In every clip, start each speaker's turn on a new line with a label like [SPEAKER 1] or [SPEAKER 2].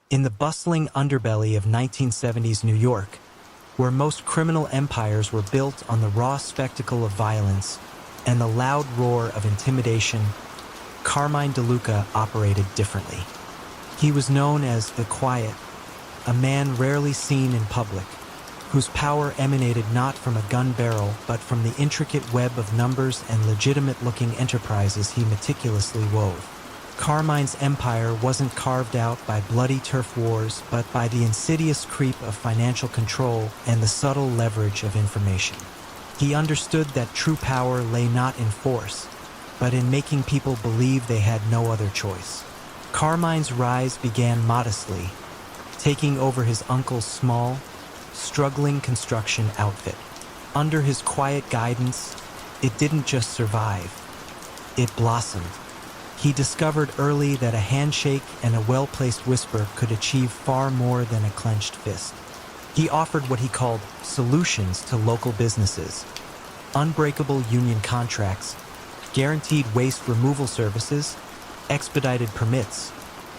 [SPEAKER 1] In the bustling underbelly of 1970s New York, where most criminal empires were built on the raw spectacle of violence and the loud roar of intimidation, Carmine DeLuca operated differently. He was known as the Quiet, a man rarely seen in public, whose power emanated not from a gun barrel but from the intricate web of numbers and legitimate-looking enterprises he meticulously wove. Carmine's empire wasn't carved out by bloody turf wars but by the insidious creep of financial control and the subtle leverage of information. He understood that true power lay not in force, but in making people believe they had no other choice. Carmine's rise began modestly, taking over his uncle's small, struggling construction outfit. Under his quiet guidance, it didn't just survive, it blossomed. He discovered early that a handshake and a well-placed whisper could achieve far more than a clenched fist. He offered what he called solutions to local businesses: unbreakable union contracts, guaranteed waste removal services, expedited permits,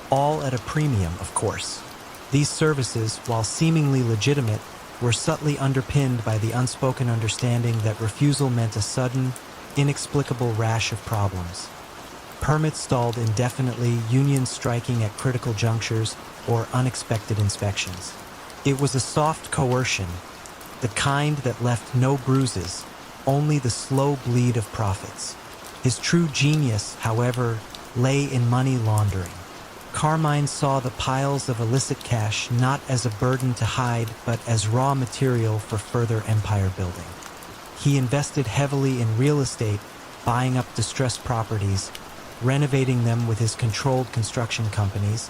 [SPEAKER 1] all at a premium, of course. These services, while seemingly legitimate, were subtly underpinned by the unspoken understanding that refusal meant a sudden, inexplicable rash of problems. Permits stalled indefinitely, unions striking at critical junctures, or unexpected inspections. It was a soft coercion, the kind that left no bruises, only the slow bleed of profits. His true genius, however, lay in money laundering. Carmine saw the piles of illicit cash not as a burden to hide, but as raw material for further empire building. He invested heavily in real estate, buying up distressed properties, renovating them with his controlled construction companies,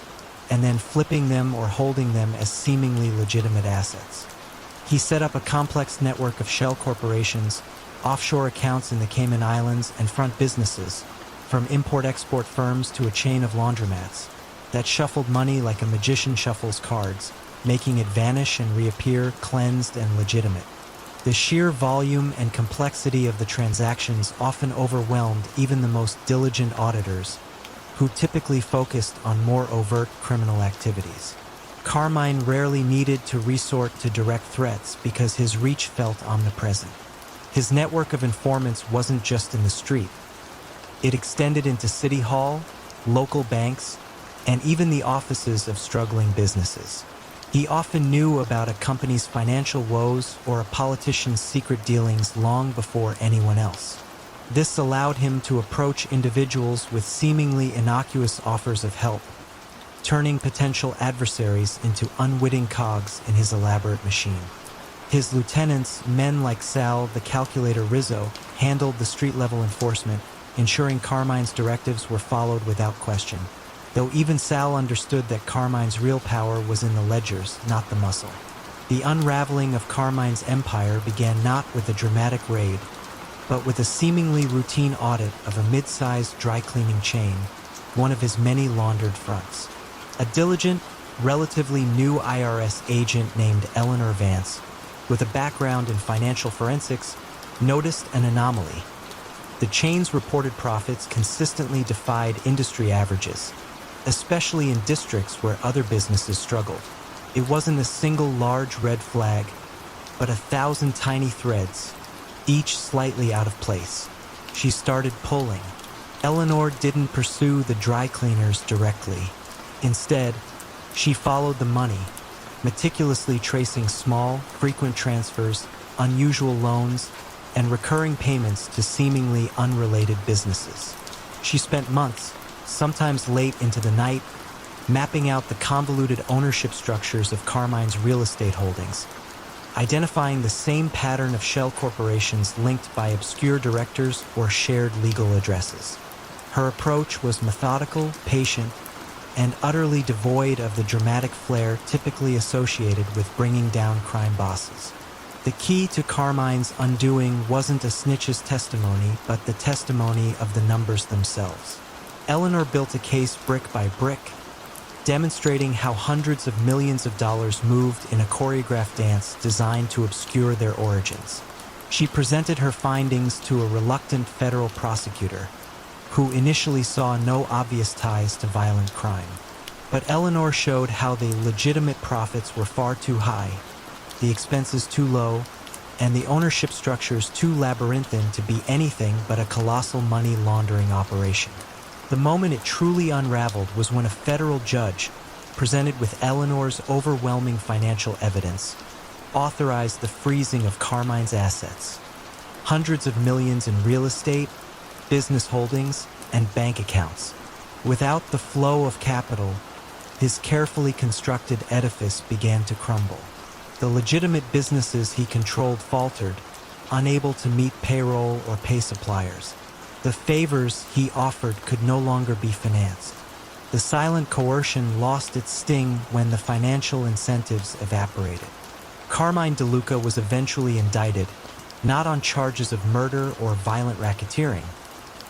[SPEAKER 1] and then flipping them or holding them as seemingly legitimate assets. He set up a complex network of shell corporations, offshore accounts in the Cayman Islands, and front businesses, from import-export firms to a chain of laundromats, that shuffled money like a magician shuffles cards, making it vanish and reappear cleansed and legitimate. The sheer volume and complexity of the transactions often overwhelmed even the most diligent auditors, who typically focused on more overt criminal activities. Carmine rarely needed to resort to direct threats because his reach felt omnipresent. His network of informants wasn't just in the street. It extended into City Hall, local banks, and even the offices of struggling businesses. He often knew about a company's financial woes or a politician's secret dealings long before anyone else. This allowed him to approach individuals with seemingly innocuous offers of help, turning potential adversaries into unwitting cogs in his elaborate machine. His lieutenants, men like Sal the Calculator Rizzo, handled the street-level enforcement, ensuring Carmine's directives were followed without question. Though even Sal understood that Carmine's real power was in the ledgers, not the muscle. The unraveling of Carmine's empire began not with a dramatic raid, but with a seemingly routine audit of a mid-sized dry-cleaning chain, one of his many laundered fronts. A diligent, relatively new IRS agent named Eleanor Vance, with a background in financial forensics, noticed an anomaly. The chain's reported profits consistently defied industry averages, especially in districts where other businesses struggled. It wasn't a single large red flag, but 1,000 tiny threads, each slightly out of place. She started pulling. Eleanor didn't pursue the dry cleaners directly. Instead, she followed the money, meticulously tracing small, frequent transfers, unusual loans, and recurring payments to seemingly unrelated businesses. She spent months, sometimes late into the night, mapping out the convoluted ownership structures of Carmine's real estate holdings, identifying the same pattern of shell corporations linked by obscure directors or shared legal addresses. Her approach was methodical, patient, and utterly devoid of the dramatic flair typically associated with bringing down crime bosses. The key to Carmine's undoing wasn't a snitch's testimony, but the testimony of the numbers themselves. Eleanor built a case brick by brick, demonstrating how hundreds of millions of dollars moved in a choreographed dance designed to obscure their origins. She presented her findings to a reluctant federal prosecutor, who initially saw no obvious ties to violent crime. But Eleanor showed how the legitimate profits were far too high, the expenses too low, and the ownership structures too labyrinthine to be anything but a colossal money laundering operation. The moment it truly unraveled was when a federal judge, presented with Eleanor's overwhelming financial evidence, authorized the freezing of Carmine's assets, hundreds of millions in real estate, business holdings, and bank accounts. Without the flow of capital, his carefully constructed edifice began to crumble. The legitimate businesses he controlled faltered, unable to meet payroll or pay suppliers. The favors he offered could no longer be financed. The silent coercion lost its sting when the financial incentives evaporated. Carmine DeLuca was eventually indicted, not on charges of murder or violent racketeering,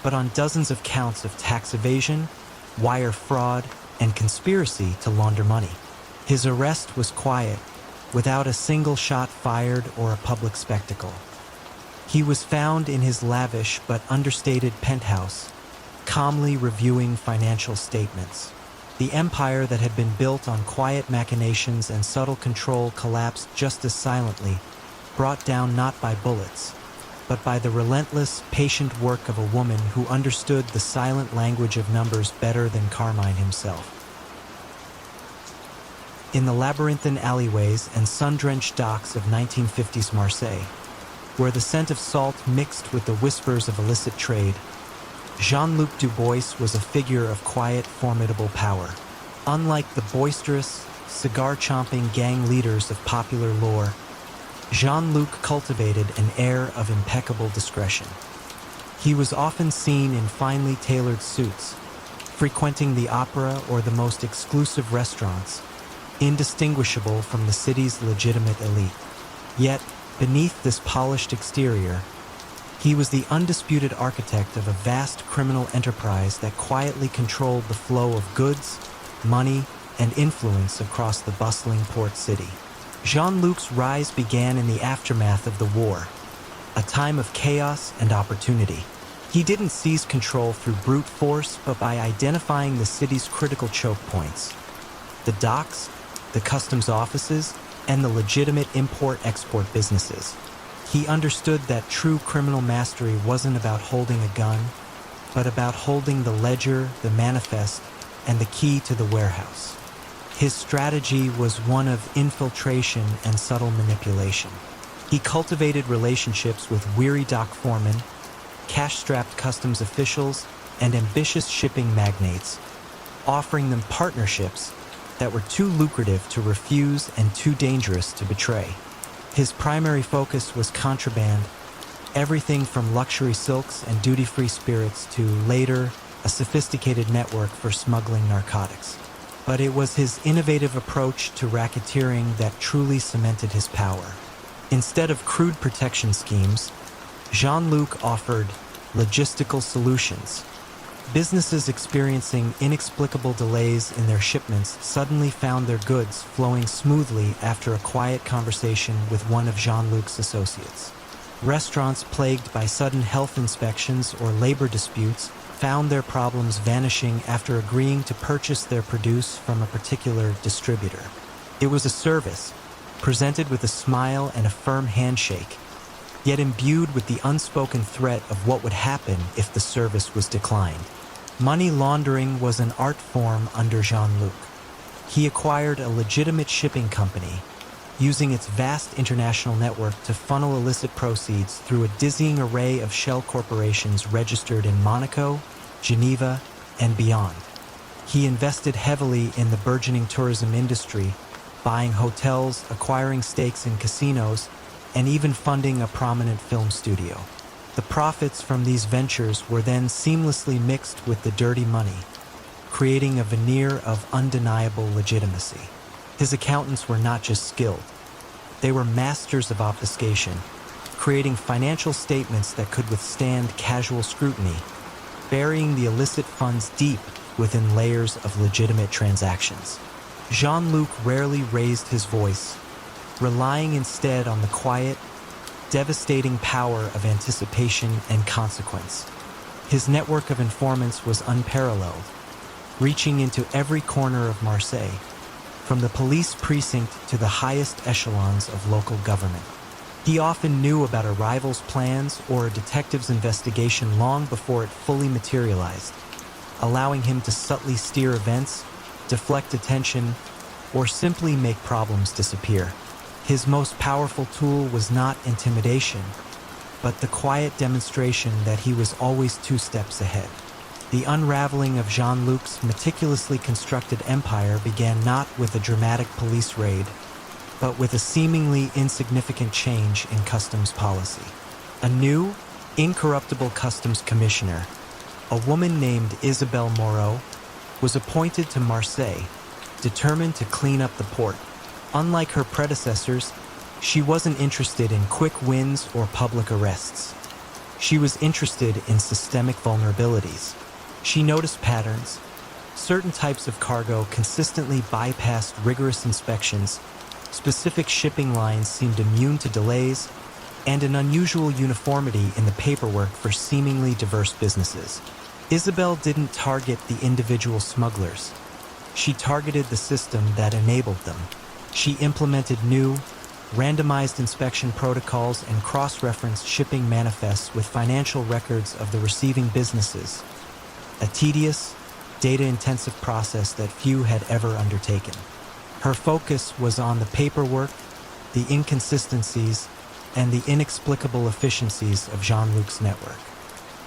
[SPEAKER 1] but on dozens of counts of tax evasion, wire fraud, and conspiracy to launder money. His arrest was quiet, without a single shot fired or a public spectacle. He was found in his lavish but understated penthouse, calmly reviewing financial statements. The empire that had been built on quiet machinations and subtle control collapsed just as silently, brought down not by bullets, but by the relentless, patient work of a woman who understood the silent language of numbers better than Carmine himself. In the labyrinthine alleyways and sun-drenched docks of 1950s Marseille, where the scent of salt mixed with the whispers of illicit trade, Jean-Luc Dubois was a figure of quiet, formidable power. Unlike the boisterous, cigar-chomping gang leaders of popular lore, Jean-Luc cultivated an air of impeccable discretion. He was often seen in finely tailored suits, frequenting the opera or the most exclusive restaurants, indistinguishable from the city's legitimate elite. Yet, beneath this polished exterior, he was the undisputed architect of a vast criminal enterprise that quietly controlled the flow of goods, money, and influence across the bustling port city. Jean-Luc's rise began in the aftermath of the war, a time of chaos and opportunity. He didn't seize control through brute force, but by identifying the city's critical choke points: the docks, the customs offices, and the legitimate import-export businesses. He understood that true criminal mastery wasn't about holding a gun, but about holding the ledger, the manifest, and the key to the warehouse. His strategy was one of infiltration and subtle manipulation. He cultivated relationships with weary dock foremen, cash-strapped customs officials, and ambitious shipping magnates, offering them partnerships that were too lucrative to refuse and too dangerous to betray. His primary focus was contraband, everything from luxury silks and duty-free spirits to, later, a sophisticated network for smuggling narcotics. But it was his innovative approach to racketeering that truly cemented his power. Instead of crude protection schemes, Jean-Luc offered logistical solutions. Businesses experiencing inexplicable delays in their shipments suddenly found their goods flowing smoothly after a quiet conversation with one of Jean-Luc's associates. Restaurants plagued by sudden health inspections or labor disputes found their problems vanishing after agreeing to purchase their produce from a particular distributor. It was a service, presented with a smile and a firm handshake, yet imbued with the unspoken threat of what would happen if the service was declined. Money laundering was an art form under Jean-Luc. He acquired a legitimate shipping company, using its vast international network to funnel illicit proceeds through a dizzying array of shell corporations registered in Monaco, Geneva, and beyond. He invested heavily in the burgeoning tourism industry, buying hotels, acquiring stakes in casinos, and even funding a prominent film studio. The profits from these ventures were then seamlessly mixed with the dirty money, creating a veneer of undeniable legitimacy. His accountants were not just skilled. They were masters of obfuscation, creating financial statements that could withstand casual scrutiny, burying the illicit funds deep within layers of legitimate transactions. Jean-Luc rarely raised his voice, relying instead on the quiet, devastating power of anticipation and consequence. His network of informants was unparalleled, reaching into every corner of Marseille, from the police precinct to the highest echelons of local government. He often knew about a rival's plans or a detective's investigation long before it fully materialized, allowing him to subtly steer events, deflect attention, or simply make problems disappear. His most powerful tool was not intimidation, but the quiet demonstration that he was always 2 steps ahead. The unraveling of Jean-Luc's meticulously constructed empire began not with a dramatic police raid, but with a seemingly insignificant change in customs policy. A new, incorruptible customs commissioner, a woman named Isabelle Moreau, was appointed to Marseille, determined to clean up the port. Unlike her predecessors, she wasn't interested in quick wins or public arrests. She was interested in systemic vulnerabilities. She noticed patterns. Certain types of cargo consistently bypassed rigorous inspections, specific shipping lines seemed immune to delays, and an unusual uniformity in the paperwork for seemingly diverse businesses. Isabelle didn't target the individual smugglers. She targeted the system that enabled them. She implemented new, randomized inspection protocols and cross-referenced shipping manifests with financial records of the receiving businesses, a tedious, data-intensive process that few had ever undertaken. Her focus was on the paperwork, the inconsistencies, and the inexplicable efficiencies of Jean-Luc's network.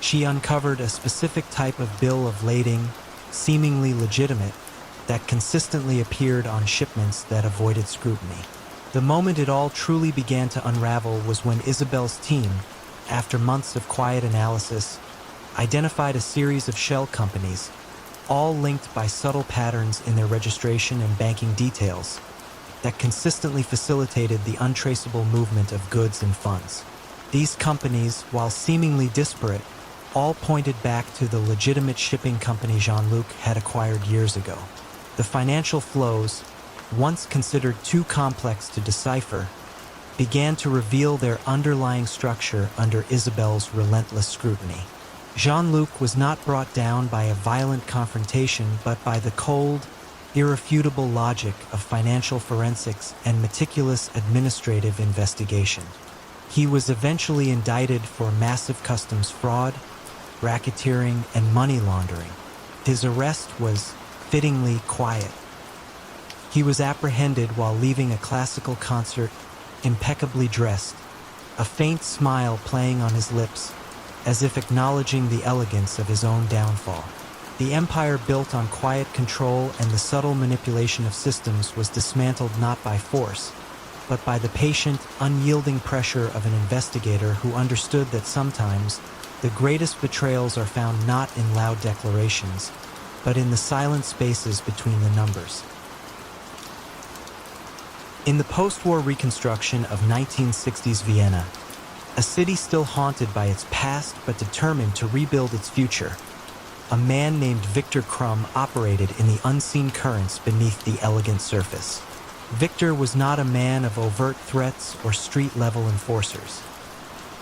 [SPEAKER 1] She uncovered a specific type of bill of lading, seemingly legitimate, that consistently appeared on shipments that avoided scrutiny. The moment it all truly began to unravel was when Isabelle's team, after months of quiet analysis, identified a series of shell companies, all linked by subtle patterns in their registration and banking details, that consistently facilitated the untraceable movement of goods and funds. These companies, while seemingly disparate, all pointed back to the legitimate shipping company Jean-Luc had acquired years ago. The financial flows, once considered too complex to decipher, began to reveal their underlying structure under Isabelle's relentless scrutiny. Jean-Luc was not brought down by a violent confrontation, but by the cold, irrefutable logic of financial forensics and meticulous administrative investigation. He was eventually indicted for massive customs fraud, racketeering, and money laundering. His arrest was fittingly quiet. He was apprehended while leaving a classical concert, impeccably dressed, a faint smile playing on his lips, as if acknowledging the elegance of his own downfall. The empire built on quiet control and the subtle manipulation of systems was dismantled not by force, but by the patient, unyielding pressure of an investigator who understood that sometimes the greatest betrayals are found not in loud declarations, but in the silent spaces between the numbers. In the post-war reconstruction of 1960s Vienna, a city still haunted by its past but determined to rebuild its future, a man named Victor Krum operated in the unseen currents beneath the elegant surface. Victor was not a man of overt threats or street-level enforcers.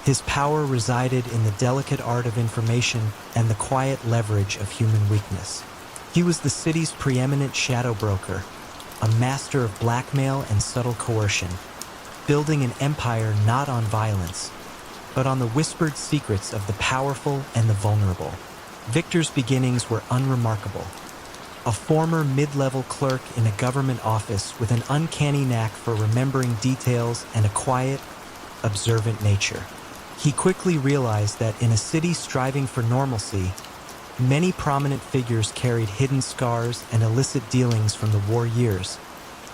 [SPEAKER 1] His power resided in the delicate art of information and the quiet leverage of human weakness. He was the city's preeminent shadow broker, a master of blackmail and subtle coercion, building an empire not on violence, but on the whispered secrets of the powerful and the vulnerable. Victor's beginnings were unremarkable. A former mid-level clerk in a government office with an uncanny knack for remembering details and a quiet, observant nature. He quickly realized that in a city striving for normalcy, many prominent figures carried hidden scars and illicit dealings from the war years,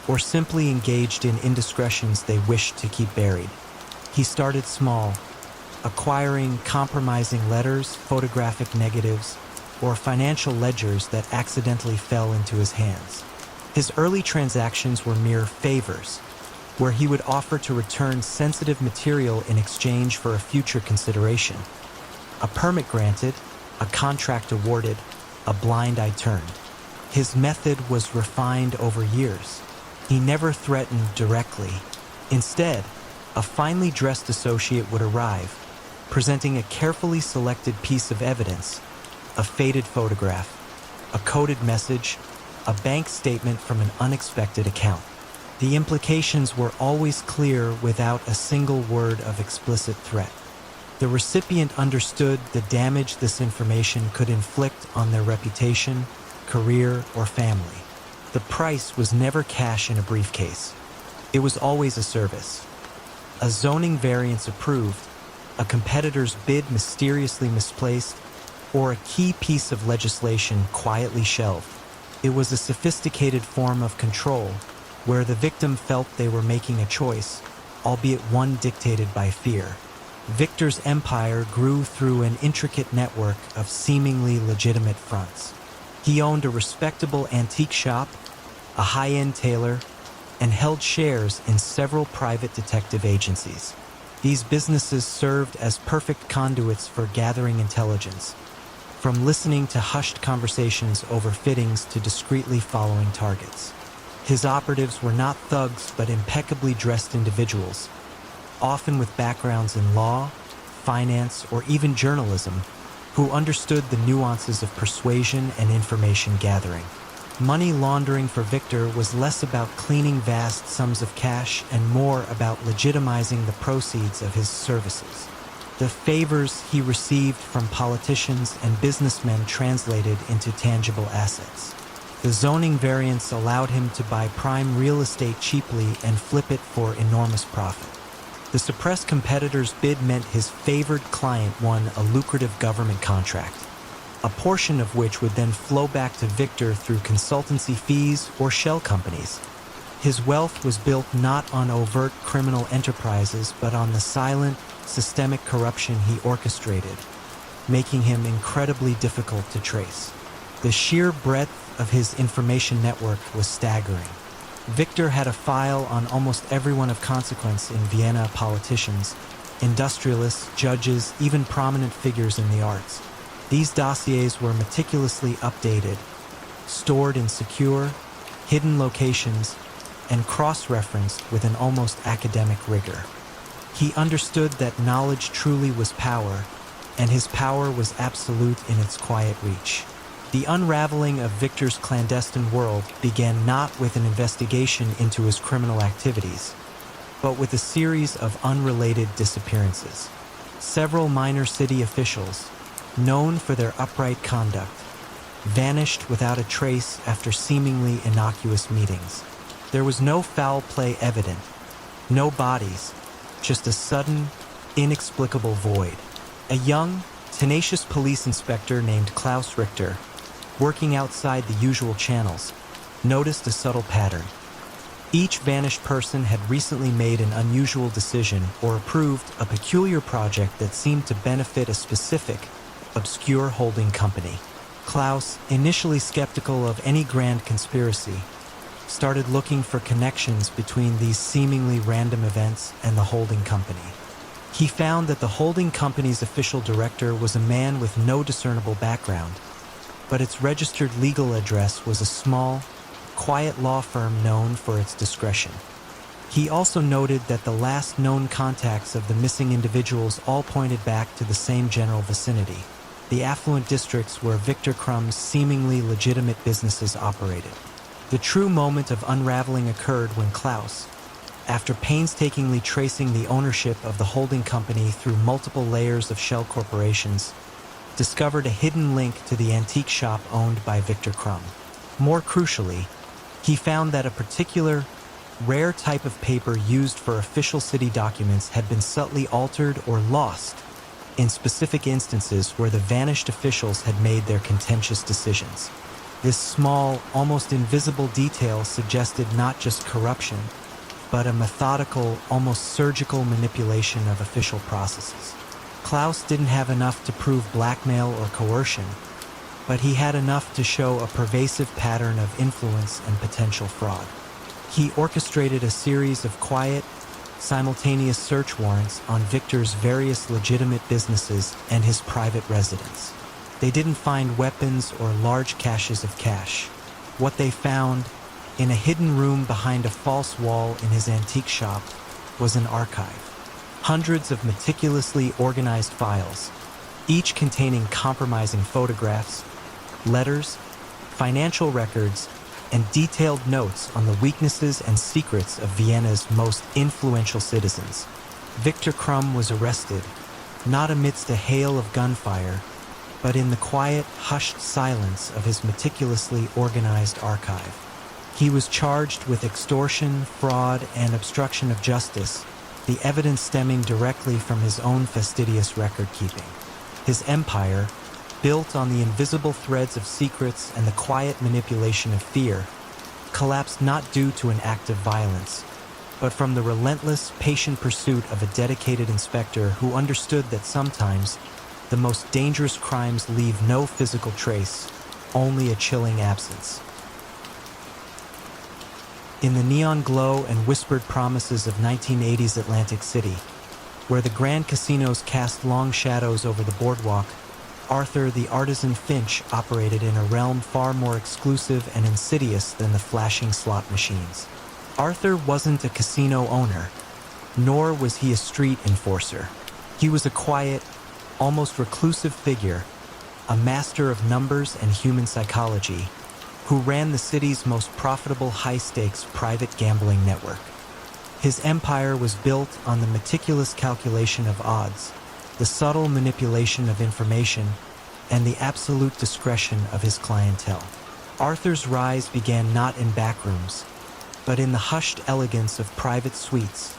[SPEAKER 1] or simply engaged in indiscretions they wished to keep buried. He started small, acquiring compromising letters, photographic negatives, or financial ledgers that accidentally fell into his hands. His early transactions were mere favors, where he would offer to return sensitive material in exchange for a future consideration. A permit granted, a contract awarded, a blind eye turned. His method was refined over years. He never threatened directly. Instead, a finely dressed associate would arrive, presenting a carefully selected piece of evidence, a faded photograph, a coded message, a bank statement from an unexpected account. The implications were always clear without a single word of explicit threat. The recipient understood the damage this information could inflict on their reputation, career, or family. The price was never cash in a briefcase. It was always a service. A zoning variance approved, a competitor's bid mysteriously misplaced, or a key piece of legislation quietly shelved. It was a sophisticated form of control, where the victim felt they were making a choice, albeit one dictated by fear. Victor's empire grew through an intricate network of seemingly legitimate fronts. He owned a respectable antique shop, a high-end tailor, and held shares in several private detective agencies. These businesses served as perfect conduits for gathering intelligence, from listening to hushed conversations over fittings to discreetly following targets. His operatives were not thugs but impeccably dressed individuals, often with backgrounds in law, finance, or even journalism, who understood the nuances of persuasion and information gathering. Money laundering for Victor was less about cleaning vast sums of cash and more about legitimizing the proceeds of his services. The favors he received from politicians and businessmen translated into tangible assets. The zoning variance allowed him to buy prime real estate cheaply and flip it for enormous profit. The suppressed competitor's bid meant his favored client won a lucrative government contract, a portion of which would then flow back to Victor through consultancy fees or shell companies. His wealth was built not on overt criminal enterprises but on the silent, systemic corruption he orchestrated, making him incredibly difficult to trace. The sheer breadth of his information network was staggering. Victor had a file on almost everyone of consequence in Vienna: politicians, industrialists, judges, even prominent figures in the arts. These dossiers were meticulously updated, stored in secure, hidden locations, and cross-referenced with an almost academic rigor. He understood that knowledge truly was power, and his power was absolute in its quiet reach. The unraveling of Victor's clandestine world began not with an investigation into his criminal activities, but with a series of unrelated disappearances. Several minor city officials, known for their upright conduct, vanished without a trace after seemingly innocuous meetings. There was no foul play evident, no bodies, just a sudden, inexplicable void. A young, tenacious police inspector named Klaus Richter, working outside the usual channels, noticed a subtle pattern. Each vanished person had recently made an unusual decision or approved a peculiar project that seemed to benefit a specific, obscure holding company. Klaus, initially skeptical of any grand conspiracy, started looking for connections between these seemingly random events and the holding company. He found that the holding company's official director was a man with no discernible background, but its registered legal address was a small, quiet law firm known for its discretion. He also noted that the last known contacts of the missing individuals all pointed back to the same general vicinity, the affluent districts where Victor Krumm's seemingly legitimate businesses operated. The true moment of unraveling occurred when Klaus, after painstakingly tracing the ownership of the holding company through multiple layers of shell corporations, discovered a hidden link to the antique shop owned by Victor Krumm. More crucially, he found that a particular, rare type of paper used for official city documents had been subtly altered or lost in specific instances where the vanished officials had made their contentious decisions. This small, almost invisible detail suggested not just corruption, but a methodical, almost surgical manipulation of official processes. Klaus didn't have enough to prove blackmail or coercion, but he had enough to show a pervasive pattern of influence and potential fraud. He orchestrated a series of quiet, simultaneous search warrants on Victor's various legitimate businesses and his private residence. They didn't find weapons or large caches of cash. What they found, in a hidden room behind a false wall in his antique shop, was an archive. Hundreds of meticulously organized files, each containing compromising photographs, letters, financial records, and detailed notes on the weaknesses and secrets of Vienna's most influential citizens. Victor Krum was arrested, not amidst a hail of gunfire, but in the quiet, hushed silence of his meticulously organized archive. He was charged with extortion, fraud, and obstruction of justice, the evidence stemming directly from his own fastidious record-keeping. His empire, built on the invisible threads of secrets and the quiet manipulation of fear, collapsed not due to an act of violence, but from the relentless, patient pursuit of a dedicated inspector who understood that sometimes the most dangerous crimes leave no physical trace, only a chilling absence. In the neon glow and whispered promises of 1980s Atlantic City, where the grand casinos cast long shadows over the boardwalk, Arthur the Artisan Finch operated in a realm far more exclusive and insidious than the flashing slot machines. Arthur wasn't a casino owner, nor was he a street enforcer. He was a quiet, almost reclusive figure, a master of numbers and human psychology, who ran the city's most profitable high-stakes private gambling network. His empire was built on the meticulous calculation of odds, the subtle manipulation of information, and the absolute discretion of his clientele. Arthur's rise began not in backrooms, but in the hushed elegance of private suites,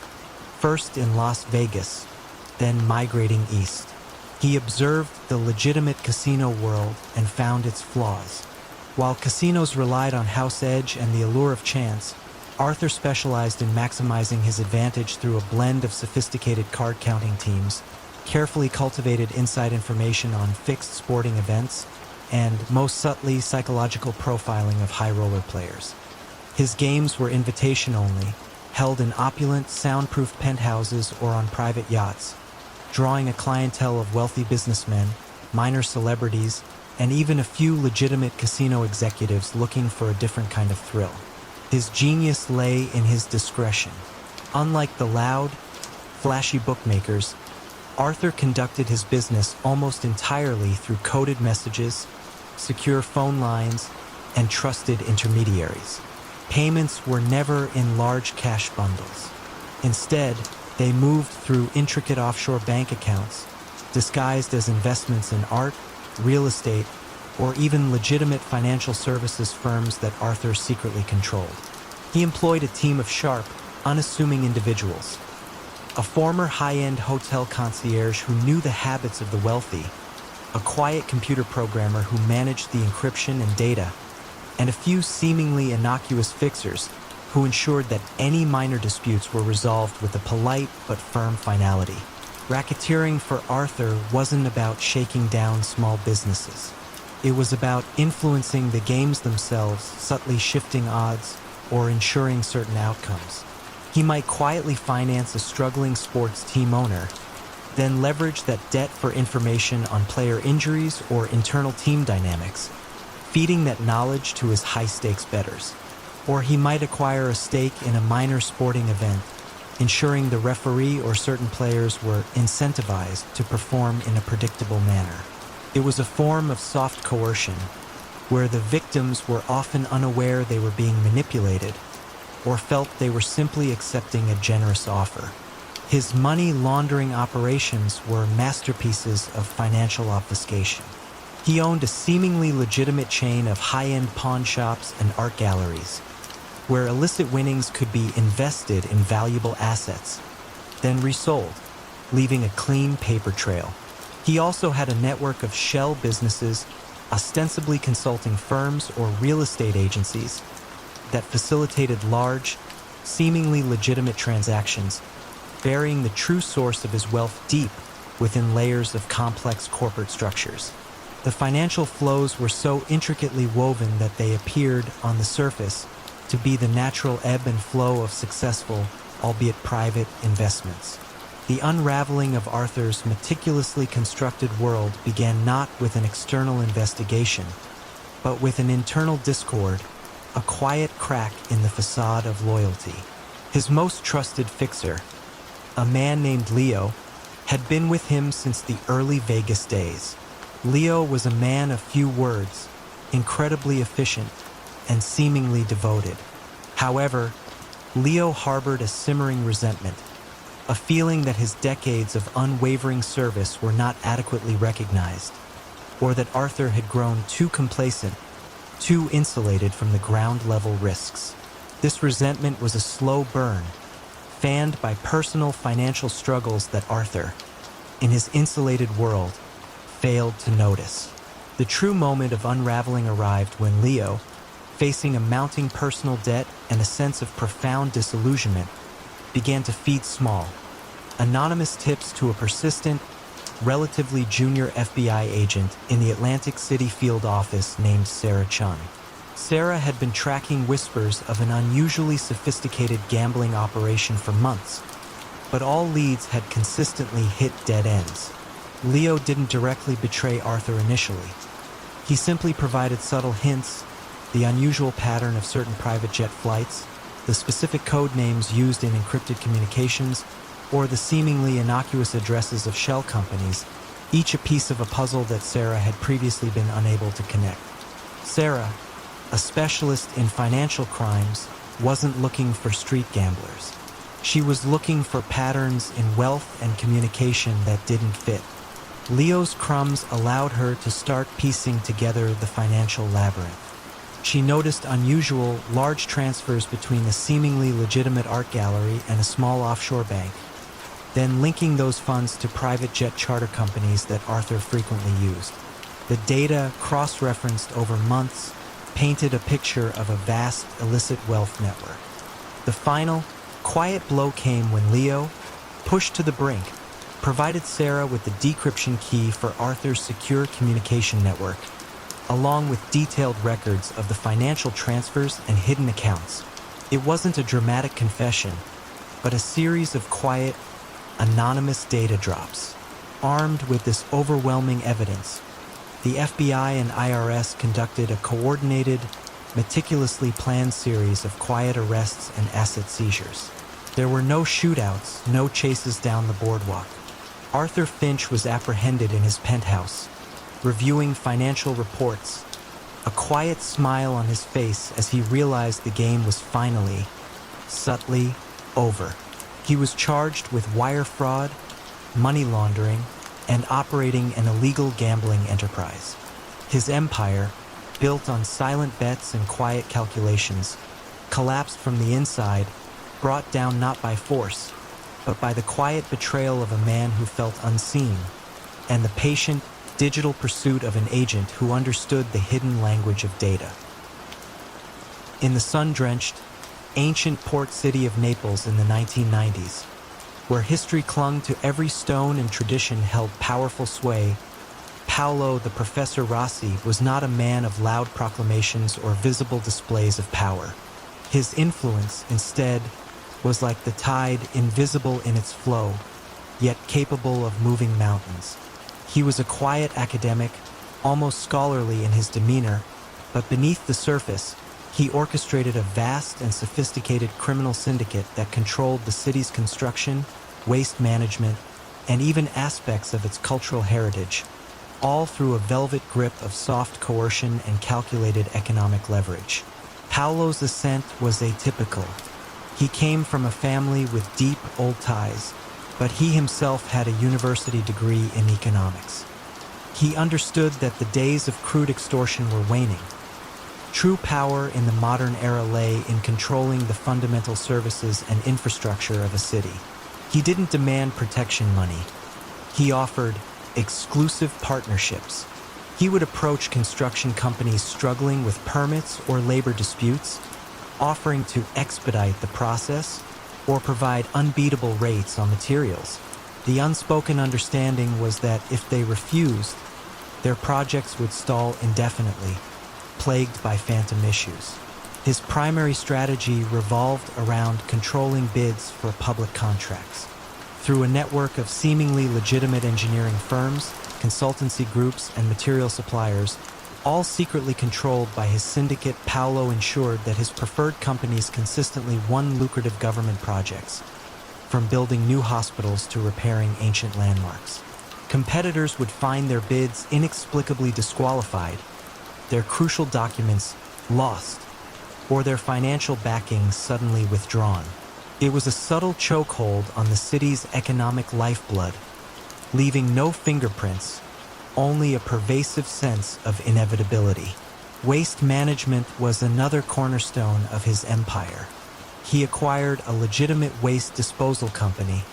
[SPEAKER 1] first in Las Vegas, then migrating east. He observed the legitimate casino world and found its flaws. While casinos relied on house edge and the allure of chance, Arthur specialized in maximizing his advantage through a blend of sophisticated card-counting teams, carefully cultivated inside information on fixed sporting events, and, most subtly, psychological profiling of high-roller players. His games were invitation only, held in opulent, soundproof penthouses or on private yachts, drawing a clientele of wealthy businessmen, minor celebrities, and even a few legitimate casino executives looking for a different kind of thrill. His genius lay in his discretion. Unlike the loud, flashy bookmakers, Arthur conducted his business almost entirely through coded messages, secure phone lines, and trusted intermediaries. Payments were never in large cash bundles. Instead, they moved through intricate offshore bank accounts, disguised as investments in art, real estate, or even legitimate financial services firms that Arthur secretly controlled. He employed a team of sharp, unassuming individuals. A former high-end hotel concierge who knew the habits of the wealthy, a quiet computer programmer who managed the encryption and data, and a few seemingly innocuous fixers who ensured that any minor disputes were resolved with a polite but firm finality. Racketeering for Arthur wasn't about shaking down small businesses. It was about influencing the games themselves, subtly shifting odds, or ensuring certain outcomes. He might quietly finance a struggling sports team owner, then leverage that debt for information on player injuries or internal team dynamics, feeding that knowledge to his high-stakes bettors. Or he might acquire a stake in a minor sporting event, ensuring the referee or certain players were incentivized to perform in a predictable manner. It was a form of soft coercion, where the victims were often unaware they were being manipulated, or felt they were simply accepting a generous offer. His money laundering operations were masterpieces of financial obfuscation. He owned a seemingly legitimate chain of high-end pawn shops and art galleries, where illicit winnings could be invested in valuable assets, then resold, leaving a clean paper trail. He also had a network of shell businesses, ostensibly consulting firms or real estate agencies, that facilitated large, seemingly legitimate transactions, burying the true source of his wealth deep within layers of complex corporate structures. The financial flows were so intricately woven that they appeared, on the surface, to be the natural ebb and flow of successful, albeit private, investments. The unraveling of Arthur's meticulously constructed world began not with an external investigation, but with an internal discord, a quiet crack in the facade of loyalty. His most trusted fixer, a man named Leo, had been with him since the early Vegas days. Leo was a man of few words, incredibly efficient, and seemingly devoted. However, Leo harbored a simmering resentment, a feeling that his decades of unwavering service were not adequately recognized, or that Arthur had grown too complacent, too insulated from the ground-level risks. This resentment was a slow burn, fanned by personal financial struggles that Arthur, in his insulated world, failed to notice. The true moment of unraveling arrived when Leo, facing a mounting personal debt and a sense of profound disillusionment, began to feed small, anonymous tips to a persistent, relatively junior FBI agent in the Atlantic City field office named Sarah Chun. Sarah had been tracking whispers of an unusually sophisticated gambling operation for months, but all leads had consistently hit dead ends. Leo didn't directly betray Arthur initially. He simply provided subtle hints, the unusual pattern of certain private jet flights, the specific code names used in encrypted communications, or the seemingly innocuous addresses of shell companies, each a piece of a puzzle that Sarah had previously been unable to connect. Sarah, a specialist in financial crimes, wasn't looking for street gamblers. She was looking for patterns in wealth and communication that didn't fit. Leo's crumbs allowed her to start piecing together the financial labyrinth. She noticed unusual, large transfers between a seemingly legitimate art gallery and a small offshore bank, then linking those funds to private jet charter companies that Arthur frequently used. The data, cross-referenced over months, painted a picture of a vast, illicit wealth network. The final, quiet blow came when Leo, pushed to the brink, provided Sarah with the decryption key for Arthur's secure communication network, along with detailed records of the financial transfers and hidden accounts. It wasn't a dramatic confession, but a series of quiet, anonymous data drops. Armed with this overwhelming evidence, the FBI and IRS conducted a coordinated, meticulously planned series of quiet arrests and asset seizures. There were no shootouts, no chases down the boardwalk. Arthur Finch was apprehended in his penthouse, reviewing financial reports, a quiet smile on his face as he realized the game was finally, subtly, over. He was charged with wire fraud, money laundering, and operating an illegal gambling enterprise. His empire, built on silent bets and quiet calculations, collapsed from the inside, brought down not by force, but by the quiet betrayal of a man who felt unseen, and the patient, digital pursuit of an agent who understood the hidden language of data. In the sun-drenched, ancient port city of Naples in the 1990s, where history clung to every stone and tradition held powerful sway, Paolo the Professor Rossi was not a man of loud proclamations or visible displays of power. His influence, instead, was like the tide, invisible in its flow, yet capable of moving mountains. He was a quiet academic, almost scholarly in his demeanor, but beneath the surface, he orchestrated a vast and sophisticated criminal syndicate that controlled the city's construction, waste management, and even aspects of its cultural heritage, all through a velvet grip of soft coercion and calculated economic leverage. Paolo's ascent was atypical. He came from a family with deep old ties, but he himself had a university degree in economics. He understood that the days of crude extortion were waning. True power in the modern era lay in controlling the fundamental services and infrastructure of a city. He didn't demand protection money. He offered exclusive partnerships. He would approach construction companies struggling with permits or labor disputes, offering to expedite the process or provide unbeatable rates on materials. The unspoken understanding was that if they refused, their projects would stall indefinitely, plagued by phantom issues. His primary strategy revolved around controlling bids for public contracts. Through a network of seemingly legitimate engineering firms, consultancy groups, and material suppliers, all secretly controlled by his syndicate, Paolo ensured that his preferred companies consistently won lucrative government projects, from building new hospitals to repairing ancient landmarks. Competitors would find their bids inexplicably disqualified, their crucial documents lost, or their financial backing suddenly withdrawn. It was a subtle chokehold on the city's economic lifeblood, leaving no fingerprints, only a pervasive sense of inevitability. Waste management was another cornerstone of his empire. He acquired a legitimate waste disposal company,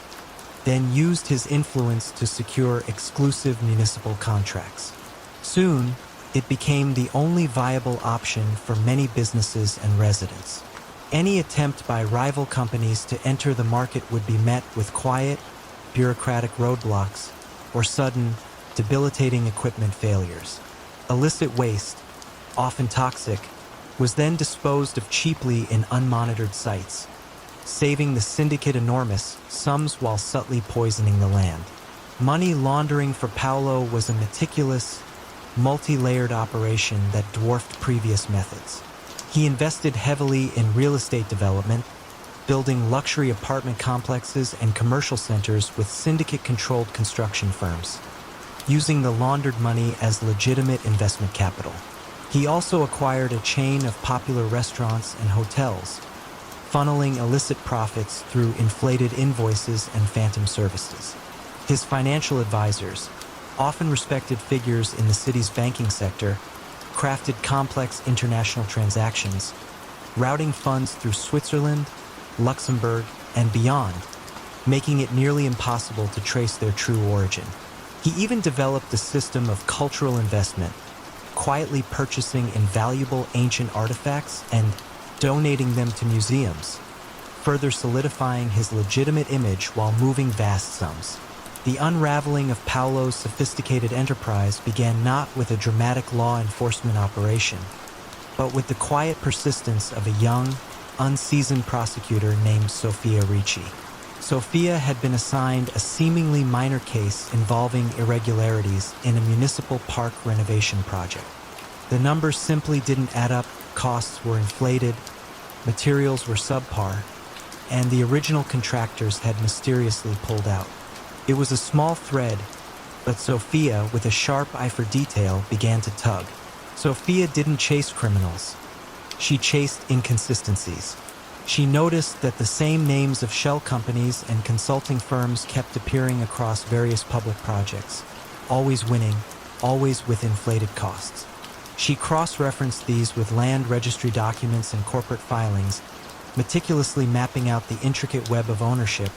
[SPEAKER 1] then used his influence to secure exclusive municipal contracts. Soon, it became the only viable option for many businesses and residents. Any attempt by rival companies to enter the market would be met with quiet, bureaucratic roadblocks or sudden, debilitating equipment failures. Illicit waste, often toxic, was then disposed of cheaply in unmonitored sites, saving the syndicate enormous sums while subtly poisoning the land. Money laundering for Paolo was a meticulous, multi-layered operation that dwarfed previous methods. He invested heavily in real estate development, building luxury apartment complexes and commercial centers with syndicate-controlled construction firms, using the laundered money as legitimate investment capital. He also acquired a chain of popular restaurants and hotels, funneling illicit profits through inflated invoices and phantom services. His financial advisors, often respected figures in the city's banking sector, crafted complex international transactions, routing funds through Switzerland, Luxembourg, and beyond, making it nearly impossible to trace their true origin. He even developed a system of cultural investment, quietly purchasing invaluable ancient artifacts and donating them to museums, further solidifying his legitimate image while moving vast sums. The unraveling of Paolo's sophisticated enterprise began not with a dramatic law enforcement operation, but with the quiet persistence of a young, unseasoned prosecutor named Sofia Ricci. Sofia had been assigned a seemingly minor case involving irregularities in a municipal park renovation project. The numbers simply didn't add up, costs were inflated, materials were subpar, and the original contractors had mysteriously pulled out. It was a small thread, but Sofia, with a sharp eye for detail, began to tug. Sofia didn't chase criminals. She chased inconsistencies. She noticed that the same names of shell companies and consulting firms kept appearing across various public projects, always winning, always with inflated costs. She cross-referenced these with land registry documents and corporate filings, meticulously mapping out the intricate web of ownership,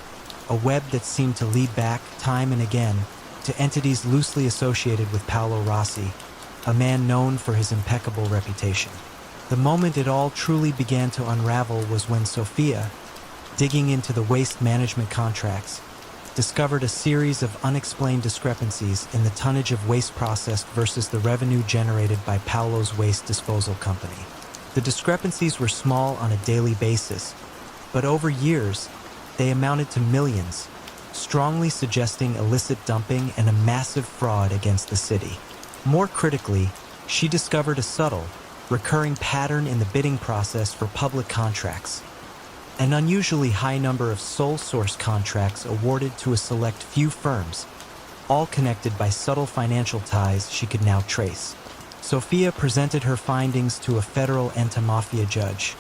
[SPEAKER 1] a web that seemed to lead back, time and again, to entities loosely associated with Paolo Rossi, a man known for his impeccable reputation. The moment it all truly began to unravel was when Sofia, digging into the waste management contracts, discovered a series of unexplained discrepancies in the tonnage of waste processed versus the revenue generated by Paolo's waste disposal company. The discrepancies were small on a daily basis, but over years, they amounted to millions, strongly suggesting illicit dumping and a massive fraud against the city. More critically, she discovered a subtle, recurring pattern in the bidding process for public contracts. An unusually high number of sole-source contracts awarded to a select few firms, all connected by subtle financial ties she could now trace. Sofia presented her findings to a federal anti-mafia judge,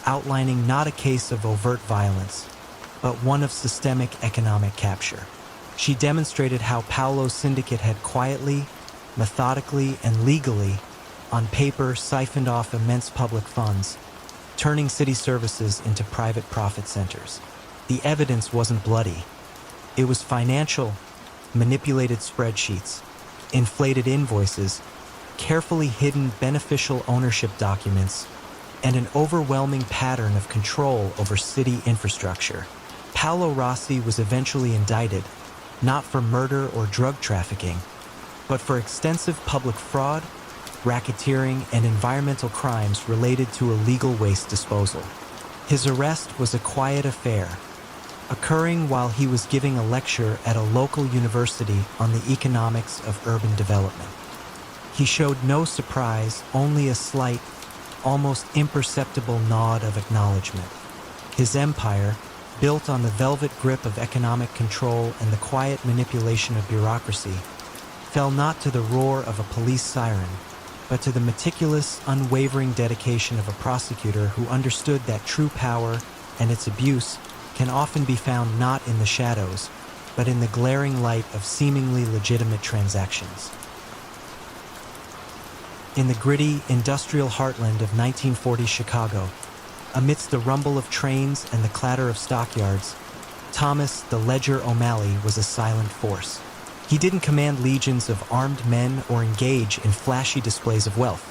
[SPEAKER 1] outlining not a case of overt violence, but one of systemic economic capture. She demonstrated how Paolo's syndicate had quietly, methodically, and legally, on paper, siphoned off immense public funds, turning city services into private profit centers. The evidence wasn't bloody. It was financial, manipulated spreadsheets, inflated invoices, carefully hidden beneficial ownership documents, and an overwhelming pattern of control over city infrastructure. Paolo Rossi was eventually indicted, not for murder or drug trafficking, but for extensive public fraud, racketeering, and environmental crimes related to illegal waste disposal. His arrest was a quiet affair, occurring while he was giving a lecture at a local university on the economics of urban development. He showed no surprise, only a slight, almost imperceptible nod of acknowledgement. His empire, built on the velvet grip of economic control and the quiet manipulation of bureaucracy, fell not to the roar of a police siren, but to the meticulous, unwavering dedication of a prosecutor who understood that true power and its abuse can often be found not in the shadows, but in the glaring light of seemingly legitimate transactions. In the gritty, industrial heartland of 1940s Chicago, amidst the rumble of trains and the clatter of stockyards, Thomas "the Ledger" O'Malley was a silent force. He didn't command legions of armed men or engage in flashy displays of wealth.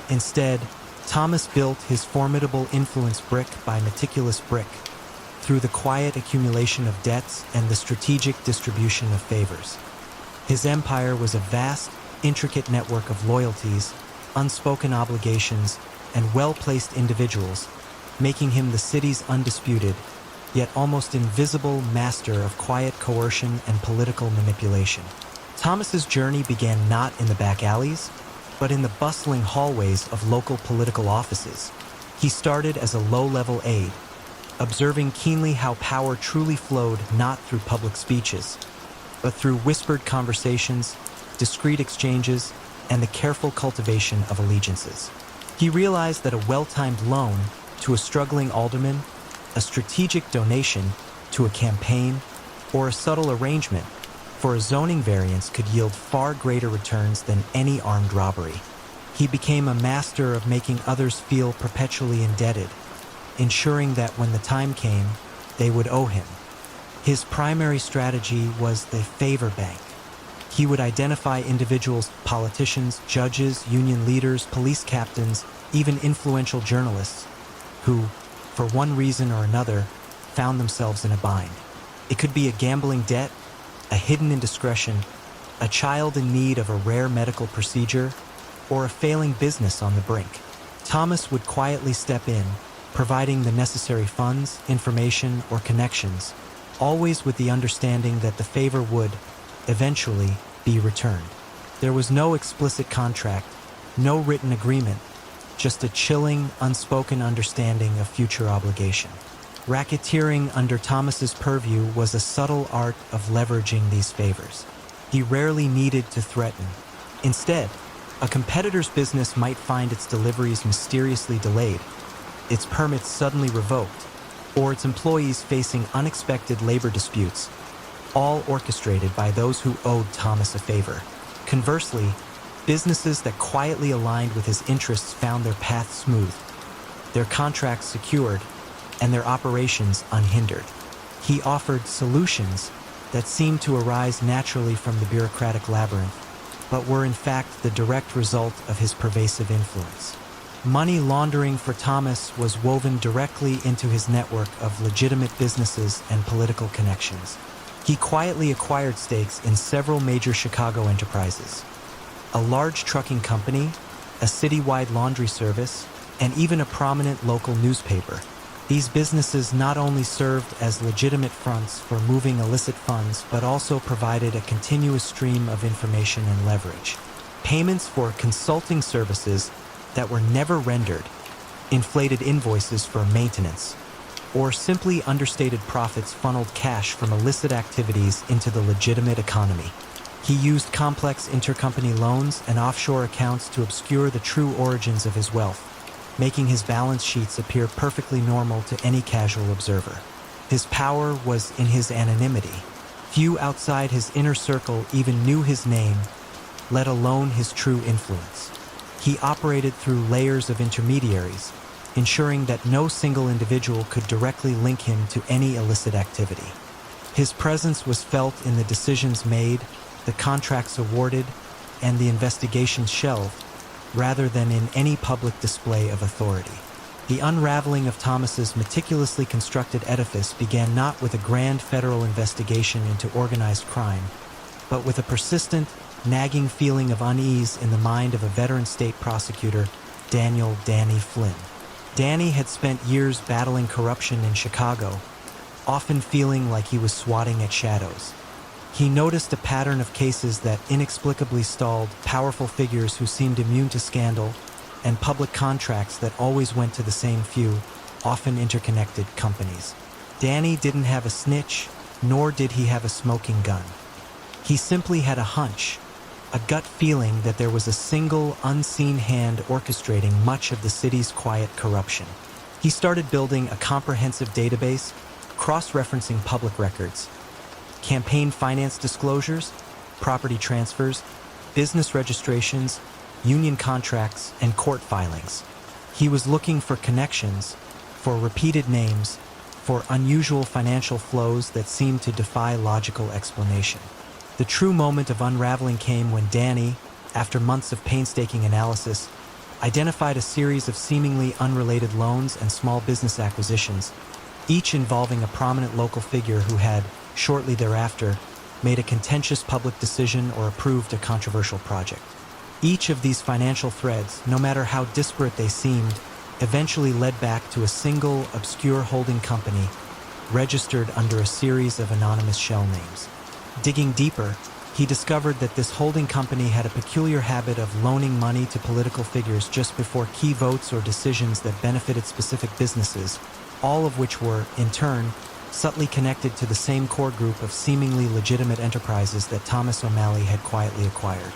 [SPEAKER 1] Instead, Thomas built his formidable influence brick by meticulous brick, through the quiet accumulation of debts and the strategic distribution of favors. His empire was a vast, intricate network of loyalties, unspoken obligations, and well-placed individuals, making him the city's undisputed, yet almost invisible master of quiet coercion and political manipulation. Thomas's journey began not in the back alleys, but in the bustling hallways of local political offices. He started as a low-level aide, observing keenly how power truly flowed not through public speeches, but through whispered conversations, discreet exchanges, and the careful cultivation of allegiances. He realized that a well-timed loan to a struggling alderman, a strategic donation to a campaign, or a subtle arrangement for a zoning variance could yield far greater returns than any armed robbery. He became a master of making others feel perpetually indebted, ensuring that when the time came, they would owe him. His primary strategy was the favor bank. He would identify individuals, politicians, judges, union leaders, police captains, even influential journalists, who, for one reason or another, found themselves in a bind. It could be a gambling debt, a hidden indiscretion, a child in need of a rare medical procedure, or a failing business on the brink. Thomas would quietly step in, providing the necessary funds, information, or connections, always with the understanding that the favor would, eventually, be returned. There was no explicit contract, no written agreement, just a chilling, unspoken understanding of future obligation. Racketeering under Thomas's purview was a subtle art of leveraging these favors. He rarely needed to threaten. Instead, a competitor's business might find its deliveries mysteriously delayed, its permits suddenly revoked, or its employees facing unexpected labor disputes, all orchestrated by those who owed Thomas a favor. Conversely, businesses that quietly aligned with his interests found their path smooth, their contracts secured, and their operations unhindered. He offered solutions that seemed to arise naturally from the bureaucratic labyrinth, but were in fact the direct result of his pervasive influence. Money laundering for Thomas was woven directly into his network of legitimate businesses and political connections. He quietly acquired stakes in several major Chicago enterprises, a large trucking company, a citywide laundry service, and even a prominent local newspaper. These businesses not only served as legitimate fronts for moving illicit funds, but also provided a continuous stream of information and leverage. Payments for consulting services that were never rendered, inflated invoices for maintenance, or simply understated profits funneled cash from illicit activities into the legitimate economy. He used complex intercompany loans and offshore accounts to obscure the true origins of his wealth, making his balance sheets appear perfectly normal to any casual observer. His power was in his anonymity. Few outside his inner circle even knew his name, let alone his true influence. He operated through layers of intermediaries, ensuring that no single individual could directly link him to any illicit activity. His presence was felt in the decisions made, the contracts awarded, and the investigations shelved, rather than in any public display of authority. The unraveling of Thomas's meticulously constructed edifice began not with a grand federal investigation into organized crime, but with a persistent, nagging feeling of unease in the mind of a veteran state prosecutor, Danny Flynn. Danny had spent years battling corruption in Chicago, often feeling like he was swatting at shadows. He noticed a pattern of cases that inexplicably stalled, powerful figures who seemed immune to scandal, and public contracts that always went to the same few, often interconnected companies. Danny didn't have a snitch, nor did he have a smoking gun. He simply had a hunch, a gut feeling that there was a single, unseen hand orchestrating much of the city's quiet corruption. He started building a comprehensive database, cross-referencing public records, campaign finance disclosures, property transfers, business registrations, union contracts, and court filings. He was looking for connections, for repeated names, for unusual financial flows that seemed to defy logical explanation. The true moment of unraveling came when Danny, after months of painstaking analysis, identified a series of seemingly unrelated loans and small business acquisitions, each involving a prominent local figure who had, shortly thereafter, made a contentious public decision or approved a controversial project. Each of these financial threads, no matter how disparate they seemed, eventually led back to a single, obscure holding company registered under a series of anonymous shell names. Digging deeper, he discovered that this holding company had a peculiar habit of loaning money to political figures just before key votes or decisions that benefited specific businesses, all of which were, in turn, subtly connected to the same core group of seemingly legitimate enterprises that Thomas O'Malley had quietly acquired.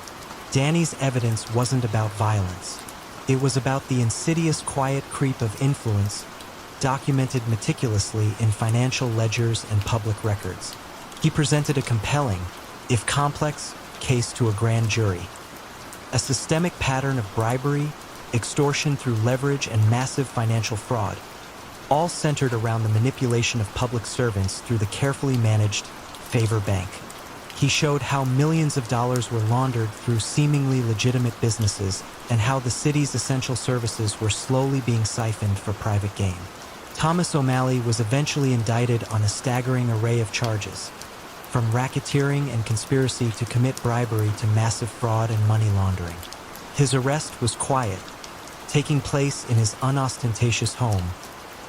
[SPEAKER 1] Danny's evidence wasn't about violence. It was about the insidious quiet creep of influence documented meticulously in financial ledgers and public records. He presented a compelling, if complex, case to a grand jury. A systemic pattern of bribery, extortion through leverage, and massive financial fraud, all centered around the manipulation of public servants through the carefully managed Favor Bank. He showed how millions of dollars were laundered through seemingly legitimate businesses and how the city's essential services were slowly being siphoned for private gain. Thomas O'Malley was eventually indicted on a staggering array of charges, from racketeering and conspiracy to commit bribery to massive fraud and money laundering. His arrest was quiet, taking place in his unostentatious home,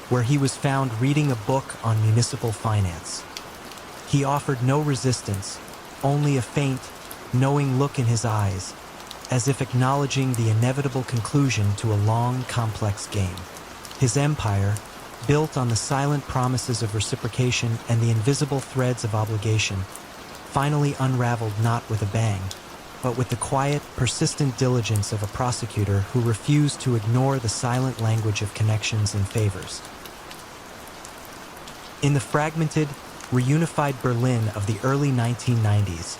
[SPEAKER 1] where he was found reading a book on municipal finance. He offered no resistance, only a faint, knowing look in his eyes, as if acknowledging the inevitable conclusion to a long, complex game. His empire, built on the silent promises of reciprocation and the invisible threads of obligation, finally unraveled not with a bang, but with the quiet, persistent diligence of a prosecutor who refused to ignore the silent language of connections and favors. In the fragmented, reunified Berlin of the early 1990s,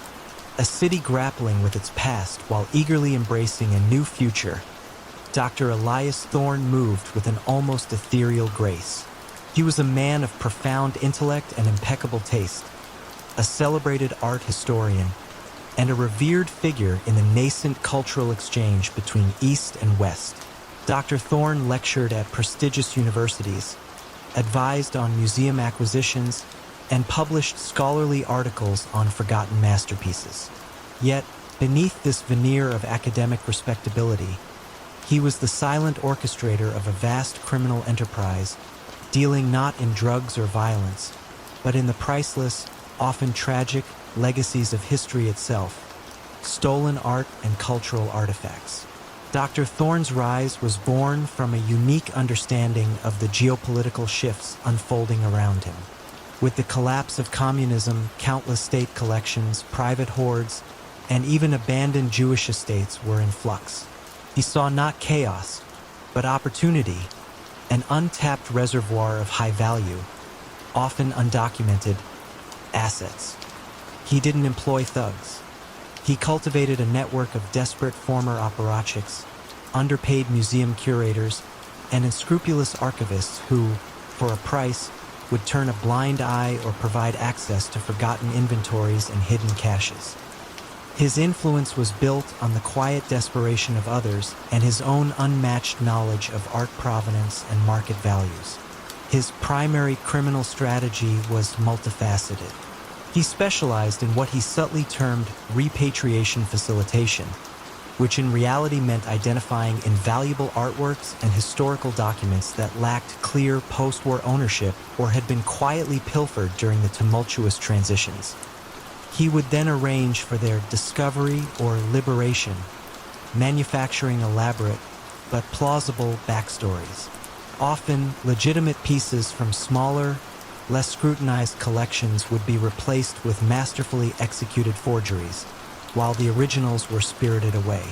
[SPEAKER 1] a city grappling with its past while eagerly embracing a new future, Dr. Elias Thorne moved with an almost ethereal grace. He was a man of profound intellect and impeccable taste, a celebrated art historian, and a revered figure in the nascent cultural exchange between East and West. Dr. Thorne lectured at prestigious universities, advised on museum acquisitions, and published scholarly articles on forgotten masterpieces. Yet, beneath this veneer of academic respectability, he was the silent orchestrator of a vast criminal enterprise, dealing not in drugs or violence, but in the priceless, often tragic, legacies of history itself, stolen art and cultural artifacts. Dr. Thorne's rise was born from a unique understanding of the geopolitical shifts unfolding around him. With the collapse of communism, countless state collections, private hoards, and even abandoned Jewish estates were in flux. He saw not chaos, but opportunity, an untapped reservoir of high value, often undocumented, assets. He didn't employ thugs. He cultivated a network of desperate former apparatchiks, underpaid museum curators, and unscrupulous archivists who, for a price, would turn a blind eye or provide access to forgotten inventories and hidden caches. His influence was built on the quiet desperation of others and his own unmatched knowledge of art provenance and market values. His primary criminal strategy was multifaceted. He specialized in what he subtly termed repatriation facilitation, which in reality meant identifying invaluable artworks and historical documents that lacked clear post-war ownership or had been quietly pilfered during the tumultuous transitions. He would then arrange for their discovery or liberation, manufacturing elaborate but plausible backstories. Often, legitimate pieces from smaller, less scrutinized collections would be replaced with masterfully executed forgeries, while the originals were spirited away.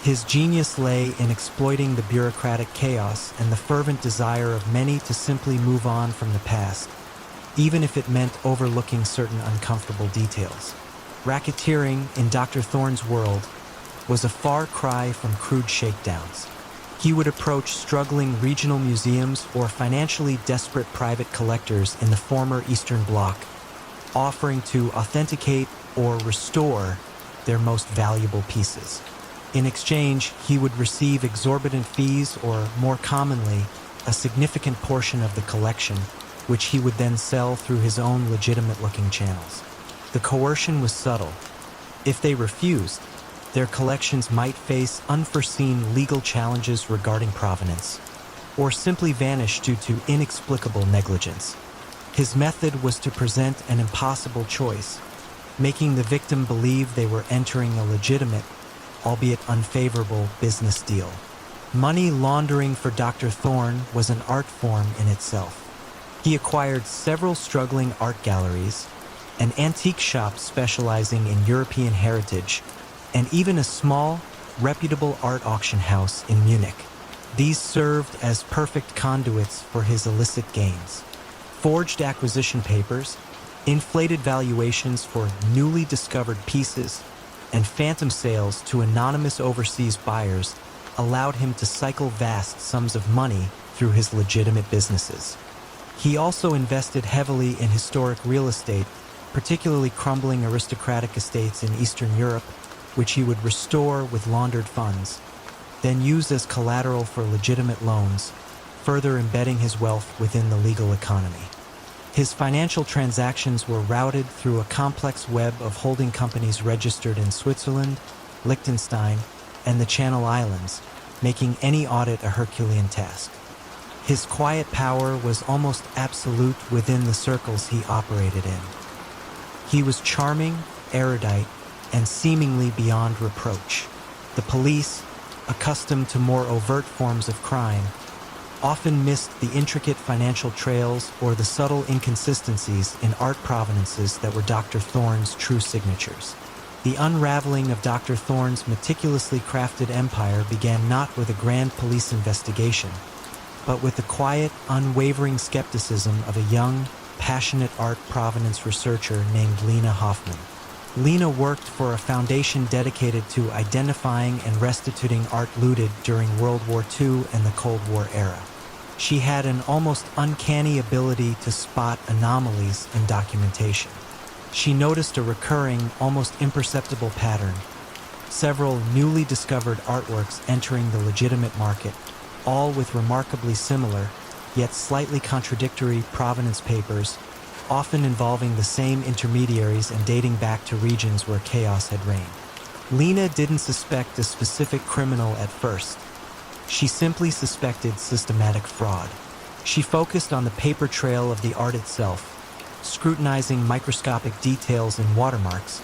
[SPEAKER 1] His genius lay in exploiting the bureaucratic chaos and the fervent desire of many to simply move on from the past, even if it meant overlooking certain uncomfortable details. Racketeering, in Dr. Thorne's world, was a far cry from crude shakedowns. He would approach struggling regional museums or financially desperate private collectors in the former Eastern Bloc, offering to authenticate or restore their most valuable pieces. In exchange, he would receive exorbitant fees or, more commonly, a significant portion of the collection, which he would then sell through his own legitimate-looking channels. The coercion was subtle. If they refused, their collections might face unforeseen legal challenges regarding provenance, or simply vanish due to inexplicable negligence. His method was to present an impossible choice, making the victim believe they were entering a legitimate, albeit unfavorable, business deal. Money laundering for Dr. Thorne was an art form in itself. He acquired several struggling art galleries, an antique shop specializing in European heritage, and even a small, reputable art auction house in Munich. These served as perfect conduits for his illicit gains. Forged acquisition papers, inflated valuations for newly discovered pieces, and phantom sales to anonymous overseas buyers allowed him to cycle vast sums of money through his legitimate businesses. He also invested heavily in historic real estate, particularly crumbling aristocratic estates in Eastern Europe, which he would restore with laundered funds, then use as collateral for legitimate loans, further embedding his wealth within the legal economy. His financial transactions were routed through a complex web of holding companies registered in Switzerland, Liechtenstein, and the Channel Islands, making any audit a Herculean task. His quiet power was almost absolute within the circles he operated in. He was charming, erudite, and seemingly beyond reproach. The police, accustomed to more overt forms of crime, often missed the intricate financial trails or the subtle inconsistencies in art provenances that were Dr. Thorne's true signatures. The unraveling of Dr. Thorne's meticulously crafted empire began not with a grand police investigation, but with the quiet, unwavering skepticism of a young, passionate art provenance researcher named Lena Hoffman. Lena worked for a foundation dedicated to identifying and restituting art looted during World War II and the Cold War era. She had an almost uncanny ability to spot anomalies in documentation. She noticed a recurring, almost imperceptible pattern. Several newly discovered artworks entering the legitimate market, all with remarkably similar, yet slightly contradictory provenance papers, often involving the same intermediaries and dating back to regions where chaos had reigned. Lena didn't suspect a specific criminal at first. She simply suspected systematic fraud. She focused on the paper trail of the art itself, scrutinizing microscopic details in watermarks,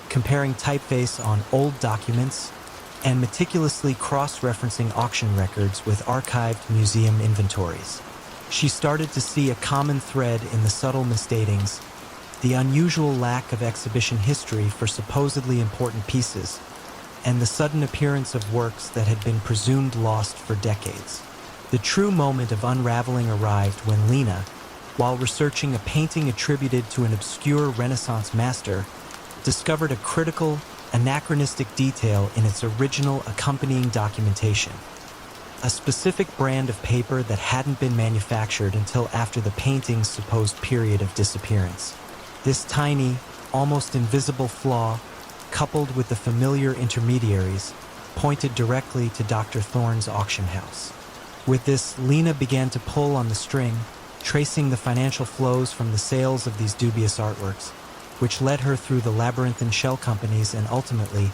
[SPEAKER 1] comparing typeface on old documents, and meticulously cross-referencing auction records with archived museum inventories. She started to see a common thread in the subtle misdatings, the unusual lack of exhibition history for supposedly important pieces, and the sudden appearance of works that had been presumed lost for decades. The true moment of unraveling arrived when Lena, while researching a painting attributed to an obscure Renaissance master, discovered a critical, anachronistic detail in its original accompanying documentation. A specific brand of paper that hadn't been manufactured until after the painting's supposed period of disappearance. This tiny, almost invisible flaw, coupled with the familiar intermediaries, pointed directly to Dr. Thorne's auction house. With this, Lena began to pull on the string, tracing the financial flows from the sales of these dubious artworks, which led her through the labyrinthine shell companies and ultimately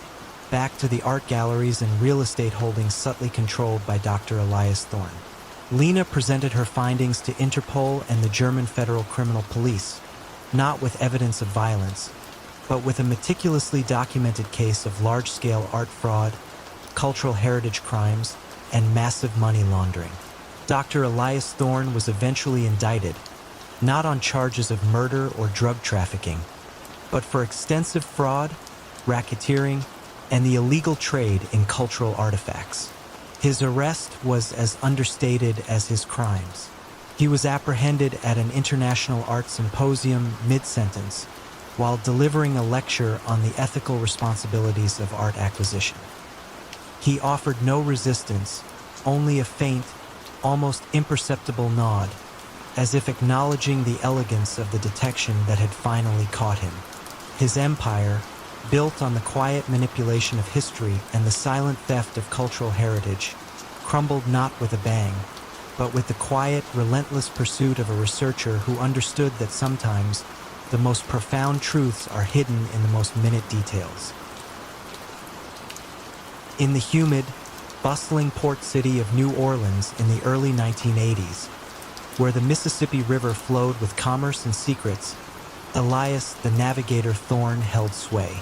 [SPEAKER 1] back to the art galleries and real estate holdings subtly controlled by Dr. Elias Thorne. Lena presented her findings to Interpol and the German Federal Criminal Police, not with evidence of violence, but with a meticulously documented case of large-scale art fraud, cultural heritage crimes, and massive money laundering. Dr. Elias Thorne was eventually indicted, not on charges of murder or drug trafficking, but for extensive fraud, racketeering, and the illegal trade in cultural artifacts. His arrest was as understated as his crimes. He was apprehended at an international art symposium mid-sentence while delivering a lecture on the ethical responsibilities of art acquisition. He offered no resistance, only a faint, almost imperceptible nod, as if acknowledging the elegance of the detection that had finally caught him. His empire, built on the quiet manipulation of history and the silent theft of cultural heritage, crumbled not with a bang, but with the quiet, relentless pursuit of a researcher who understood that sometimes the most profound truths are hidden in the most minute details. In the humid, bustling port city of New Orleans in the early 1980s, where the Mississippi River flowed with commerce and secrets, Elias the Navigator Thorne held sway.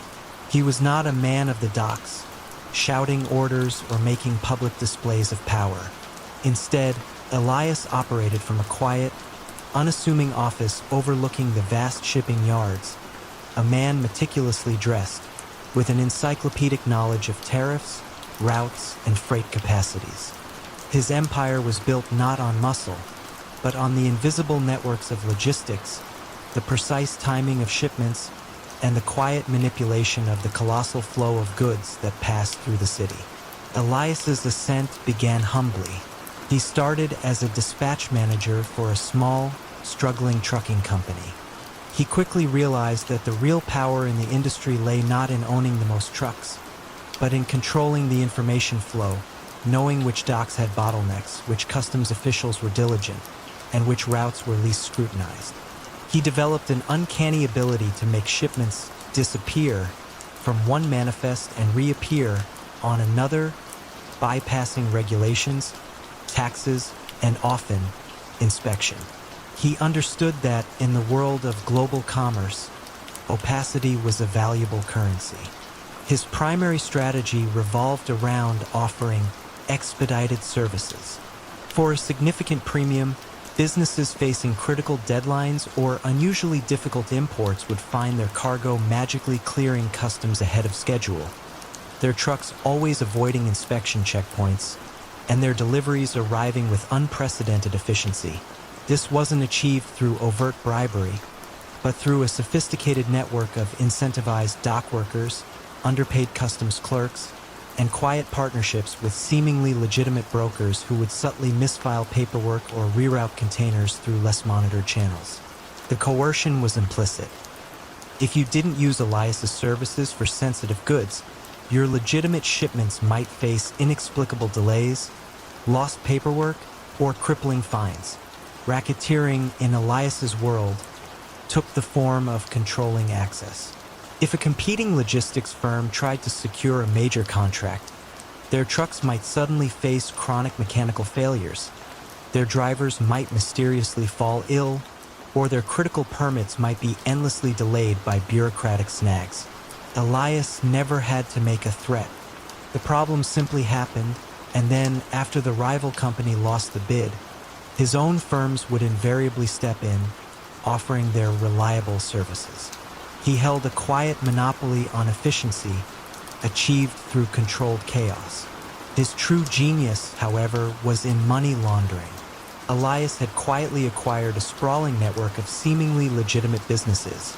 [SPEAKER 1] He was not a man of the docks, shouting orders or making public displays of power. Instead, Elias operated from a quiet, unassuming office overlooking the vast shipping yards, a man meticulously dressed, with an encyclopedic knowledge of tariffs, routes, and freight capacities. His empire was built not on muscle, but on the invisible networks of logistics, the precise timing of shipments, and the quiet manipulation of the colossal flow of goods that passed through the city. Elias's ascent began humbly. He started as a dispatch manager for a small, struggling trucking company. He quickly realized that the real power in the industry lay not in owning the most trucks, but in controlling the information flow, knowing which docks had bottlenecks, which customs officials were diligent, and which routes were least scrutinized. He developed an uncanny ability to make shipments disappear from one manifest and reappear on another, bypassing regulations, taxes, and often inspection. He understood that in the world of global commerce, opacity was a valuable currency. His primary strategy revolved around offering expedited services. For a significant premium, businesses facing critical deadlines or unusually difficult imports would find their cargo magically clearing customs ahead of schedule, their trucks always avoiding inspection checkpoints, and their deliveries arriving with unprecedented efficiency. This wasn't achieved through overt bribery, but through a sophisticated network of incentivized dock workers, underpaid customs clerks, and quiet partnerships with seemingly legitimate brokers who would subtly misfile paperwork or reroute containers through less monitored channels. The coercion was implicit. If you didn't use Elias's services for sensitive goods, your legitimate shipments might face inexplicable delays, lost paperwork, or crippling fines. Racketeering in Elias's world took the form of controlling access. If a competing logistics firm tried to secure a major contract, their trucks might suddenly face chronic mechanical failures, their drivers might mysteriously fall ill, or their critical permits might be endlessly delayed by bureaucratic snags. Elias never had to make a threat. The problem simply happened, and then, after the rival company lost the bid, his own firms would invariably step in, offering their reliable services. He held a quiet monopoly on efficiency, achieved through controlled chaos. His true genius, however, was in money laundering. Elias had quietly acquired a sprawling network of seemingly legitimate businesses: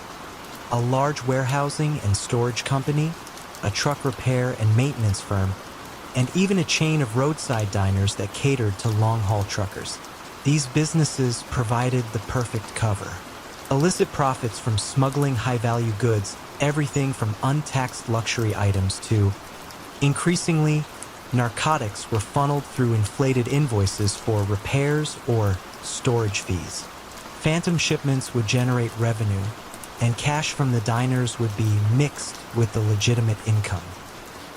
[SPEAKER 1] a large warehousing and storage company, a truck repair and maintenance firm, and even a chain of roadside diners that catered to long-haul truckers. These businesses provided the perfect cover. Illicit profits from smuggling high-value goods, everything from untaxed luxury items to, increasingly, narcotics were funneled through inflated invoices for repairs or storage fees. Phantom shipments would generate revenue, and cash from the diners would be mixed with the legitimate income.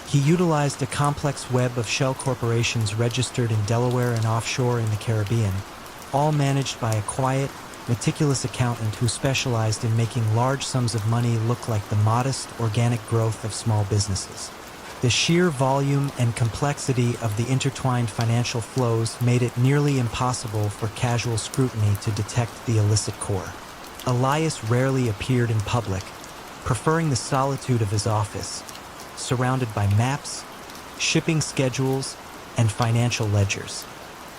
[SPEAKER 1] He utilized a complex web of shell corporations registered in Delaware and offshore in the Caribbean, all managed by a quiet, meticulous accountant who specialized in making large sums of money look like the modest, organic growth of small businesses. The sheer volume and complexity of the intertwined financial flows made it nearly impossible for casual scrutiny to detect the illicit core. Elias rarely appeared in public, preferring the solitude of his office, surrounded by maps, shipping schedules, and financial ledgers.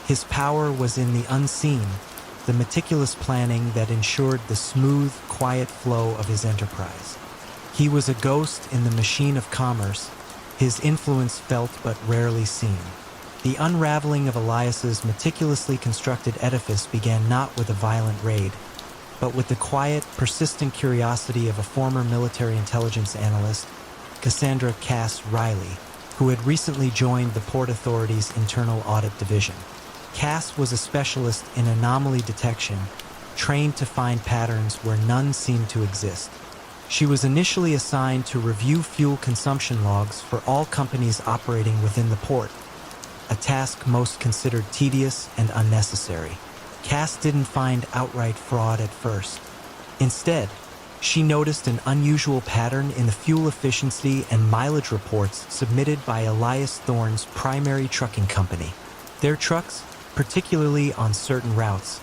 [SPEAKER 1] His power was in the unseen, the meticulous planning that ensured the smooth, quiet flow of his enterprise. He was a ghost in the machine of commerce, his influence felt but rarely seen. The unraveling of Elias's meticulously constructed edifice began not with a violent raid, but with the quiet, persistent curiosity of a former military intelligence analyst, Cassandra Cass Riley, who had recently joined the Port Authority's Internal Audit Division. Cass was a specialist in anomaly detection, trained to find patterns where none seemed to exist. She was initially assigned to review fuel consumption logs for all companies operating within the port, a task most considered tedious and unnecessary. Cass didn't find outright fraud at first. Instead, she noticed an unusual pattern in the fuel efficiency and mileage reports submitted by Elias Thorne's primary trucking company. Their trucks, particularly on certain routes,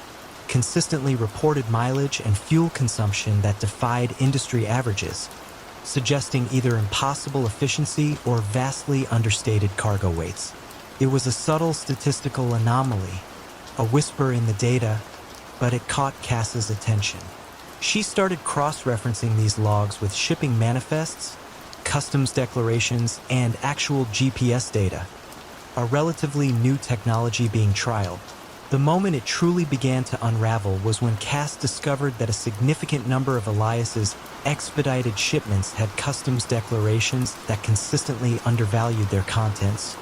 [SPEAKER 1] consistently reported mileage and fuel consumption that defied industry averages, suggesting either impossible efficiency or vastly understated cargo weights. It was a subtle statistical anomaly, a whisper in the data, but it caught Cass's attention. She started cross-referencing these logs with shipping manifests, customs declarations, and actual GPS data, a relatively new technology being trialed. The moment it truly began to unravel was when Cass discovered that a significant number of Elias's expedited shipments had customs declarations that consistently undervalued their contents,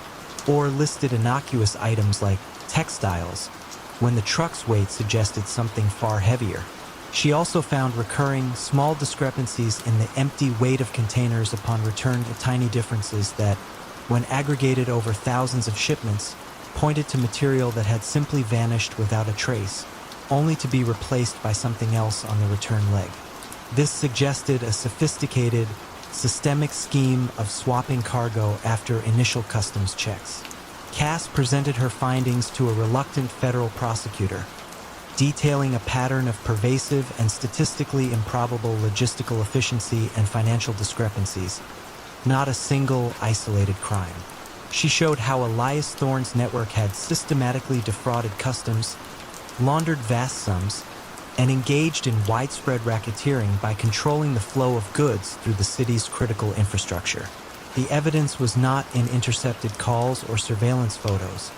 [SPEAKER 1] or listed innocuous items like textiles, when the truck's weight suggested something far heavier. She also found recurring, small discrepancies in the empty weight of containers upon return, tiny differences that, when aggregated over thousands of shipments, pointed to material that had simply vanished without a trace, only to be replaced by something else on the return leg. This suggested a sophisticated, systemic scheme of swapping cargo after initial customs checks. Cass presented her findings to a reluctant federal prosecutor, detailing a pattern of pervasive and statistically improbable logistical efficiency and financial discrepancies, not a single isolated crime. She showed how Elias Thorne's network had systematically defrauded customs, laundered vast sums, and engaged in widespread racketeering by controlling the flow of goods through the city's critical infrastructure. The evidence was not in intercepted calls or surveillance photos,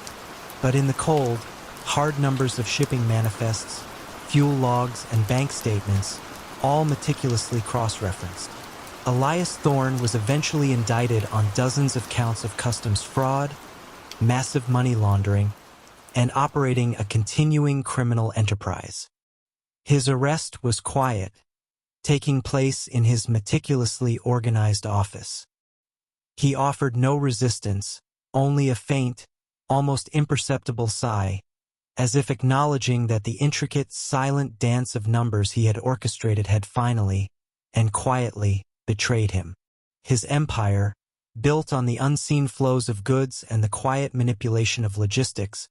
[SPEAKER 1] but in the cold, hard numbers of shipping manifests, fuel logs, and bank statements, all meticulously cross-referenced. Elias Thorne was eventually indicted on dozens of counts of customs fraud, massive money laundering, and operating a continuing criminal enterprise. His arrest was quiet, taking place in his meticulously organized office. He offered no resistance, only a faint, almost imperceptible sigh, as if acknowledging that the intricate, silent dance of numbers he had orchestrated had finally, and quietly, betrayed him. His empire, built on the unseen flows of goods and the quiet manipulation of logistics,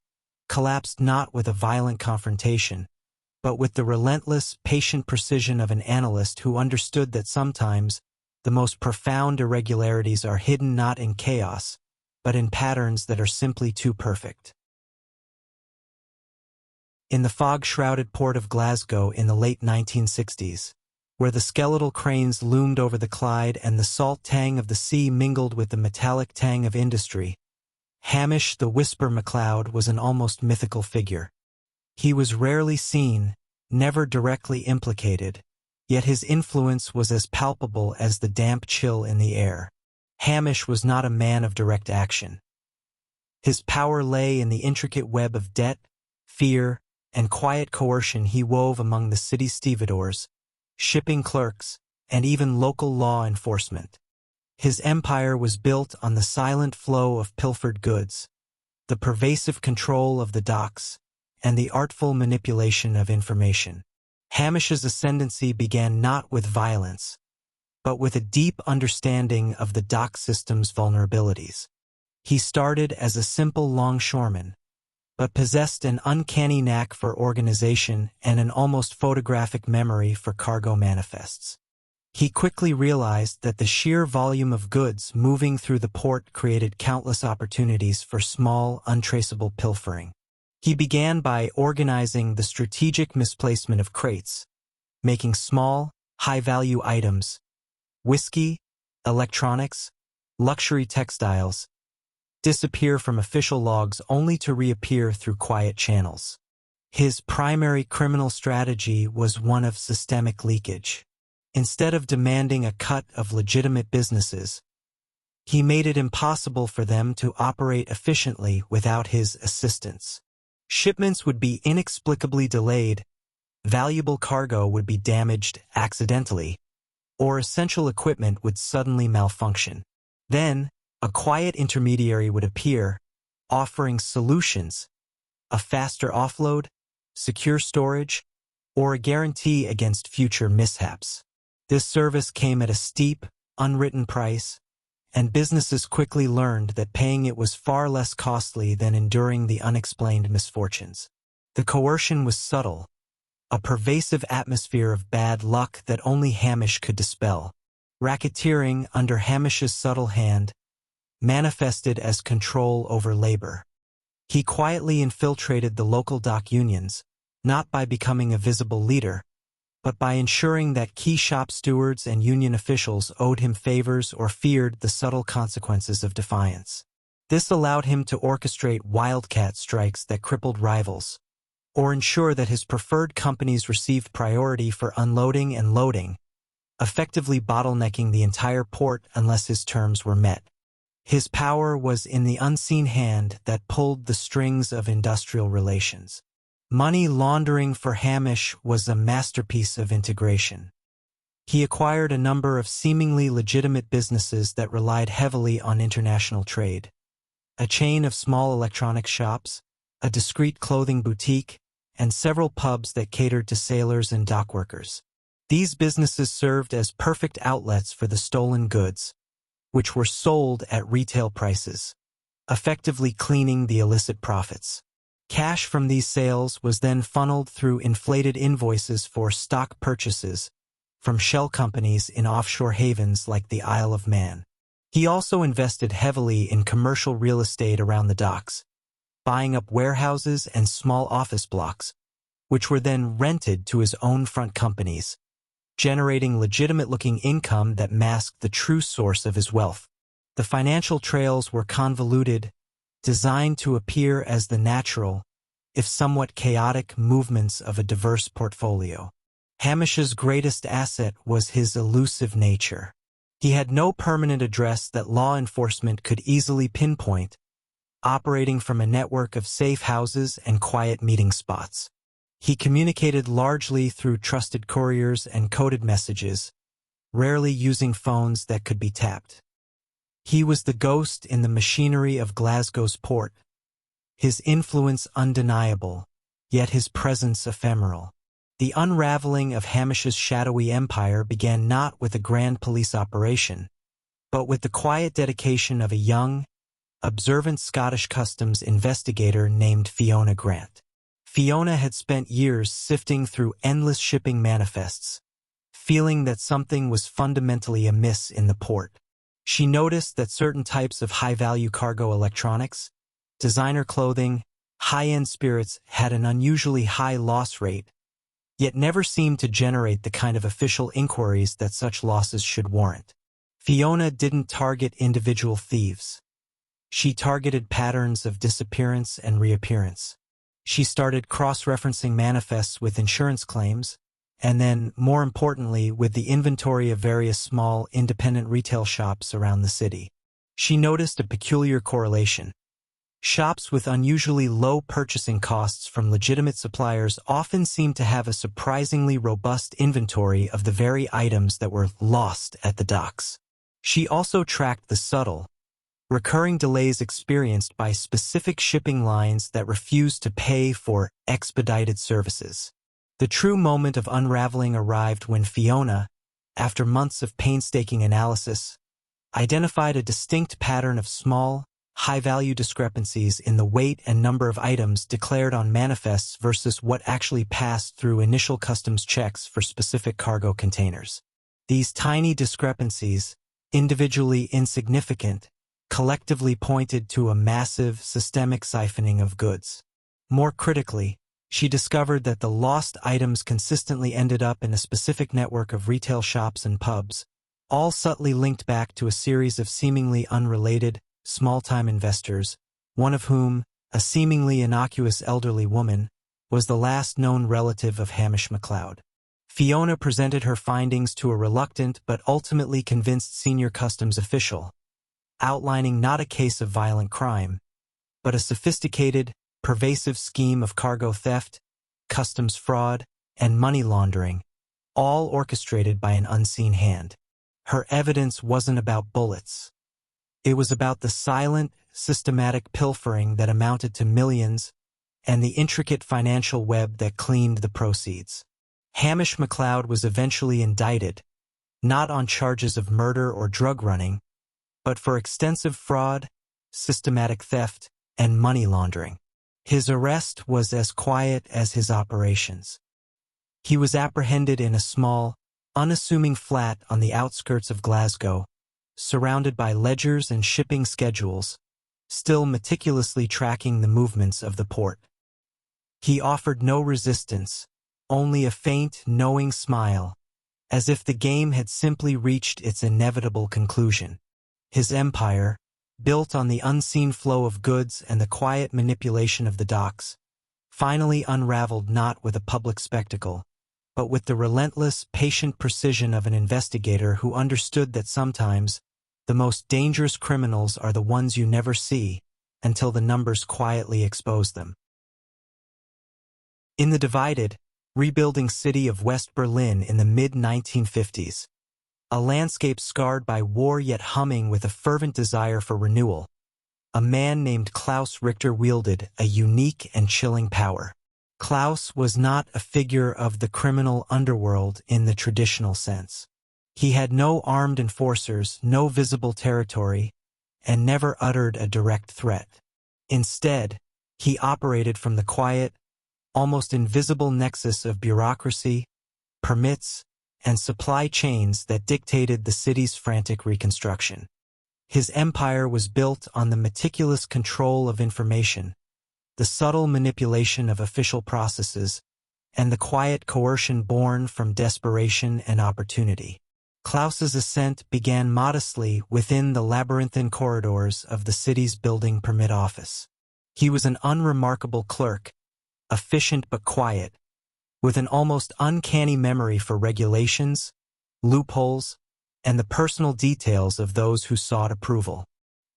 [SPEAKER 1] collapsed not with a violent confrontation, but with the relentless, patient precision of an analyst who understood that sometimes the most profound irregularities are hidden not in chaos, but in patterns that are simply too perfect. In the fog-shrouded port of Glasgow in the late 1960s, where the skeletal cranes loomed over the Clyde and the salt tang of the sea mingled with the metallic tang of industry, Hamish the Whisper MacLeod was an almost mythical figure. He was rarely seen, never directly implicated, yet his influence was as palpable as the damp chill in the air. Hamish was not a man of direct action. His power lay in the intricate web of debt, fear, and quiet coercion he wove among the city stevedores, shipping clerks, and even local law enforcement. His empire was built on the silent flow of pilfered goods, the pervasive control of the docks, and the artful manipulation of information. Hamish's ascendancy began not with violence, but with a deep understanding of the dock system's vulnerabilities. He started as a simple longshoreman, but possessed an uncanny knack for organization and an almost photographic memory for cargo manifests. He quickly realized that the sheer volume of goods moving through the port created countless opportunities for small, untraceable pilfering. He began by organizing the strategic misplacement of crates, making small, high-value items, whiskey, electronics, luxury textiles, disappear from official logs only to reappear through quiet channels. His primary criminal strategy was one of systemic leakage. Instead of demanding a cut of legitimate businesses, he made it impossible for them to operate efficiently without his assistance. Shipments would be inexplicably delayed, valuable cargo would be damaged accidentally, or essential equipment would suddenly malfunction. Then, a quiet intermediary would appear, offering solutions, a faster offload, secure storage, or a guarantee against future mishaps. This service came at a steep, unwritten price, and businesses quickly learned that paying it was far less costly than enduring the unexplained misfortunes. The coercion was subtle, a pervasive atmosphere of bad luck that only Hamish could dispel. Racketeering, under Hamish's subtle hand, manifested as control over labor. He quietly infiltrated the local dock unions, not by becoming a visible leader, but by ensuring that key shop stewards and union officials owed him favors or feared the subtle consequences of defiance. This allowed him to orchestrate wildcat strikes that crippled rivals, or ensure that his preferred companies received priority for unloading and loading, effectively bottlenecking the entire port unless his terms were met. His power was in the unseen hand that pulled the strings of industrial relations. Money laundering for Hamish was a masterpiece of integration. He acquired a number of seemingly legitimate businesses that relied heavily on international trade. A chain of small electronics shops, a discreet clothing boutique, and several pubs that catered to sailors and dockworkers. These businesses served as perfect outlets for the stolen goods, which were sold at retail prices, effectively cleaning the illicit profits. Cash from these sales was then funneled through inflated invoices for stock purchases from shell companies in offshore havens like the Isle of Man. He also invested heavily in commercial real estate around the docks, buying up warehouses and small office blocks, which were then rented to his own front companies, generating legitimate-looking income that masked the true source of his wealth. The financial trails were convoluted, designed to appear as the natural, if somewhat chaotic, movements of a diverse portfolio. Hamish's greatest asset was his elusive nature. He had no permanent address that law enforcement could easily pinpoint, operating from a network of safe houses and quiet meeting spots. He communicated largely through trusted couriers and coded messages, rarely using phones that could be tapped. He was the ghost in the machinery of Glasgow's port, his influence undeniable, yet his presence ephemeral. The unraveling of Hamish's shadowy empire began not with a grand police operation, but with the quiet dedication of a young, observant Scottish customs investigator named Fiona Grant. Fiona had spent years sifting through endless shipping manifests, feeling that something was fundamentally amiss in the port. She noticed that certain types of high-value cargo electronics, designer clothing, high-end spirits had an unusually high loss rate, yet never seemed to generate the kind of official inquiries that such losses should warrant. Fiona didn't target individual thieves. She targeted patterns of disappearance and reappearance. She started cross-referencing manifests with insurance claims, and then, more importantly, with the inventory of various small, independent retail shops around the city. She noticed a peculiar correlation. Shops with unusually low purchasing costs from legitimate suppliers often seemed to have a surprisingly robust inventory of the very items that were lost at the docks. She also tracked the subtle, recurring delays experienced by specific shipping lines that refused to pay for expedited services. The true moment of unraveling arrived when Fiona, after months of painstaking analysis, identified a distinct pattern of small, high-value discrepancies in the weight and number of items declared on manifests versus what actually passed through initial customs checks for specific cargo containers. These tiny discrepancies, individually insignificant, collectively pointed to a massive, systemic siphoning of goods. More critically, she discovered that the lost items consistently ended up in a specific network of retail shops and pubs, all subtly linked back to a series of seemingly unrelated, small-time investors, one of whom, a seemingly innocuous elderly woman, was the last known relative of Hamish MacLeod. Fiona presented her findings to a reluctant but ultimately convinced senior customs official, outlining not a case of violent crime, but a sophisticated, pervasive scheme of cargo theft, customs fraud, and money laundering, all orchestrated by an unseen hand. Her evidence wasn't about bullets. It was about the silent, systematic pilfering that amounted to millions and the intricate financial web that cleaned the proceeds. Hamish MacLeod was eventually indicted, not on charges of murder or drug running, but for extensive fraud, systematic theft, and money laundering. His arrest was as quiet as his operations. He was apprehended in a small, unassuming flat on the outskirts of Glasgow, surrounded by ledgers and shipping schedules, still meticulously tracking the movements of the port. He offered no resistance, only a faint, knowing smile, as if the game had simply reached its inevitable conclusion. His empire, built on the unseen flow of goods and the quiet manipulation of the docks, finally unraveled not with a public spectacle, but with the relentless, patient precision of an investigator who understood that sometimes the most dangerous criminals are the ones you never see until the numbers quietly expose them. In the divided, rebuilding city of West Berlin in the mid-1950s, a landscape scarred by war yet humming with a fervent desire for renewal, a man named Klaus Richter wielded a unique and chilling power. Klaus was not a figure of the criminal underworld in the traditional sense. He had no armed enforcers, no visible territory, and never uttered a direct threat. Instead, he operated from the quiet, almost invisible nexus of bureaucracy, permits, and supply chains that dictated the city's frantic reconstruction. His empire was built on the meticulous control of information, the subtle manipulation of official processes, and the quiet coercion born from desperation and opportunity. Klaus's ascent began modestly within the labyrinthine corridors of the city's building permit office. He was an unremarkable clerk, efficient but quiet, with an almost uncanny memory for regulations, loopholes, and the personal details of those who sought approval.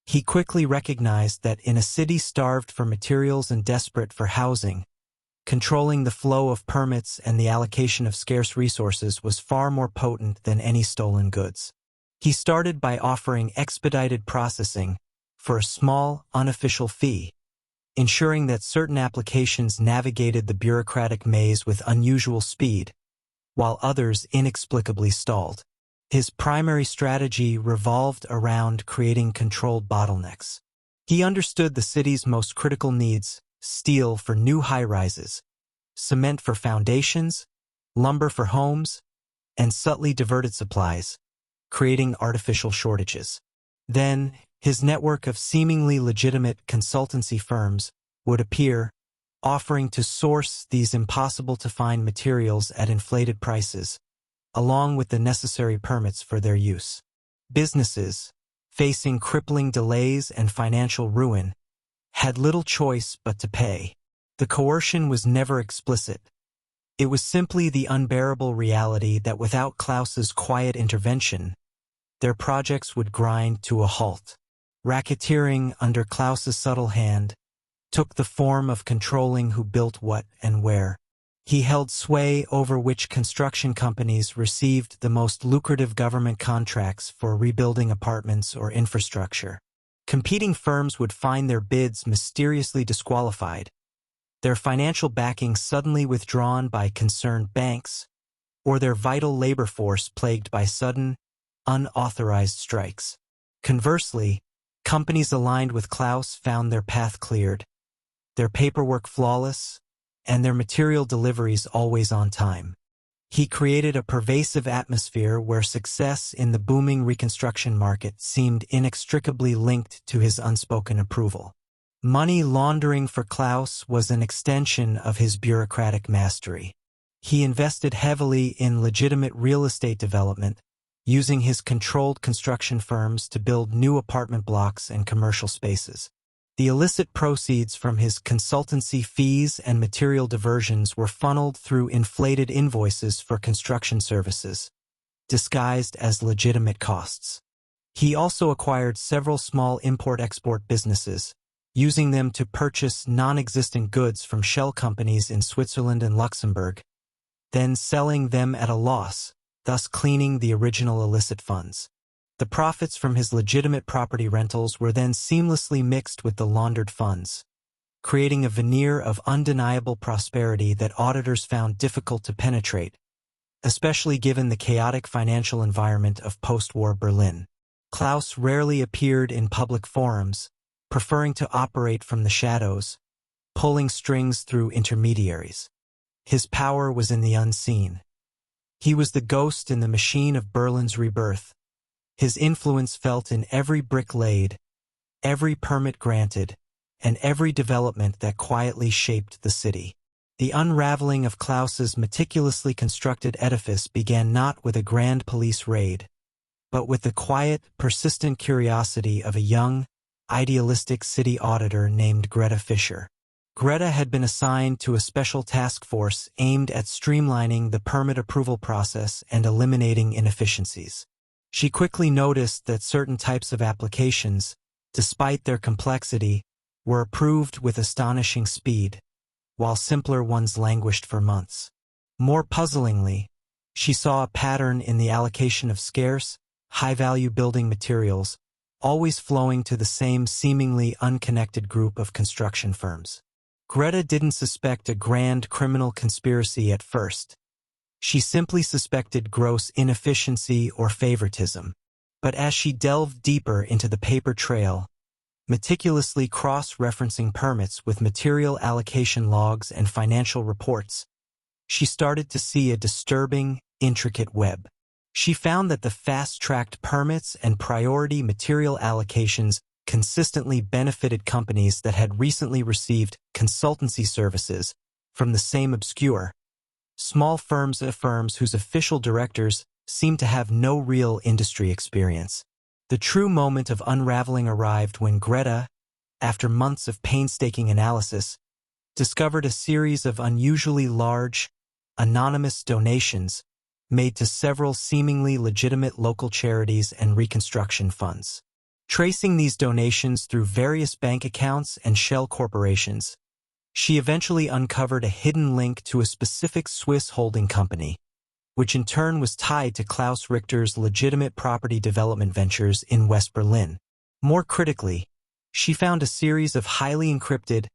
[SPEAKER 1] He quickly recognized that in a city starved for materials and desperate for housing, controlling the flow of permits and the allocation of scarce resources was far more potent than any stolen goods. He started by offering expedited processing for a small, unofficial fee, ensuring that certain applications navigated the bureaucratic maze with unusual speed, while others inexplicably stalled. His primary strategy revolved around creating controlled bottlenecks. He understood the city's most critical needs: steel for new high-rises, cement for foundations, lumber for homes, and subtly diverted supplies, creating artificial shortages. Then, his network of seemingly legitimate consultancy firms would appear, offering to source these impossible-to-find materials at inflated prices, along with the necessary permits for their use. Businesses, facing crippling delays and financial ruin, had little choice but to pay. The coercion was never explicit. It was simply the unbearable reality that without Klaus's quiet intervention, their projects would grind to a halt. Racketeering, under Klaus's subtle hand, took the form of controlling who built what and where. He held sway over which construction companies received the most lucrative government contracts for rebuilding apartments or infrastructure. Competing firms would find their bids mysteriously disqualified, their financial backing suddenly withdrawn by concerned banks, or their vital labor force plagued by sudden, unauthorized strikes. Conversely, companies aligned with Klaus found their path cleared, their paperwork flawless, and their material deliveries always on time. He created a pervasive atmosphere where success in the booming reconstruction market seemed inextricably linked to his unspoken approval. Money laundering for Klaus was an extension of his bureaucratic mastery. He invested heavily in legitimate real estate development, using his controlled construction firms to build new apartment blocks and commercial spaces. The illicit proceeds from his consultancy fees and material diversions were funneled through inflated invoices for construction services, disguised as legitimate costs. He also acquired several small import-export businesses, using them to purchase non-existent goods from shell companies in Switzerland and Luxembourg, then selling them at a loss, thus cleaning the original illicit funds. The profits from his legitimate property rentals were then seamlessly mixed with the laundered funds, creating a veneer of undeniable prosperity that auditors found difficult to penetrate, especially given the chaotic financial environment of post-war Berlin. Klaus rarely appeared in public forums, preferring to operate from the shadows, pulling strings through intermediaries. His power was in the unseen. He was the ghost in the machine of Berlin's rebirth, his influence felt in every brick laid, every permit granted, and every development that quietly shaped the city. The unraveling of Klaus's meticulously constructed edifice began not with a grand police raid, but with the quiet, persistent curiosity of a young, idealistic city auditor named Greta Fischer. Greta had been assigned to a special task force aimed at streamlining the permit approval process and eliminating inefficiencies. She quickly noticed that certain types of applications, despite their complexity, were approved with astonishing speed, while simpler ones languished for months. More puzzlingly, she saw a pattern in the allocation of scarce, high-value building materials, always flowing to the same seemingly unconnected group of construction firms. Greta didn't suspect a grand criminal conspiracy at first. She simply suspected gross inefficiency or favoritism. But as she delved deeper into the paper trail, meticulously cross-referencing permits with material allocation logs and financial reports, she started to see a disturbing, intricate web. She found that the fast-tracked permits and priority material allocations consistently benefited companies that had recently received consultancy services from the same obscure, small firms whose official directors seemed to have no real industry experience. The true moment of unraveling arrived when Greta, after months of painstaking analysis, discovered a series of unusually large, anonymous donations made to several seemingly legitimate local charities and reconstruction funds. Tracing these donations through various bank accounts and shell corporations, she eventually uncovered a hidden link to a specific Swiss holding company, which in turn was tied to Klaus Richter's legitimate property development ventures in West Berlin. More critically, she found a series of highly encrypted,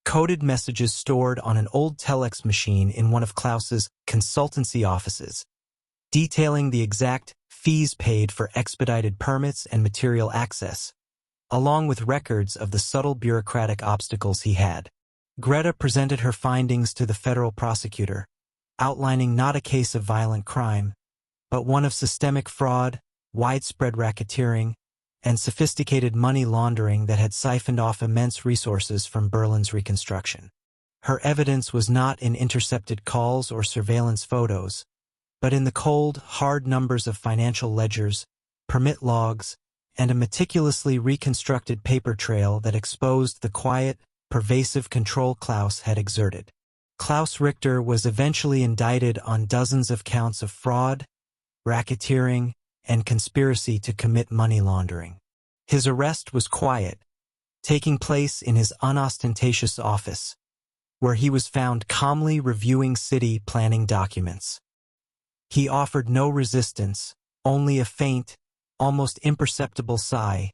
[SPEAKER 1] coded messages stored on an old telex machine in one of Klaus's consultancy offices, detailing the exact fees paid for expedited permits and material access, along with records of the subtle bureaucratic obstacles he had. Greta presented her findings to the federal prosecutor, outlining not a case of violent crime, but one of systemic fraud, widespread racketeering, and sophisticated money laundering that had siphoned off immense resources from Berlin's reconstruction. Her evidence was not in intercepted calls or surveillance photos, but in the cold, hard numbers of financial ledgers, permit logs, and a meticulously reconstructed paper trail that exposed the quiet, pervasive control Klaus had exerted. Klaus Richter was eventually indicted on dozens of counts of fraud, racketeering, and conspiracy to commit money laundering. His arrest was quiet, taking place in his unostentatious office, where he was found calmly reviewing city planning documents. He offered no resistance, only a faint, almost imperceptible sigh,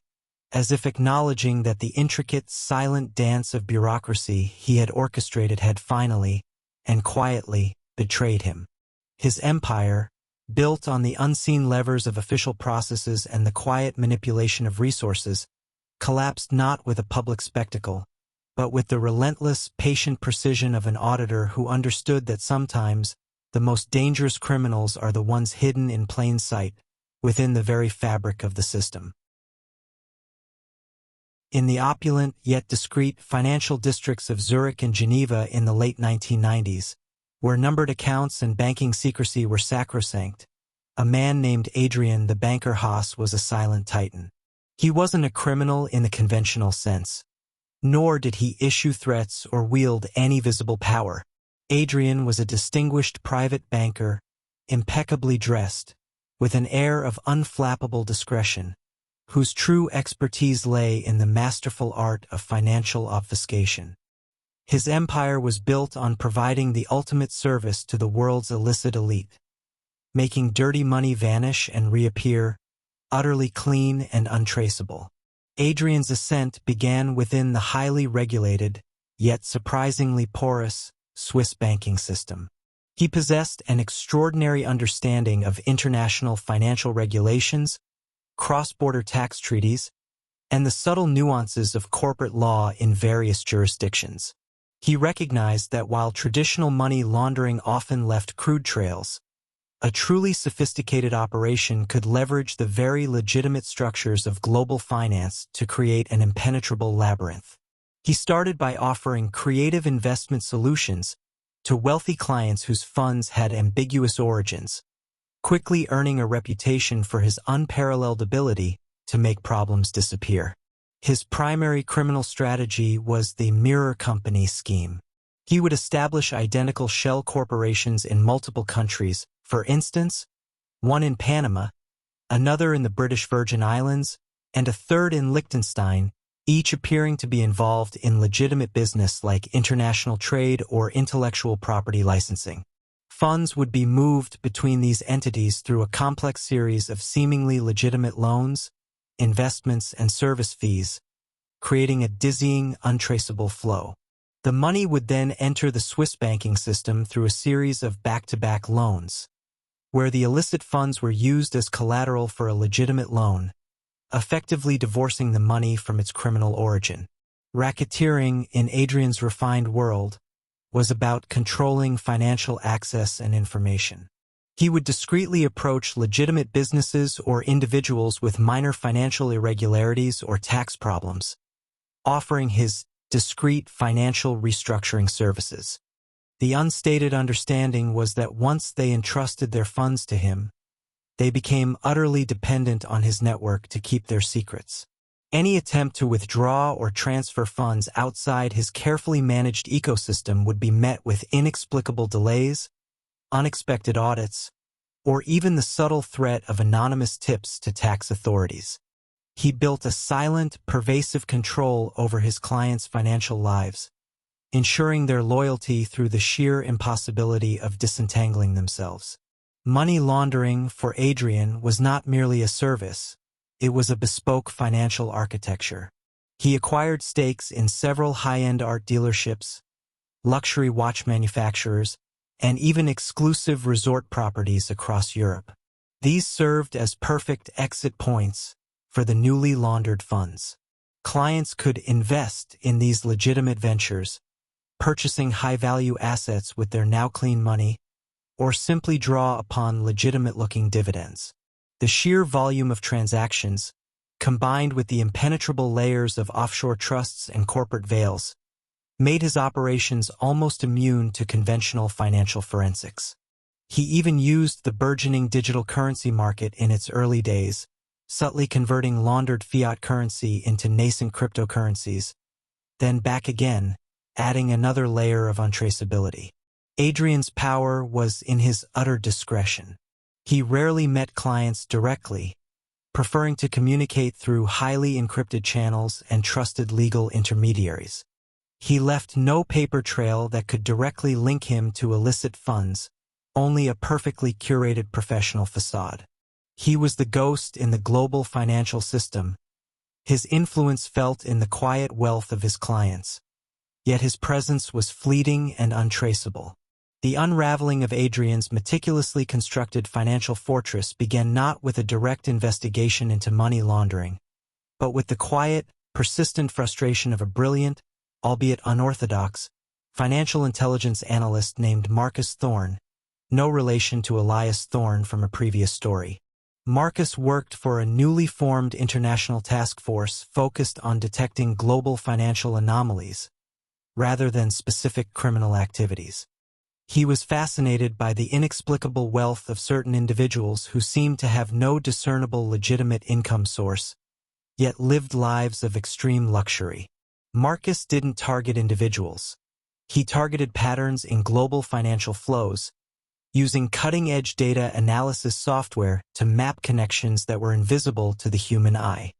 [SPEAKER 1] as if acknowledging that the intricate, silent dance of bureaucracy he had orchestrated had finally, and quietly, betrayed him. His empire, built on the unseen levers of official processes and the quiet manipulation of resources, collapsed not with a public spectacle, but with the relentless, patient precision of an auditor who understood that sometimes the most dangerous criminals are the ones hidden in plain sight, within the very fabric of the system. In the opulent yet discreet financial districts of Zurich and Geneva in the late 1990s, where numbered accounts and banking secrecy were sacrosanct, a man named Adrian the banker Haas was a silent titan. He wasn't a criminal in the conventional sense, nor did he issue threats or wield any visible power. Adrian was a distinguished private banker, impeccably dressed, with an air of unflappable discretion, whose true expertise lay in the masterful art of financial obfuscation. His empire was built on providing the ultimate service to the world's illicit elite, making dirty money vanish and reappear, utterly clean and untraceable. Adrian's ascent began within the highly regulated, yet surprisingly porous, Swiss banking system. He possessed an extraordinary understanding of international financial regulations, cross-border tax treaties, and the subtle nuances of corporate law in various jurisdictions. He recognized that while traditional money laundering often left crude trails, a truly sophisticated operation could leverage the very legitimate structures of global finance to create an impenetrable labyrinth. He started by offering creative investment solutions to wealthy clients whose funds had ambiguous origins, quickly earning a reputation for his unparalleled ability to make problems disappear. His primary criminal strategy was the mirror company scheme. He would establish identical shell corporations in multiple countries, for instance, one in Panama, another in the British Virgin Islands, and a third in Liechtenstein, each appearing to be involved in legitimate business like international trade or intellectual property licensing. Funds would be moved between these entities through a complex series of seemingly legitimate loans, investments, and service fees, creating a dizzying, untraceable flow. The money would then enter the Swiss banking system through a series of back-to-back loans, where the illicit funds were used as collateral for a legitimate loan, effectively divorcing the money from its criminal origin. Racketeering, in Adrian's refined world, was about controlling financial access and information. He would discreetly approach legitimate businesses or individuals with minor financial irregularities or tax problems, offering his discreet financial restructuring services. The unstated understanding was that once they entrusted their funds to him, they became utterly dependent on his network to keep their secrets. Any attempt to withdraw or transfer funds outside his carefully managed ecosystem would be met with inexplicable delays, unexpected audits, or even the subtle threat of anonymous tips to tax authorities. He built a silent, pervasive control over his clients' financial lives, ensuring their loyalty through the sheer impossibility of disentangling themselves. Money laundering, for Adrian, was not merely a service. It was a bespoke financial architecture. He acquired stakes in several high-end art dealerships, luxury watch manufacturers, and even exclusive resort properties across Europe. These served as perfect exit points for the newly laundered funds. Clients could invest in these legitimate ventures, purchasing high-value assets with their now clean money, or simply draw upon legitimate-looking dividends. The sheer volume of transactions, combined with the impenetrable layers of offshore trusts and corporate veils, made his operations almost immune to conventional financial forensics. He even used the burgeoning digital currency market in its early days, subtly converting laundered fiat currency into nascent cryptocurrencies, then back again, adding another layer of untraceability. Adrian's power was in his utter discretion. He rarely met clients directly, preferring to communicate through highly encrypted channels and trusted legal intermediaries. He left no paper trail that could directly link him to illicit funds, only a perfectly curated professional facade. He was the ghost in the global financial system, his influence felt in the quiet wealth of his clients, yet his presence was fleeting and untraceable. The unraveling of Adrian's meticulously constructed financial fortress began not with a direct investigation into money laundering, but with the quiet, persistent frustration of a brilliant, albeit unorthodox, financial intelligence analyst named Marcus Thorne, no relation to Elias Thorne from a previous story. Marcus worked for a newly formed international task force focused on detecting global financial anomalies, rather than specific criminal activities. He was fascinated by the inexplicable wealth of certain individuals who seemed to have no discernible legitimate income source, yet lived lives of extreme luxury. Marcus didn't target individuals. He targeted patterns in global financial flows, using cutting-edge data analysis software to map connections that were invisible to the human eye.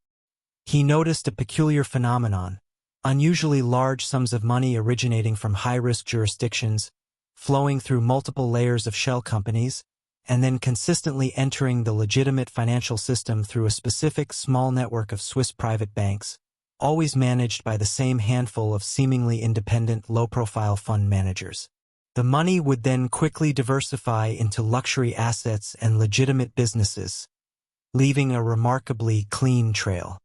[SPEAKER 1] He noticed a peculiar phenomenon: unusually large sums of money originating from high-risk jurisdictions, flowing through multiple layers of shell companies, and then consistently entering the legitimate financial system through a specific small network of Swiss private banks, always managed by the same handful of seemingly independent, low-profile fund managers. The money would then quickly diversify into luxury assets and legitimate businesses, leaving a remarkably clean trail.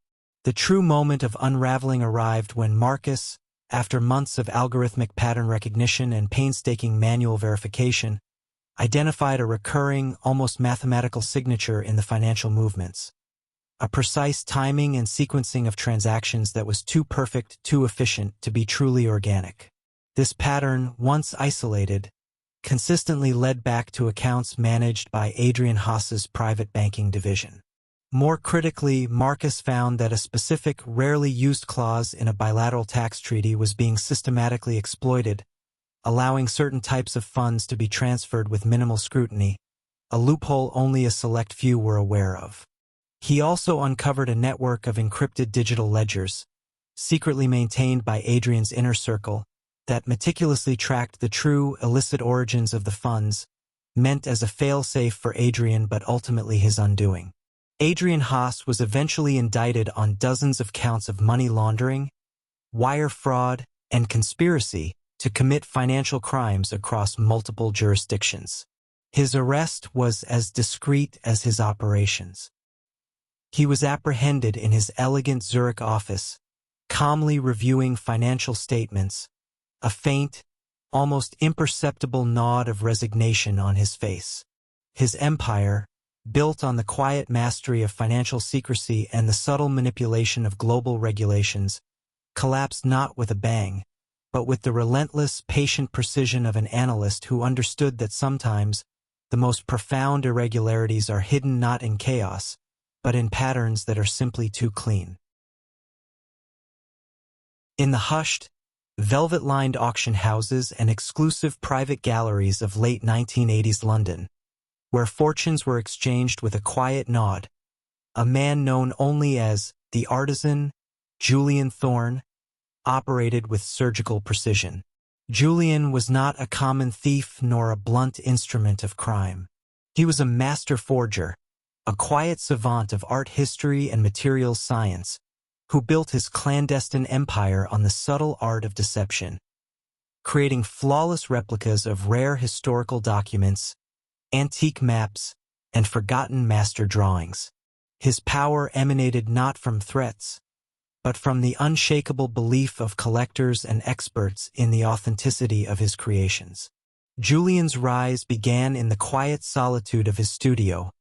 [SPEAKER 1] The true moment of unraveling arrived when Marcus, after months of algorithmic pattern recognition and painstaking manual verification, identified a recurring, almost mathematical signature in the financial movements. A precise timing and sequencing of transactions that was too perfect, too efficient to be truly organic. This pattern, once isolated, consistently led back to accounts managed by Adrian Haas's private banking division. More critically, Marcus found that a specific, rarely used clause in a bilateral tax treaty was being systematically exploited, allowing certain types of funds to be transferred with minimal scrutiny, a loophole only a select few were aware of. He also uncovered a network of encrypted digital ledgers, secretly maintained by Adrian's inner circle, that meticulously tracked the true, illicit origins of the funds, meant as a fail-safe for Adrian but ultimately his undoing. Adrian Haas was eventually indicted on dozens of counts of money laundering, wire fraud, and conspiracy to commit financial crimes across multiple jurisdictions. His arrest was as discreet as his operations. He was apprehended in his elegant Zurich office, calmly reviewing financial statements, a faint, almost imperceptible nod of resignation on his face. His empire, built on the quiet mastery of financial secrecy and the subtle manipulation of global regulations, collapsed not with a bang, but with the relentless, patient precision of an analyst who understood that sometimes the most profound irregularities are hidden not in chaos, but in patterns that are simply too clean. In the hushed, velvet-lined auction houses and exclusive private galleries of late 1980s London, where fortunes were exchanged with a quiet nod, a man known only as the artisan, Julian Thorne, operated with surgical precision. Julian was not a common thief nor a blunt instrument of crime. He was a master forger, a quiet savant of art history and materials science, who built his clandestine empire on the subtle art of deception, creating flawless replicas of rare historical documents, antique maps, and forgotten master drawings. His power emanated not from threats, but from the unshakable belief of collectors and experts in the authenticity of his creations. Julian's rise began in the quiet solitude of his studio,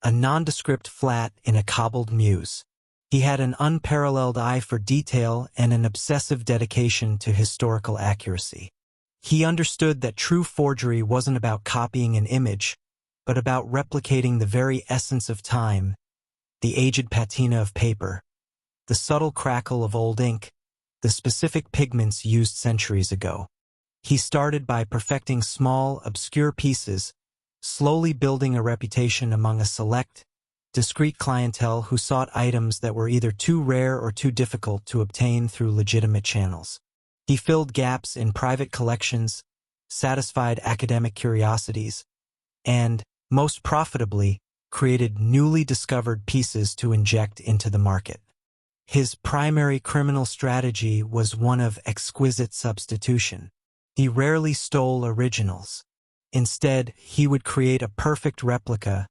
[SPEAKER 1] a nondescript flat in a cobbled mews. He had an unparalleled eye for detail and an obsessive dedication to historical accuracy. He understood that true forgery wasn't about copying an image, but about replicating the very essence of time, the aged patina of paper, the subtle crackle of old ink, the specific pigments used centuries ago. He started by perfecting small, obscure pieces, slowly building a reputation among a select, discreet clientele who sought items that were either too rare or too difficult to obtain through legitimate channels. He filled gaps in private collections, satisfied academic curiosities, and, most profitably, created newly discovered pieces to inject into the market. His primary criminal strategy was one of exquisite substitution. He rarely stole originals. Instead, he would create a perfect replica,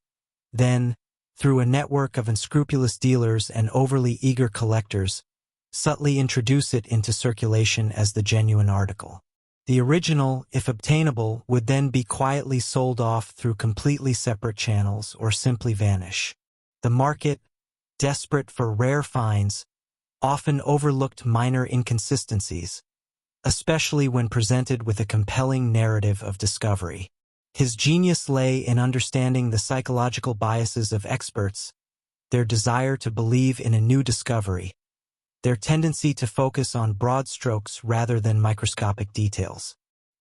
[SPEAKER 1] then, through a network of unscrupulous dealers and overly eager collectors, subtly introduce it into circulation as the genuine article. The original, if obtainable, would then be quietly sold off through completely separate channels or simply vanish. The market, desperate for rare finds, often overlooked minor inconsistencies, especially when presented with a compelling narrative of discovery. His genius lay in understanding the psychological biases of experts, their desire to believe in a new discovery, their tendency to focus on broad strokes rather than microscopic details.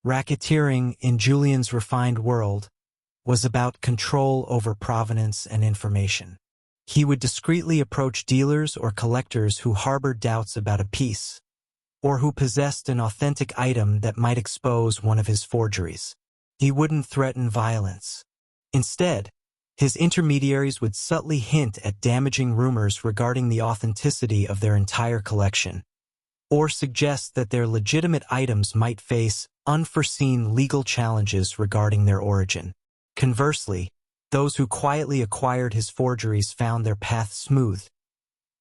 [SPEAKER 1] Racketeering, in Julian's refined world, was about control over provenance and information. He would discreetly approach dealers or collectors who harbored doubts about a piece, or who possessed an authentic item that might expose one of his forgeries. He wouldn't threaten violence. Instead, his intermediaries would subtly hint at damaging rumors regarding the authenticity of their entire collection, or suggest that their legitimate items might face unforeseen legal challenges regarding their origin. Conversely, those who quietly acquired his forgeries found their path smooth,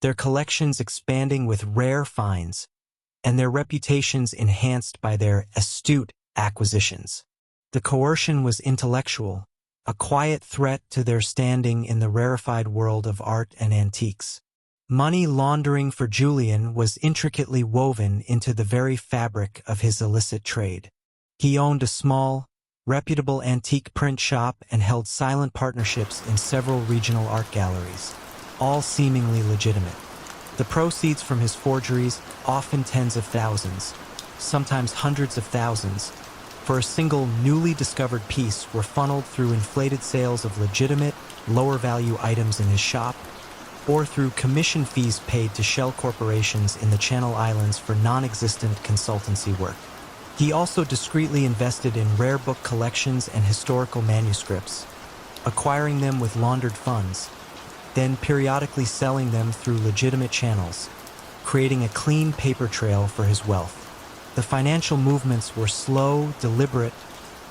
[SPEAKER 1] their collections expanding with rare finds, and their reputations enhanced by their astute acquisitions. The coercion was intellectual, a quiet threat to their standing in the rarefied world of art and antiques. Money laundering for Julian was intricately woven into the very fabric of his illicit trade. He owned a small, reputable antique print shop and held silent partnerships in several regional art galleries, all seemingly legitimate. The proceeds from his forgeries, often tens of thousands, sometimes hundreds of thousands, for a single newly discovered piece were funneled through inflated sales of legitimate, lower-value items in his shop, or through commission fees paid to shell corporations in the Channel Islands for non-existent consultancy work. He also discreetly invested in rare book collections and historical manuscripts, acquiring them with laundered funds, then periodically selling them through legitimate channels, creating a clean paper trail for his wealth. The financial movements were slow, deliberate,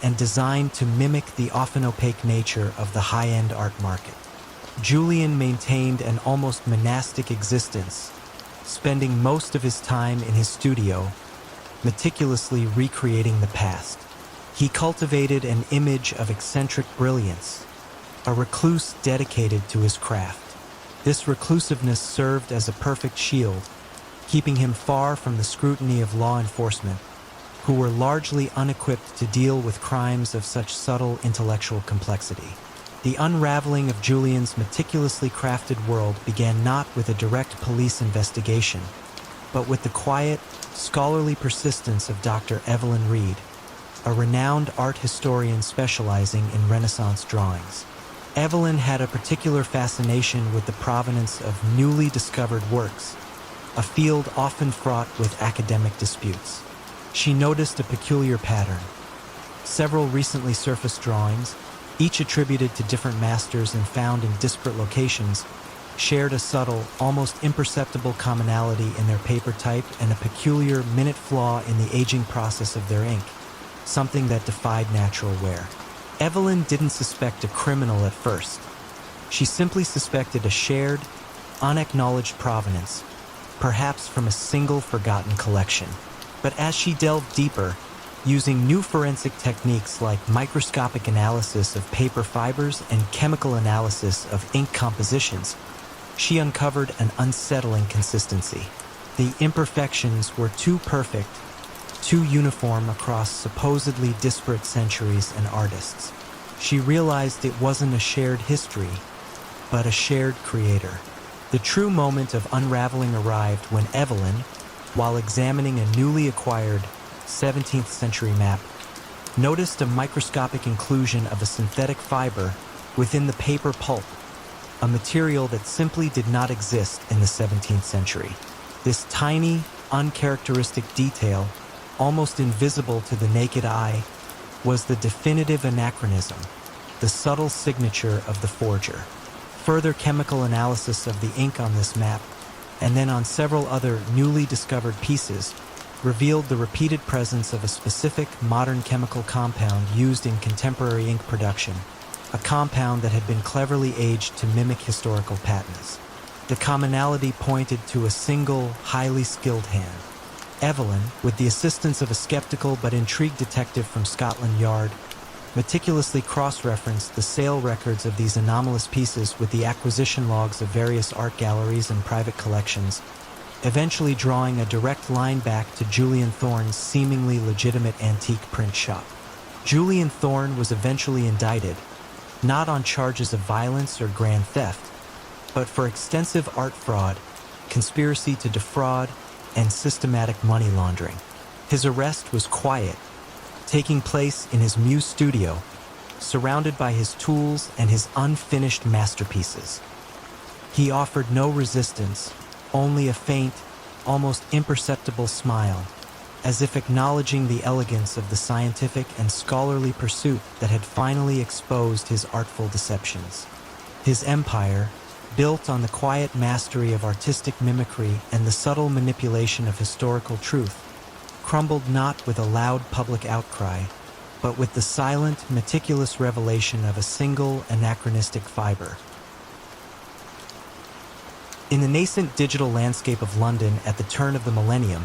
[SPEAKER 1] and designed to mimic the often opaque nature of the high-end art market. Julian maintained an almost monastic existence, spending most of his time in his studio, meticulously recreating the past. He cultivated an image of eccentric brilliance, a recluse dedicated to his craft. This reclusiveness served as a perfect shield, keeping him far from the scrutiny of law enforcement, who were largely unequipped to deal with crimes of such subtle intellectual complexity. The unraveling of Julian's meticulously crafted world began not with a direct police investigation, but with the quiet, scholarly persistence of Dr. Evelyn Reed, a renowned art historian specializing in Renaissance drawings. Evelyn had a particular fascination with the provenance of newly discovered works, a field often fraught with academic disputes. She noticed a peculiar pattern. Several recently surfaced drawings, each attributed to different masters and found in disparate locations, shared a subtle, almost imperceptible commonality in their paper type and a peculiar minute flaw in the aging process of their ink, something that defied natural wear. Evelyn didn't suspect a criminal at first. She simply suspected a shared, unacknowledged provenance, perhaps from a single forgotten collection. But as she delved deeper, using new forensic techniques like microscopic analysis of paper fibers and chemical analysis of ink compositions, she uncovered an unsettling consistency. The imperfections were too perfect, too uniform across supposedly disparate centuries and artists. She realized it wasn't a shared history, but a shared creator. The true moment of unraveling arrived when Evelyn, while examining a newly acquired 17th century map, noticed a microscopic inclusion of a synthetic fiber within the paper pulp, a material that simply did not exist in the 17th century. This tiny, uncharacteristic detail, almost invisible to the naked eye, was the definitive anachronism, the subtle signature of the forger. Further chemical analysis of the ink on this map, and then on several other newly discovered pieces, revealed the repeated presence of a specific modern chemical compound used in contemporary ink production, a compound that had been cleverly aged to mimic historical patterns. The commonality pointed to a single, highly skilled hand, Evelyn, with the assistance of a skeptical but intrigued detective from Scotland Yard, meticulously cross-referenced the sale records of these anomalous pieces with the acquisition logs of various art galleries and private collections, eventually drawing a direct line back to Julian Thorne's seemingly legitimate antique print shop. Julian Thorne was eventually indicted, not on charges of violence or grand theft, but for extensive art fraud, conspiracy to defraud, and systematic money laundering. His arrest was quiet, taking place in his Muse studio, surrounded by his tools and his unfinished masterpieces. He offered no resistance, only a faint, almost imperceptible smile, as if acknowledging the elegance of the scientific and scholarly pursuit that had finally exposed his artful deceptions. His empire, built on the quiet mastery of artistic mimicry and the subtle manipulation of historical truth, crumbled not with a loud public outcry, but with the silent, meticulous revelation of a single anachronistic fiber. In the nascent digital landscape of London at the turn of the millennium,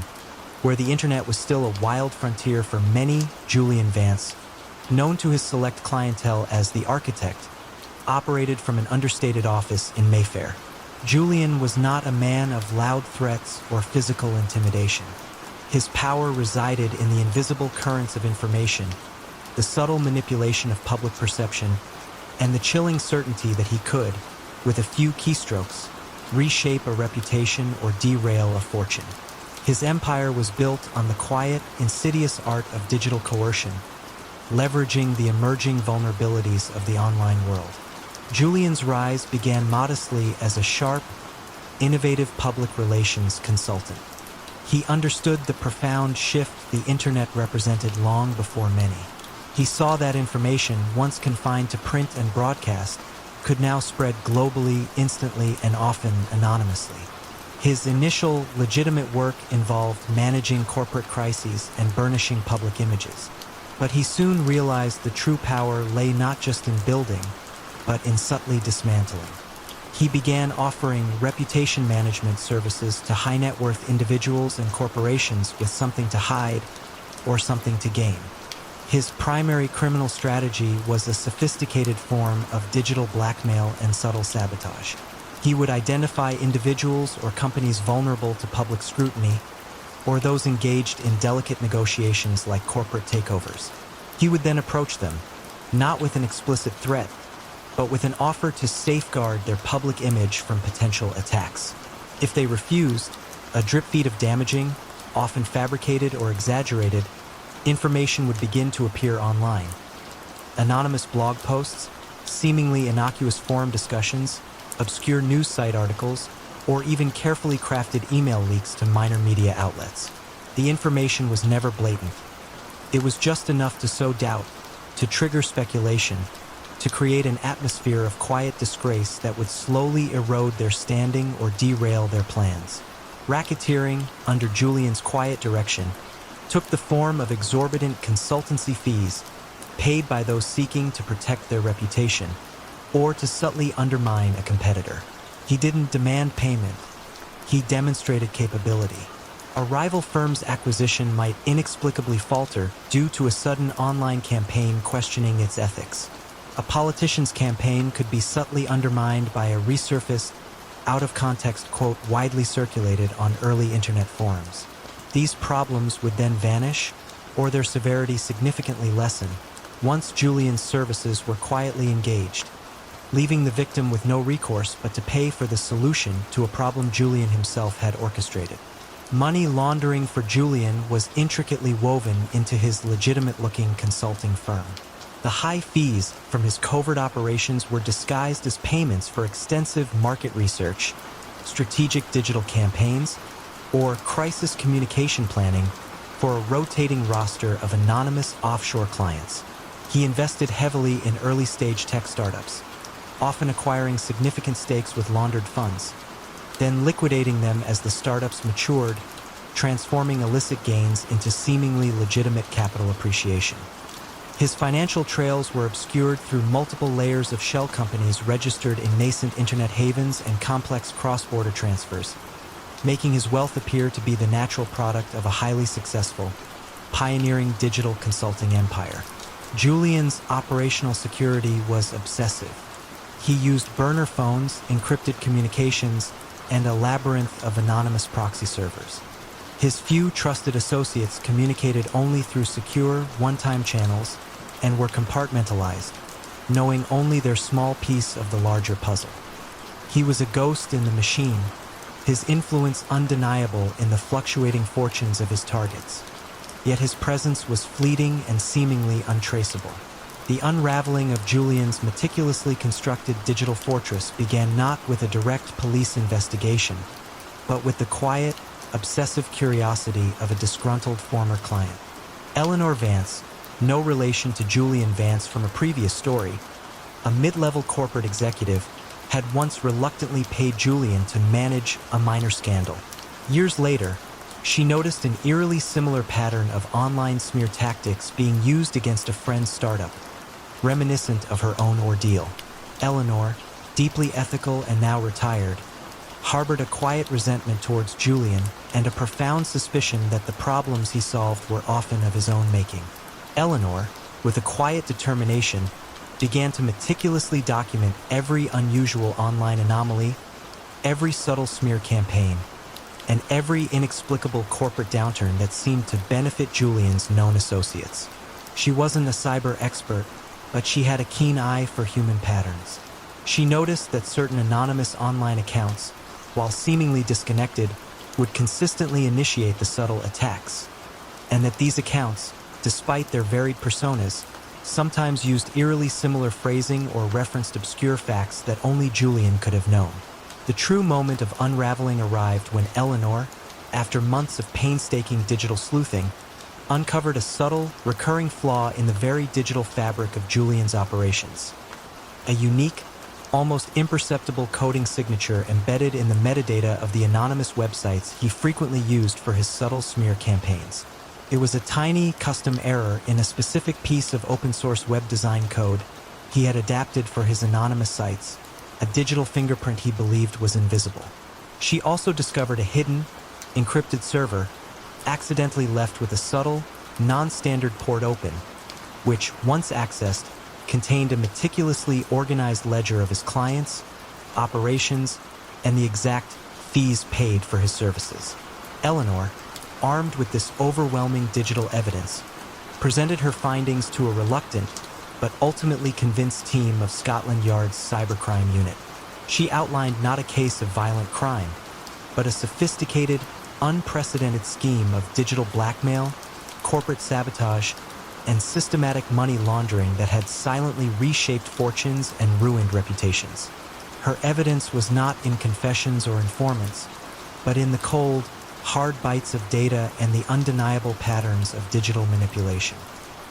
[SPEAKER 1] where the internet was still a wild frontier for many, Julian Vance, known to his select clientele as the Architect, operated from an understated office in Mayfair. Julian was not a man of loud threats or physical intimidation. His power resided in the invisible currents of information, the subtle manipulation of public perception, and the chilling certainty that he could, with a few keystrokes, reshape a reputation or derail a fortune. His empire was built on the quiet, insidious art of digital coercion, leveraging the emerging vulnerabilities of the online world. Julian's rise began modestly as a sharp, innovative public relations consultant. He understood the profound shift the internet represented long before many. He saw that information, once confined to print and broadcast, could now spread globally, instantly, and often anonymously. His initial legitimate work involved managing corporate crises and burnishing public images. But he soon realized the true power lay not just in building, but in subtly dismantling. He began offering reputation management services to high-net-worth individuals and corporations with something to hide or something to gain. His primary criminal strategy was a sophisticated form of digital blackmail and subtle sabotage. He would identify individuals or companies vulnerable to public scrutiny, or those engaged in delicate negotiations like corporate takeovers. He would then approach them, not with an explicit threat, but with an offer to safeguard their public image from potential attacks. If they refused, a drip feed of damaging, often fabricated or exaggerated, information would begin to appear online. Anonymous blog posts, seemingly innocuous forum discussions, obscure news site articles, or even carefully crafted email leaks to minor media outlets. The information was never blatant. It was just enough to sow doubt, to trigger speculation, to create an atmosphere of quiet disgrace that would slowly erode their standing or derail their plans. Racketeering, under Julian's quiet direction, took the form of exorbitant consultancy fees paid by those seeking to protect their reputation or to subtly undermine a competitor. He didn't demand payment. He demonstrated capability. A rival firm's acquisition might inexplicably falter due to a sudden online campaign questioning its ethics. A politician's campaign could be subtly undermined by a resurfaced, out-of-context quote widely circulated on early internet forums. These problems would then vanish, or their severity significantly lessen, once Julian's services were quietly engaged, leaving the victim with no recourse but to pay for the solution to a problem Julian himself had orchestrated. Money laundering for Julian was intricately woven into his legitimate-looking consulting firm. The high fees from his covert operations were disguised as payments for extensive market research, strategic digital campaigns, or crisis communication planning for a rotating roster of anonymous offshore clients. He invested heavily in early-stage tech startups, often acquiring significant stakes with laundered funds, then liquidating them as the startups matured, transforming illicit gains into seemingly legitimate capital appreciation. His financial trails were obscured through multiple layers of shell companies registered in nascent internet havens and complex cross-border transfers, making his wealth appear to be the natural product of a highly successful, pioneering digital consulting empire. Julian's operational security was obsessive. He used burner phones, encrypted communications, and a labyrinth of anonymous proxy servers. His few trusted associates communicated only through secure, one-time channels and were compartmentalized, knowing only their small piece of the larger puzzle. He was a ghost in the machine, his influence undeniable in the fluctuating fortunes of his targets. Yet his presence was fleeting and seemingly untraceable. The unraveling of Julian's meticulously constructed digital fortress began not with a direct police investigation, but with the quiet, obsessive curiosity of a disgruntled former client. Eleanor Vance, no relation to Julian Vance from a previous story, a mid-level corporate executive, had once reluctantly paid Julian to manage a minor scandal. Years later, she noticed an eerily similar pattern of online smear tactics being used against a friend's startup, reminiscent of her own ordeal. Eleanor, deeply ethical and now retired, harbored a quiet resentment towards Julian and a profound suspicion that the problems he solved were often of his own making. Eleanor, with a quiet determination, began to meticulously document every unusual online anomaly, every subtle smear campaign, and every inexplicable corporate downturn that seemed to benefit Julian's known associates. She wasn't a cyber expert, but she had a keen eye for human patterns. She noticed that certain anonymous online accounts, while seemingly disconnected, would consistently initiate the subtle attacks, and that these accounts, despite their varied personas, sometimes used eerily similar phrasing or referenced obscure facts that only Julian could have known. The true moment of unraveling arrived when Eleanor, after months of painstaking digital sleuthing, uncovered a subtle, recurring flaw in the very digital fabric of Julian's operations. A unique, almost imperceptible coding signature embedded in the metadata of the anonymous websites he frequently used for his subtle smear campaigns. It was a tiny, custom error in a specific piece of open-source web design code he had adapted for his anonymous sites, a digital fingerprint he believed was invisible. She also discovered a hidden, encrypted server, accidentally left with a subtle, non-standard port open, which, once accessed, contained a meticulously organized ledger of his clients, operations, and the exact fees paid for his services. Eleanor, armed with this overwhelming digital evidence, presented her findings to a reluctant but ultimately convinced team of Scotland Yard's cybercrime unit. She outlined not a case of violent crime, but a sophisticated, unprecedented scheme of digital blackmail, corporate sabotage, and systematic money laundering that had silently reshaped fortunes and ruined reputations. Her evidence was not in confessions or informants, but in the cold, hard bites of data and the undeniable patterns of digital manipulation.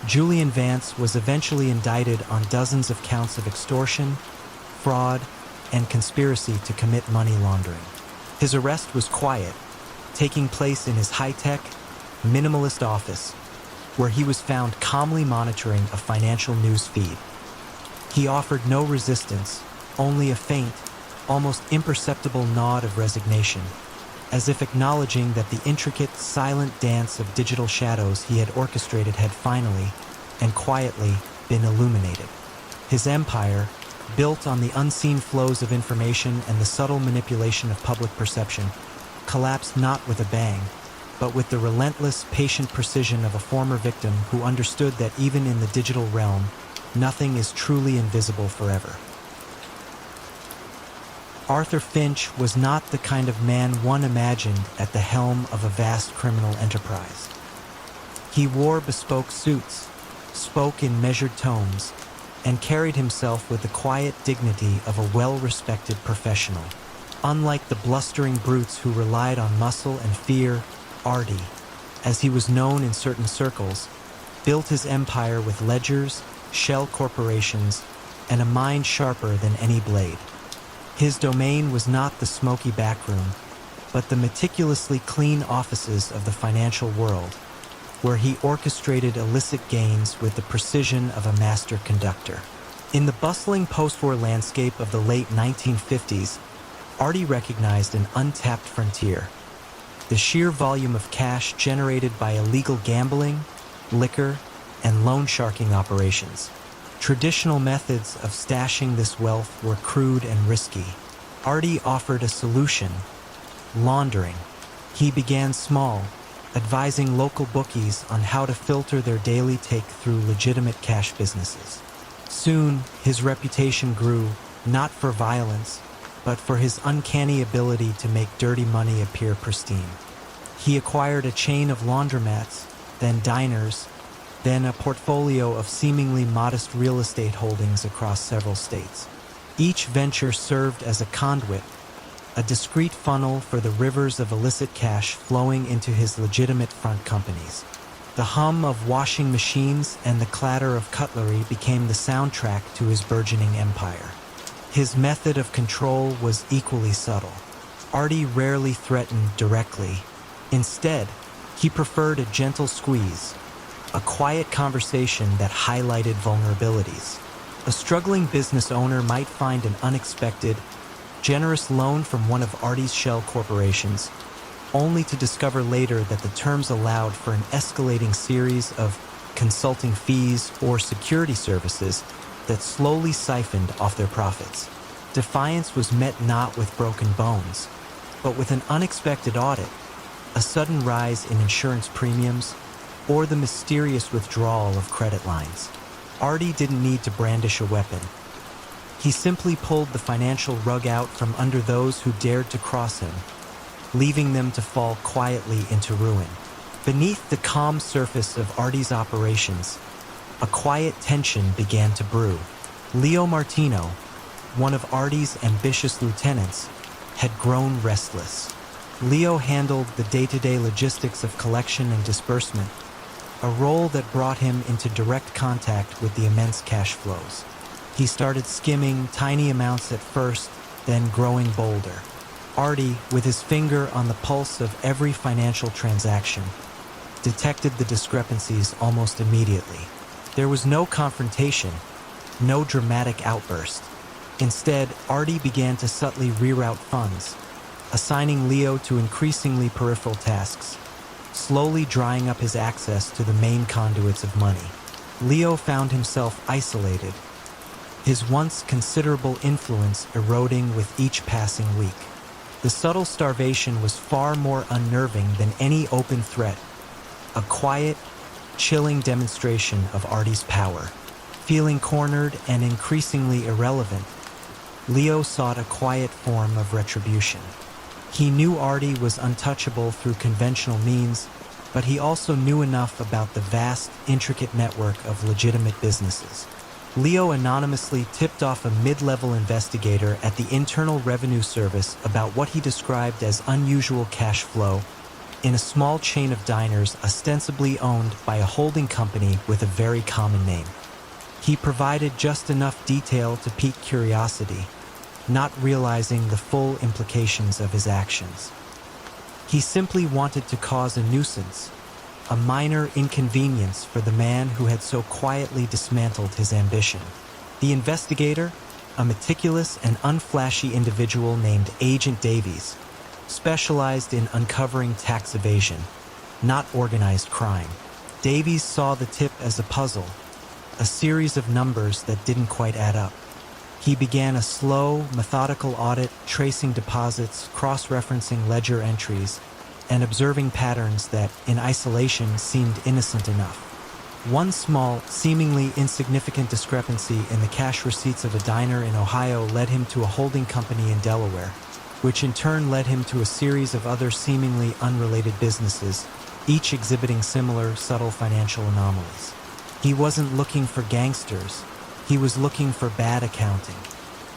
[SPEAKER 1] Julian Vance was eventually indicted on dozens of counts of extortion, fraud, and conspiracy to commit money laundering. His arrest was quiet, taking place in his high-tech, minimalist office, where he was found calmly monitoring a financial news feed. He offered no resistance, only a faint, almost imperceptible nod of resignation, as if acknowledging that the intricate, silent dance of digital shadows he had orchestrated had finally, and quietly, been illuminated. His empire, built on the unseen flows of information and the subtle manipulation of public perception, collapsed not with a bang, but with the relentless, patient precision of a former victim who understood that even in the digital realm, nothing is truly invisible forever. Arthur Finch was not the kind of man one imagined at the helm of a vast criminal enterprise. He wore bespoke suits, spoke in measured tones, and carried himself with the quiet dignity of a well-respected professional. Unlike the blustering brutes who relied on muscle and fear, Artie, as he was known in certain circles, built his empire with ledgers, shell corporations, and a mind sharper than any blade. His domain was not the smoky backroom, but the meticulously clean offices of the financial world, where he orchestrated illicit gains with the precision of a master conductor. In the bustling post-war landscape of the late 1950s, Artie recognized an untapped frontier: the sheer volume of cash generated by illegal gambling, liquor, and loan sharking operations. Traditional methods of stashing this wealth were crude and risky. Artie offered a solution: laundering. He began small, advising local bookies on how to filter their daily take through legitimate cash businesses. Soon, his reputation grew, not for violence, but for his uncanny ability to make dirty money appear pristine. He acquired a chain of laundromats, then diners, then a portfolio of seemingly modest real estate holdings across several states. Each venture served as a conduit, a discreet funnel for the rivers of illicit cash flowing into his legitimate front companies. The hum of washing machines and the clatter of cutlery became the soundtrack to his burgeoning empire. His method of control was equally subtle. Artie rarely threatened directly. Instead, he preferred a gentle squeeze, a quiet conversation that highlighted vulnerabilities. A struggling business owner might find an unexpected, generous loan from one of Artie's shell corporations, only to discover later that the terms allowed for an escalating series of consulting fees or security services that slowly siphoned off their profits. Defiance was met not with broken bones, but with an unexpected audit, a sudden rise in insurance premiums, or the mysterious withdrawal of credit lines. Artie didn't need to brandish a weapon. He simply pulled the financial rug out from under those who dared to cross him, leaving them to fall quietly into ruin. Beneath the calm surface of Artie's operations, a quiet tension began to brew. Leo Martino, one of Artie's ambitious lieutenants, had grown restless. Leo handled the day-to-day logistics of collection and disbursement, a role that brought him into direct contact with the immense cash flows. He started skimming tiny amounts at first, then growing bolder. Artie, with his finger on the pulse of every financial transaction, detected the discrepancies almost immediately. There was no confrontation, no dramatic outburst. Instead, Artie began to subtly reroute funds, assigning Leo to increasingly peripheral tasks, slowly drying up his access to the main conduits of money. Leo found himself isolated, his once considerable influence eroding with each passing week. The subtle starvation was far more unnerving than any open threat, a quiet, chilling demonstration of Artie's power. Feeling cornered and increasingly irrelevant, Leo sought a quiet form of retribution. He knew Artie was untouchable through conventional means, but he also knew enough about the vast, intricate network of legitimate businesses. Leo anonymously tipped off a mid-level investigator at the Internal Revenue Service about what he described as unusual cash flow in a small chain of diners ostensibly owned by a holding company with a very common name. He provided just enough detail to pique curiosity, not realizing the full implications of his actions. He simply wanted to cause a nuisance, a minor inconvenience for the man who had so quietly dismantled his ambition. The investigator, a meticulous and unflashy individual named Agent Davies, specialized in uncovering tax evasion, not organized crime. Davies saw the tip as a puzzle, a series of numbers that didn't quite add up. He began a slow, methodical audit, tracing deposits, cross-referencing ledger entries, and observing patterns that, in isolation, seemed innocent enough. One small, seemingly insignificant discrepancy in the cash receipts of a diner in Ohio led him to a holding company in Delaware, which in turn led him to a series of other seemingly unrelated businesses, each exhibiting similar, subtle financial anomalies. He wasn't looking for gangsters. He was looking for bad accounting.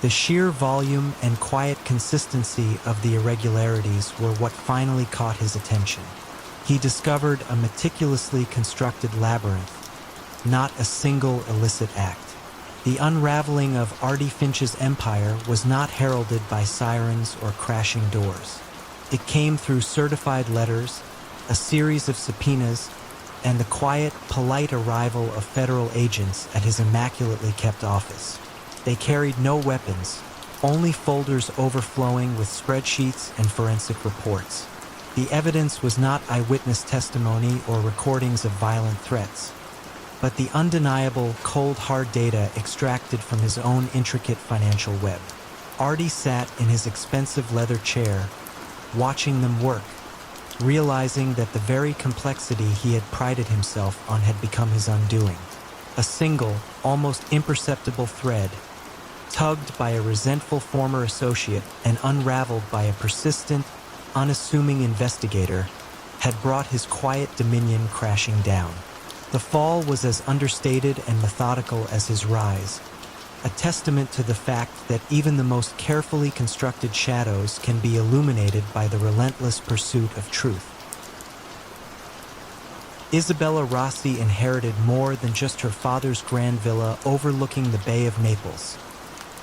[SPEAKER 1] The sheer volume and quiet consistency of the irregularities were what finally caught his attention. He discovered a meticulously constructed labyrinth, not a single illicit act. The unraveling of Artie Finch's empire was not heralded by sirens or crashing doors. It came through certified letters, a series of subpoenas, and the quiet, polite arrival of federal agents at his immaculately kept office. They carried no weapons, only folders overflowing with spreadsheets and forensic reports. The evidence was not eyewitness testimony or recordings of violent threats, but the undeniable, cold, hard data extracted from his own intricate financial web. Artie sat in his expensive leather chair, watching them work, realizing that the very complexity he had prided himself on had become his undoing. A single, almost imperceptible thread, tugged by a resentful former associate and unraveled by a persistent, unassuming investigator, had brought his quiet dominion crashing down. The fall was as understated and methodical as his rise, a testament to the fact that even the most carefully constructed shadows can be illuminated by the relentless pursuit of truth. Isabella Rossi inherited more than just her father's grand villa overlooking the Bay of Naples.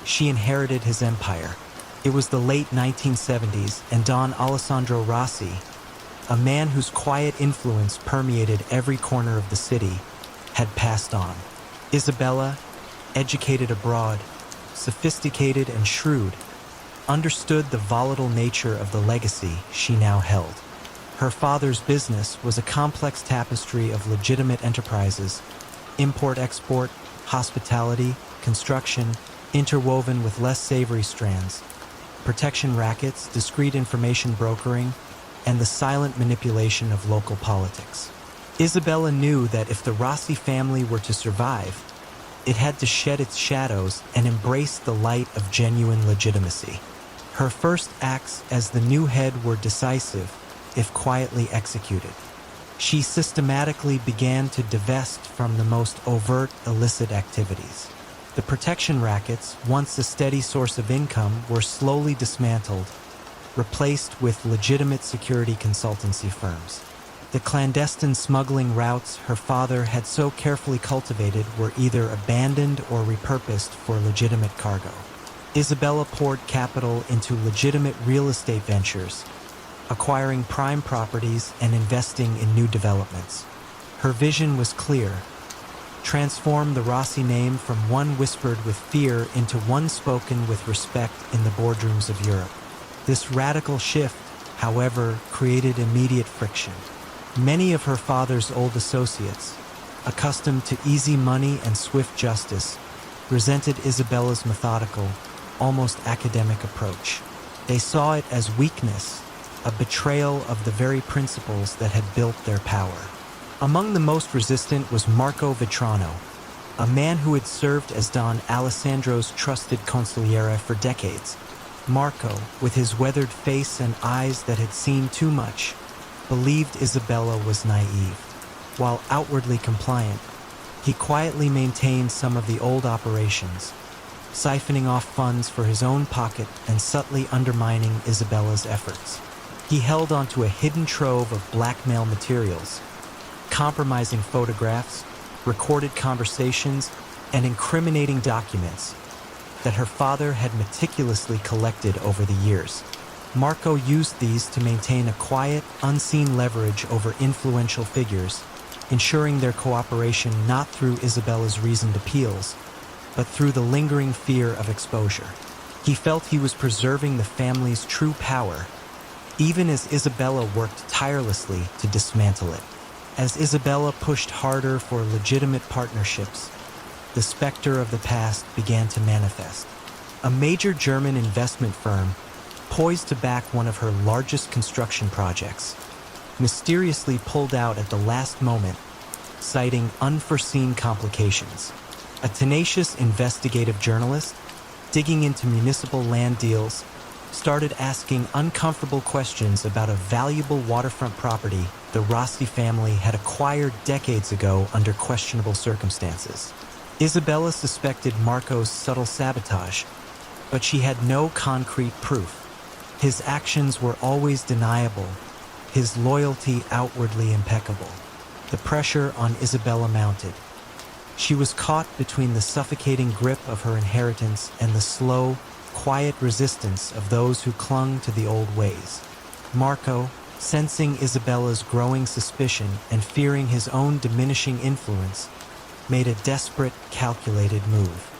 [SPEAKER 1] She inherited his empire. It was the late 1970s, and Don Alessandro Rossi, a man whose quiet influence permeated every corner of the city, had passed on. Isabella, educated abroad, sophisticated and shrewd, understood the volatile nature of the legacy she now held. Her father's business was a complex tapestry of legitimate enterprises, import-export, hospitality, construction, interwoven with less savory strands, protection rackets, discreet information brokering, and the silent manipulation of local politics. Isabella knew that if the Rossi family were to survive, it had to shed its shadows and embrace the light of genuine legitimacy. Her first acts as the new head were decisive, if quietly executed. She systematically began to divest from the most overt illicit activities. The protection rackets, once a steady source of income, were slowly dismantled, replaced with legitimate security consultancy firms. The clandestine smuggling routes her father had so carefully cultivated were either abandoned or repurposed for legitimate cargo. Isabella poured capital into legitimate real estate ventures, acquiring prime properties and investing in new developments. Her vision was clear: transform the Rossi name from one whispered with fear into one spoken with respect in the boardrooms of Europe. This radical shift, however, created immediate friction. Many of her father's old associates, accustomed to easy money and swift justice, resented Isabella's methodical, almost academic approach. They saw it as weakness, a betrayal of the very principles that had built their power. Among the most resistant was Marco Vitrano, a man who had served as Don Alessandro's trusted consigliere for decades. Marco, with his weathered face and eyes that had seen too much, believed Isabella was naive. While outwardly compliant, he quietly maintained some of the old operations, siphoning off funds for his own pocket and subtly undermining Isabella's efforts. He held onto a hidden trove of blackmail materials, compromising photographs, recorded conversations, and incriminating documents that her father had meticulously collected over the years. Marco used these to maintain a quiet, unseen leverage over influential figures, ensuring their cooperation not through Isabella's reasoned appeals, but through the lingering fear of exposure. He felt he was preserving the family's true power, even as Isabella worked tirelessly to dismantle it. As Isabella pushed harder for legitimate partnerships, the specter of the past began to manifest. A major German investment firm, poised to back one of her largest construction projects, mysteriously pulled out at the last moment, citing unforeseen complications. A tenacious investigative journalist, digging into municipal land deals, started asking uncomfortable questions about a valuable waterfront property the Rossi family had acquired decades ago under questionable circumstances. Isabella suspected Marco's subtle sabotage, but she had no concrete proof. His actions were always deniable, his loyalty outwardly impeccable. The pressure on Isabella mounted. She was caught between the suffocating grip of her inheritance and the slow, quiet resistance of those who clung to the old ways. Marco, sensing Isabella's growing suspicion and fearing his own diminishing influence, made a desperate, calculated move.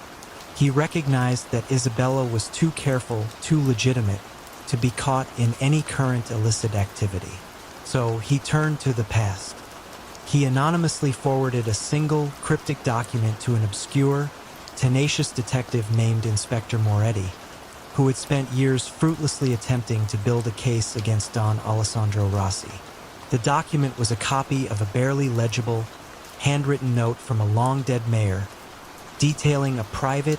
[SPEAKER 1] He recognized that Isabella was too careful, too legitimate, to be caught in any current illicit activity. So he turned to the past. He anonymously forwarded a single, cryptic document to an obscure, tenacious detective named Inspector Moretti, who had spent years fruitlessly attempting to build a case against Don Alessandro Rossi. The document was a copy of a barely legible, handwritten note from a long-dead mayor, detailing a private,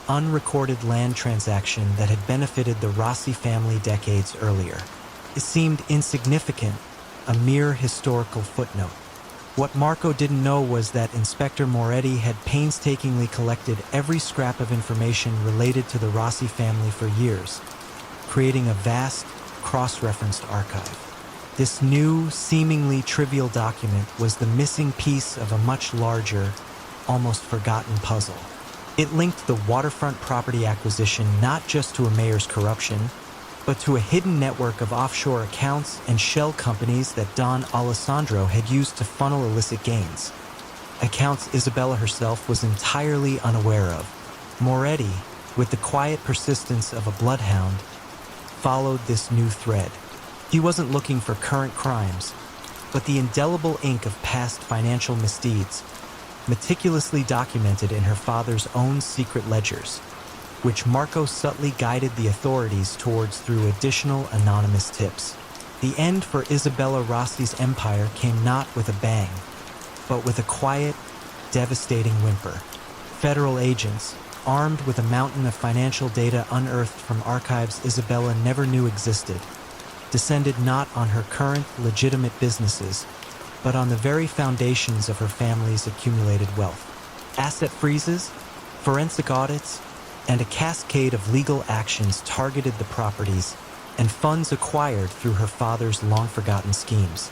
[SPEAKER 1] unrecorded land transaction that had benefited the Rossi family decades earlier. It seemed insignificant, a mere historical footnote. What Marco didn't know was that Inspector Moretti had painstakingly collected every scrap of information related to the Rossi family for years, creating a vast, cross-referenced archive. This new, seemingly trivial document was the missing piece of a much larger, almost forgotten puzzle. It linked the waterfront property acquisition not just to a mayor's corruption, but to a hidden network of offshore accounts and shell companies that Don Alessandro had used to funnel illicit gains. Accounts Isabella herself was entirely unaware of. Moretti, with the quiet persistence of a bloodhound, followed this new thread. He wasn't looking for current crimes, but the indelible ink of past financial misdeeds, meticulously documented in her father's own secret ledgers, which Marco subtly guided the authorities towards through additional anonymous tips. The end for Isabella Rossi's empire came not with a bang, but with a quiet, devastating whimper. Federal agents, armed with a mountain of financial data unearthed from archives Isabella never knew existed, descended not on her current, legitimate businesses, but on the very foundations of her family's accumulated wealth. Asset freezes, forensic audits, and a cascade of legal actions targeted the properties and funds acquired through her father's long-forgotten schemes.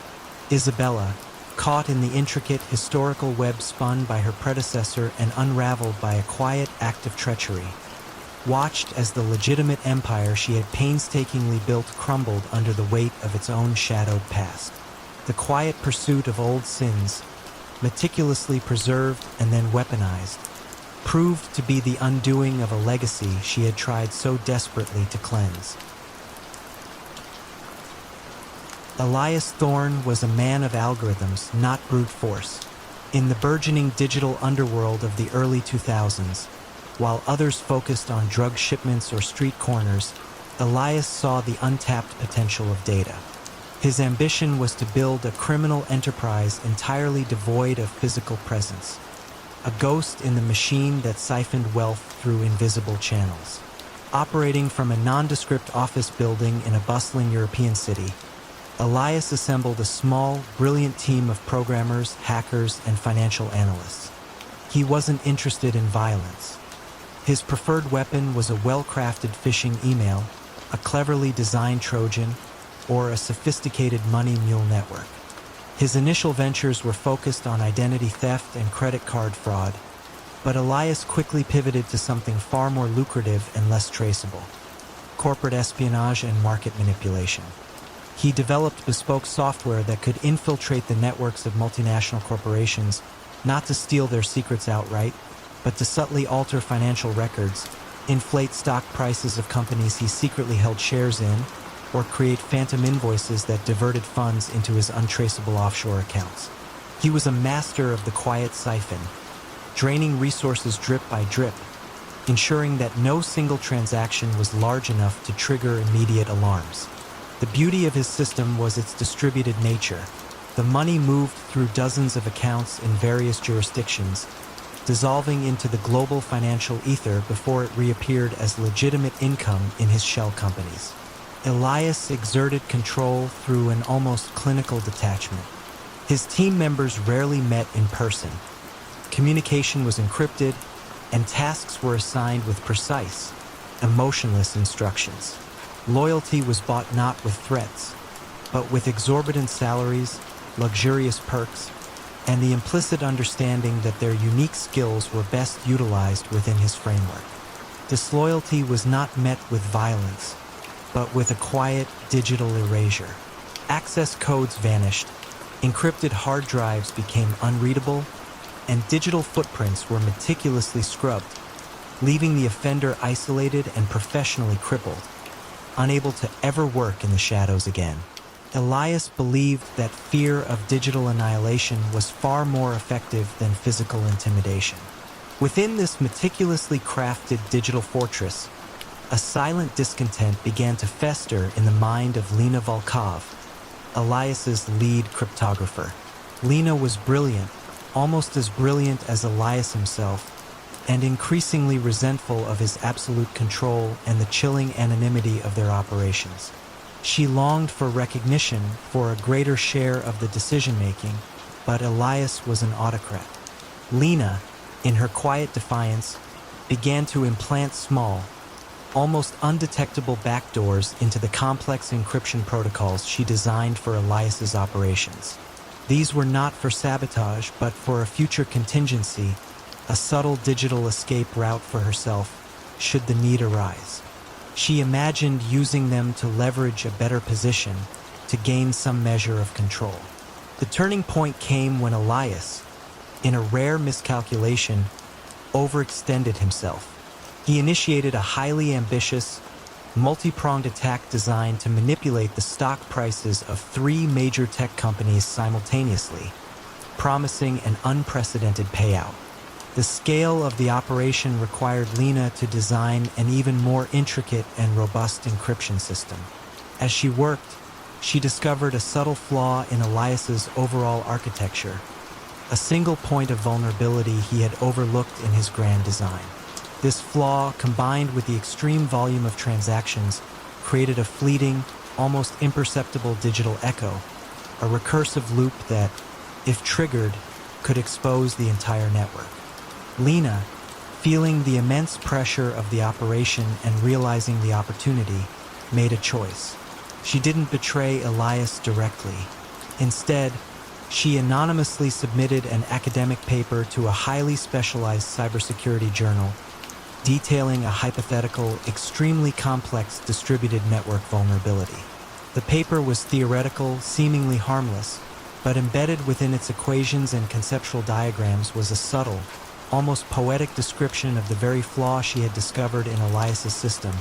[SPEAKER 1] Isabella, caught in the intricate historical web spun by her predecessor and unraveled by a quiet act of treachery, watched as the legitimate empire she had painstakingly built crumbled under the weight of its own shadowed past. The quiet pursuit of old sins, meticulously preserved and then weaponized, proved to be the undoing of a legacy she had tried so desperately to cleanse. Elias Thorne was a man of algorithms, not brute force. In the burgeoning digital underworld of the early 2000s, while others focused on drug shipments or street corners, Elias saw the untapped potential of data. His ambition was to build a criminal enterprise entirely devoid of physical presence, a ghost in the machine that siphoned wealth through invisible channels. Operating from a nondescript office building in a bustling European city, Elias assembled a small, brilliant team of programmers, hackers, and financial analysts. He wasn't interested in violence. His preferred weapon was a well-crafted phishing email, a cleverly designed Trojan, or a sophisticated money mule network. His initial ventures were focused on identity theft and credit card fraud, but Elias quickly pivoted to something far more lucrative and less traceable: corporate espionage and market manipulation. He developed bespoke software that could infiltrate the networks of multinational corporations, not to steal their secrets outright, but to subtly alter financial records, inflate stock prices of companies he secretly held shares in, or create phantom invoices that diverted funds into his untraceable offshore accounts. He was a master of the quiet siphon, draining resources drip by drip, ensuring that no single transaction was large enough to trigger immediate alarms. The beauty of his system was its distributed nature. The money moved through dozens of accounts in various jurisdictions, dissolving into the global financial ether before it reappeared as legitimate income in his shell companies. Elias exerted control through an almost clinical detachment. His team members rarely met in person. Communication was encrypted, and tasks were assigned with precise, emotionless instructions. Loyalty was bought not with threats, but with exorbitant salaries, luxurious perks, and the implicit understanding that their unique skills were best utilized within his framework. Disloyalty was not met with violence, but with a quiet digital erasure. Access codes vanished, encrypted hard drives became unreadable, and digital footprints were meticulously scrubbed, leaving the offender isolated and professionally crippled, unable to ever work in the shadows again. Elias believed that fear of digital annihilation was far more effective than physical intimidation. Within this meticulously crafted digital fortress, a silent discontent began to fester in the mind of Lena Volkov, Elias's lead cryptographer. Lena was brilliant, almost as brilliant as Elias himself, and increasingly resentful of his absolute control and the chilling anonymity of their operations. She longed for recognition, for a greater share of the decision-making, but Elias was an autocrat. Lena, in her quiet defiance, began to implant small, almost undetectable backdoors into the complex encryption protocols she designed for Elias's operations. These were not for sabotage, but for a future contingency, a subtle digital escape route for herself, should the need arise. She imagined using them to leverage a better position, to gain some measure of control. The turning point came when Elias, in a rare miscalculation, overextended himself. He initiated a highly ambitious, multi-pronged attack designed to manipulate the stock prices of 3 major tech companies simultaneously, promising an unprecedented payout. The scale of the operation required Lena to design an even more intricate and robust encryption system. As she worked, she discovered a subtle flaw in Elias's overall architecture, a single point of vulnerability he had overlooked in his grand design. This flaw, combined with the extreme volume of transactions, created a fleeting, almost imperceptible digital echo, a recursive loop that, if triggered, could expose the entire network. Lena, feeling the immense pressure of the operation and realizing the opportunity, made a choice. She didn't betray Elias directly. Instead, she anonymously submitted an academic paper to a highly specialized cybersecurity journal, detailing a hypothetical, extremely complex distributed network vulnerability. The paper was theoretical, seemingly harmless, but embedded within its equations and conceptual diagrams was a subtle, almost poetic description of the very flaw she had discovered in Elias's system,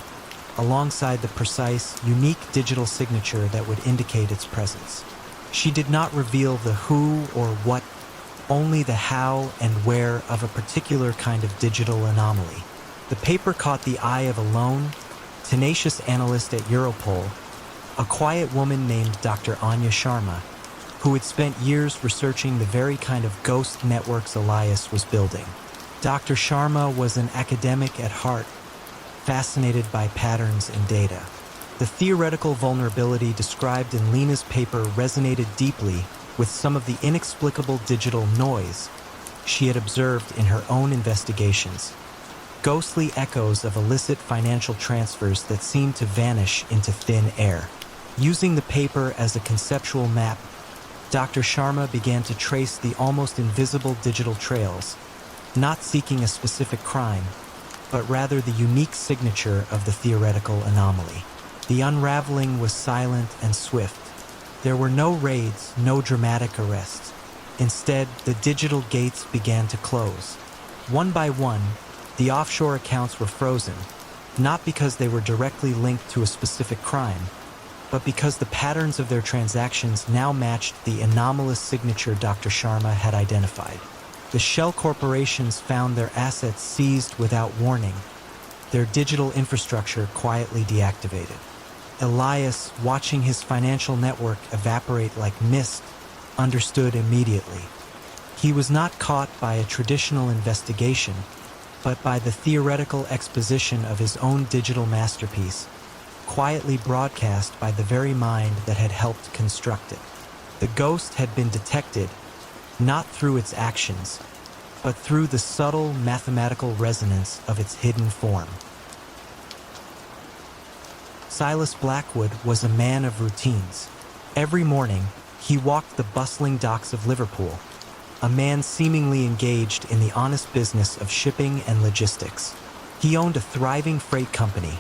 [SPEAKER 1] alongside the precise, unique digital signature that would indicate its presence. She did not reveal the who or what, only the how and where of a particular kind of digital anomaly. The paper caught the eye of a lone, tenacious analyst at Europol, a quiet woman named Dr. Anya Sharma, who had spent years researching the very kind of ghost networks Elias was building. Dr. Sharma was an academic at heart, fascinated by patterns in data. The theoretical vulnerability described in Lena's paper resonated deeply with some of the inexplicable digital noise she had observed in her own investigations, ghostly echoes of illicit financial transfers that seemed to vanish into thin air. Using the paper as a conceptual map, Dr. Sharma began to trace the almost invisible digital trails, not seeking a specific crime, but rather the unique signature of the theoretical anomaly. The unraveling was silent and swift. There were no raids, no dramatic arrests. Instead, the digital gates began to close. One by one, the offshore accounts were frozen, not because they were directly linked to a specific crime, but because the patterns of their transactions now matched the anomalous signature Dr. Sharma had identified. The shell corporations found their assets seized without warning, their digital infrastructure quietly deactivated. Elias, watching his financial network evaporate like mist, understood immediately. He was not caught by a traditional investigation, but by the theoretical exposition of his own digital masterpiece, quietly broadcast by the very mind that had helped construct it. The ghost had been detected, not through its actions, but through the subtle mathematical resonance of its hidden form. Silas Blackwood was a man of routines. Every morning, he walked the bustling docks of Liverpool, a man seemingly engaged in the honest business of shipping and logistics. He owned a thriving freight company,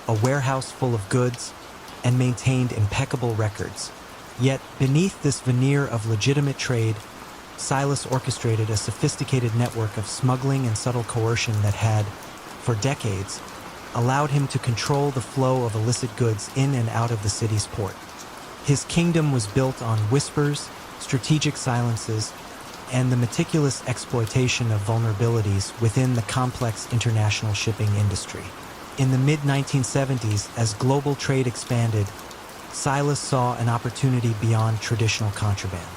[SPEAKER 1] a warehouse full of goods, and maintained impeccable records. Yet, beneath this veneer of legitimate trade, Silas orchestrated a sophisticated network of smuggling and subtle coercion that had, for decades, allowed him to control the flow of illicit goods in and out of the city's port. His kingdom was built on whispers, strategic silences, and the meticulous exploitation of vulnerabilities within the complex international shipping industry. In the mid-1970s, as global trade expanded, Silas saw an opportunity beyond traditional contraband.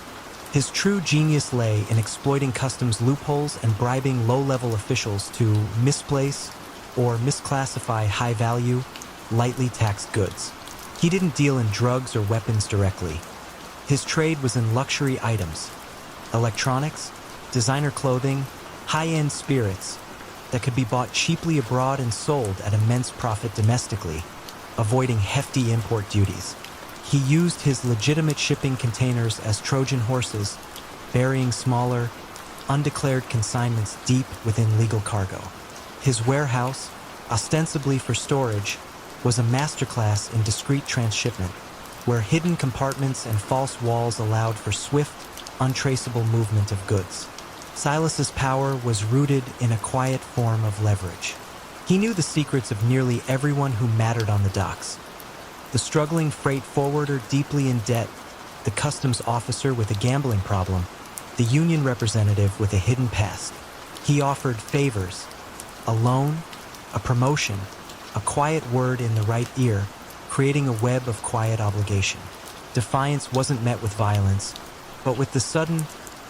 [SPEAKER 1] His true genius lay in exploiting customs loopholes and bribing low-level officials to misplace or misclassify high-value, lightly taxed goods. He didn't deal in drugs or weapons directly. His trade was in luxury items, electronics, designer clothing, high-end spirits that could be bought cheaply abroad and sold at immense profit domestically, avoiding hefty import duties. He used his legitimate shipping containers as Trojan horses, burying smaller, undeclared consignments deep within legal cargo. His warehouse, ostensibly for storage, was a masterclass in discreet transshipment, where hidden compartments and false walls allowed for swift, untraceable movement of goods. Silas's power was rooted in a quiet form of leverage. He knew the secrets of nearly everyone who mattered on the docks. The struggling freight forwarder deeply in debt, the customs officer with a gambling problem, the union representative with a hidden past. He offered favors, a loan, a promotion, a quiet word in the right ear, creating a web of quiet obligation. Defiance wasn't met with violence, but with the sudden,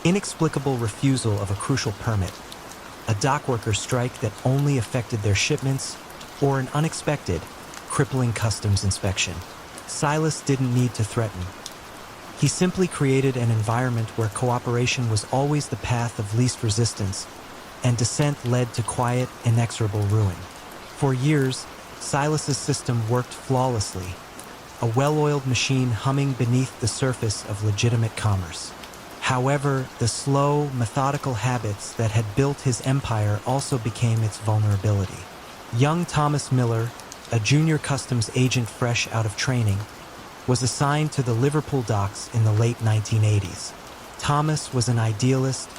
[SPEAKER 1] inexplicable refusal of a crucial permit, a dockworker strike that only affected their shipments, or an unexpected, crippling customs inspection. Silas didn't need to threaten. He simply created an environment where cooperation was always the path of least resistance, and dissent led to quiet, inexorable ruin. For years, Silas's system worked flawlessly, a well-oiled machine humming beneath the surface of legitimate commerce. However, the slow, methodical habits that had built his empire also became its vulnerability. Young Thomas Miller, a junior customs agent fresh out of training, was assigned to the Liverpool docks in the late 1980s. Thomas was an idealist,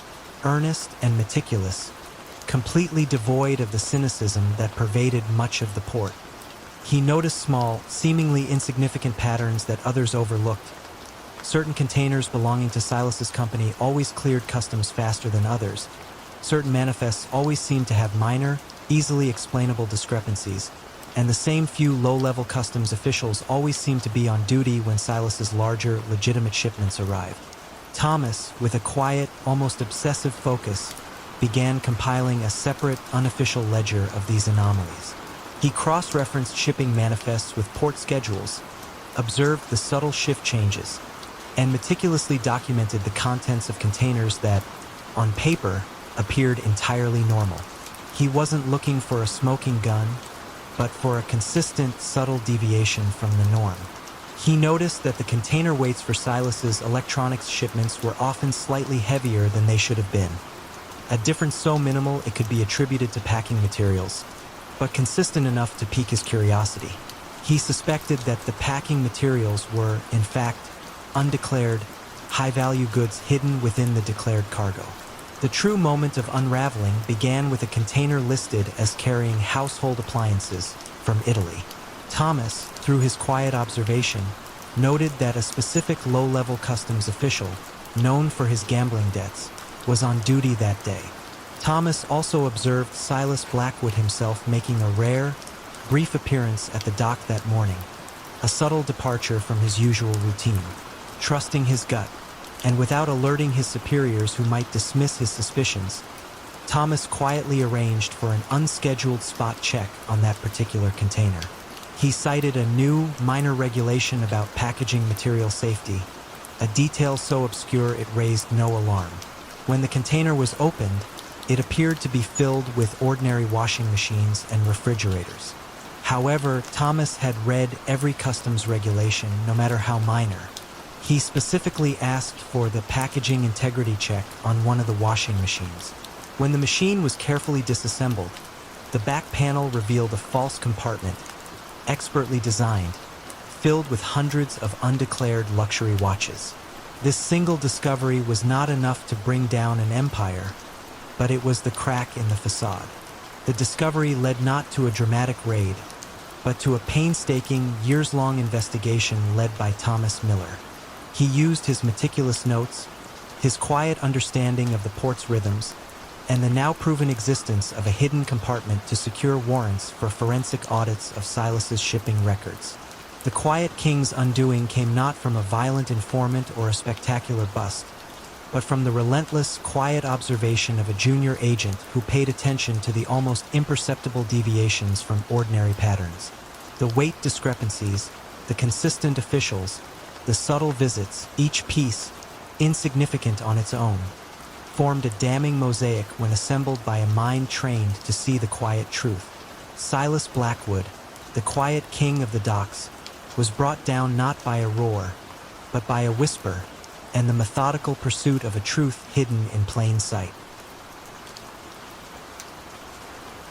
[SPEAKER 1] earnest and meticulous, completely devoid of the cynicism that pervaded much of the port. He noticed small, seemingly insignificant patterns that others overlooked. Certain containers belonging to Silas's company always cleared customs faster than others. Certain manifests always seemed to have minor, easily explainable discrepancies, and the same few low-level customs officials always seemed to be on duty when Silas's larger, legitimate shipments arrived. Thomas, with a quiet, almost obsessive focus, began compiling a separate, unofficial ledger of these anomalies. He cross-referenced shipping manifests with port schedules, observed the subtle shift changes, and meticulously documented the contents of containers that, on paper, appeared entirely normal. He wasn't looking for a smoking gun, but for a consistent, subtle deviation from the norm. He noticed that the container weights for Silas's electronics shipments were often slightly heavier than they should have been. A difference so minimal it could be attributed to packing materials, but consistent enough to pique his curiosity. He suspected that the packing materials were, in fact, undeclared, high-value goods hidden within the declared cargo. The true moment of unraveling began with a container listed as carrying household appliances from Italy. Thomas, through his quiet observation, noted that a specific low-level customs official, known for his gambling debts, was on duty that day. Thomas also observed Silas Blackwood himself making a rare, brief appearance at the dock that morning, a subtle departure from his usual routine. Trusting his gut, and without alerting his superiors who might dismiss his suspicions, Thomas quietly arranged for an unscheduled spot check on that particular container. He cited a new, minor regulation about packaging material safety, a detail so obscure it raised no alarm. When the container was opened, it appeared to be filled with ordinary washing machines and refrigerators. However, Thomas had read every customs regulation, no matter how minor. He specifically asked for the packaging integrity check on one of the washing machines. When the machine was carefully disassembled, the back panel revealed a false compartment, expertly designed, filled with hundreds of undeclared luxury watches. This single discovery was not enough to bring down an empire, but it was the crack in the facade. The discovery led not to a dramatic raid, but to a painstaking, years-long investigation led by Thomas Miller. He used his meticulous notes, his quiet understanding of the port's rhythms, and the now-proven existence of a hidden compartment to secure warrants for forensic audits of Silas's shipping records. The Quiet King's undoing came not from a violent informant or a spectacular bust, but from the relentless, quiet observation of a junior agent who paid attention to the almost imperceptible deviations from ordinary patterns. The weight discrepancies, the consistent officials, the subtle visits, each piece, insignificant on its own, formed a damning mosaic when assembled by a mind trained to see the quiet truth. Silas Blackwood, the Quiet King of the docks, was brought down not by a roar, but by a whisper, and the methodical pursuit of a truth hidden in plain sight.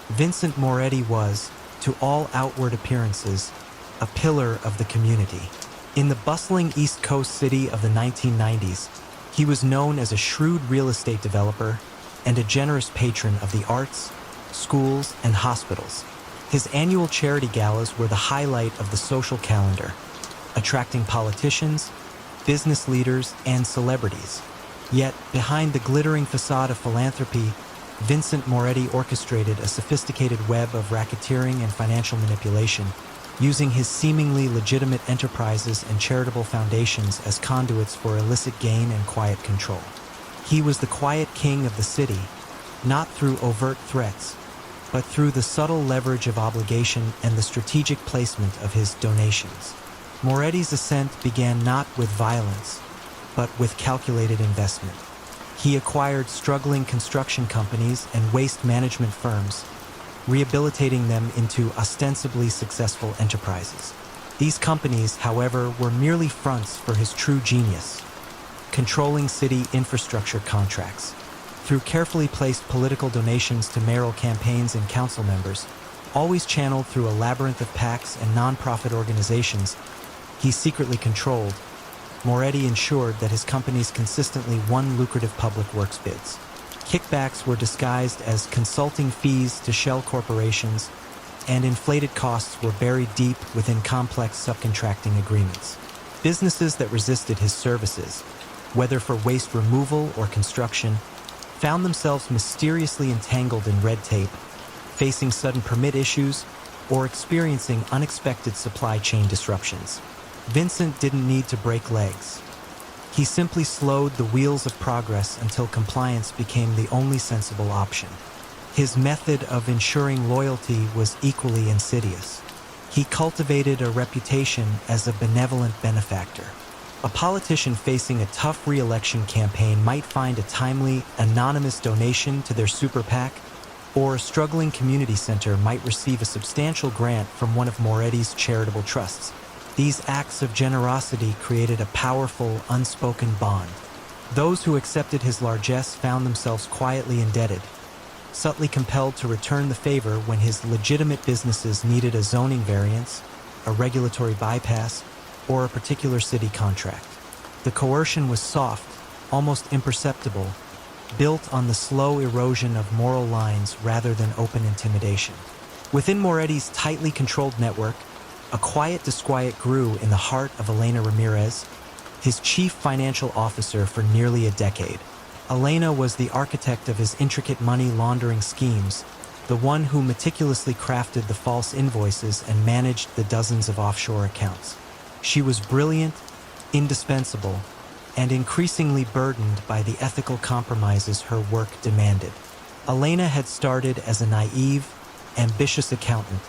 [SPEAKER 1] Vincent Moretti was, to all outward appearances, a pillar of the community. In the bustling East Coast city of the 1990s, he was known as a shrewd real estate developer and a generous patron of the arts, schools, and hospitals. His annual charity galas were the highlight of the social calendar, attracting politicians, business leaders, and celebrities. Yet, behind the glittering facade of philanthropy, Vincent Moretti orchestrated a sophisticated web of racketeering and financial manipulation, using his seemingly legitimate enterprises and charitable foundations as conduits for illicit gain and quiet control. He was the quiet king of the city, not through overt threats, but through the subtle leverage of obligation and the strategic placement of his donations. Moretti's ascent began not with violence, but with calculated investment. He acquired struggling construction companies and waste management firms, rehabilitating them into ostensibly successful enterprises. These companies, however, were merely fronts for his true genius, controlling city infrastructure contracts. Through carefully placed political donations to mayoral campaigns and council members, always channeled through a labyrinth of PACs and non-profit organizations he secretly controlled, Moretti ensured that his companies consistently won lucrative public works bids. Kickbacks were disguised as consulting fees to shell corporations, and inflated costs were buried deep within complex subcontracting agreements. Businesses that resisted his services, whether for waste removal or construction, found themselves mysteriously entangled in red tape, facing sudden permit issues, or experiencing unexpected supply chain disruptions. Vincent didn't need to break legs. He simply slowed the wheels of progress until compliance became the only sensible option. His method of ensuring loyalty was equally insidious. He cultivated a reputation as a benevolent benefactor. A politician facing a tough re-election campaign might find a timely, anonymous donation to their super PAC, or a struggling community center might receive a substantial grant from one of Moretti's charitable trusts. These acts of generosity created a powerful, unspoken bond. Those who accepted his largesse found themselves quietly indebted, subtly compelled to return the favor when his legitimate businesses needed a zoning variance, a regulatory bypass, or a particular city contract. The coercion was soft, almost imperceptible, built on the slow erosion of moral lines rather than open intimidation. Within Moretti's tightly controlled network, a quiet disquiet grew in the heart of Elena Ramirez, his chief financial officer for nearly a decade. Elena was the architect of his intricate money laundering schemes, the one who meticulously crafted the false invoices and managed the dozens of offshore accounts. She was brilliant, indispensable, and increasingly burdened by the ethical compromises her work demanded. Elena had started as a naive, ambitious accountant,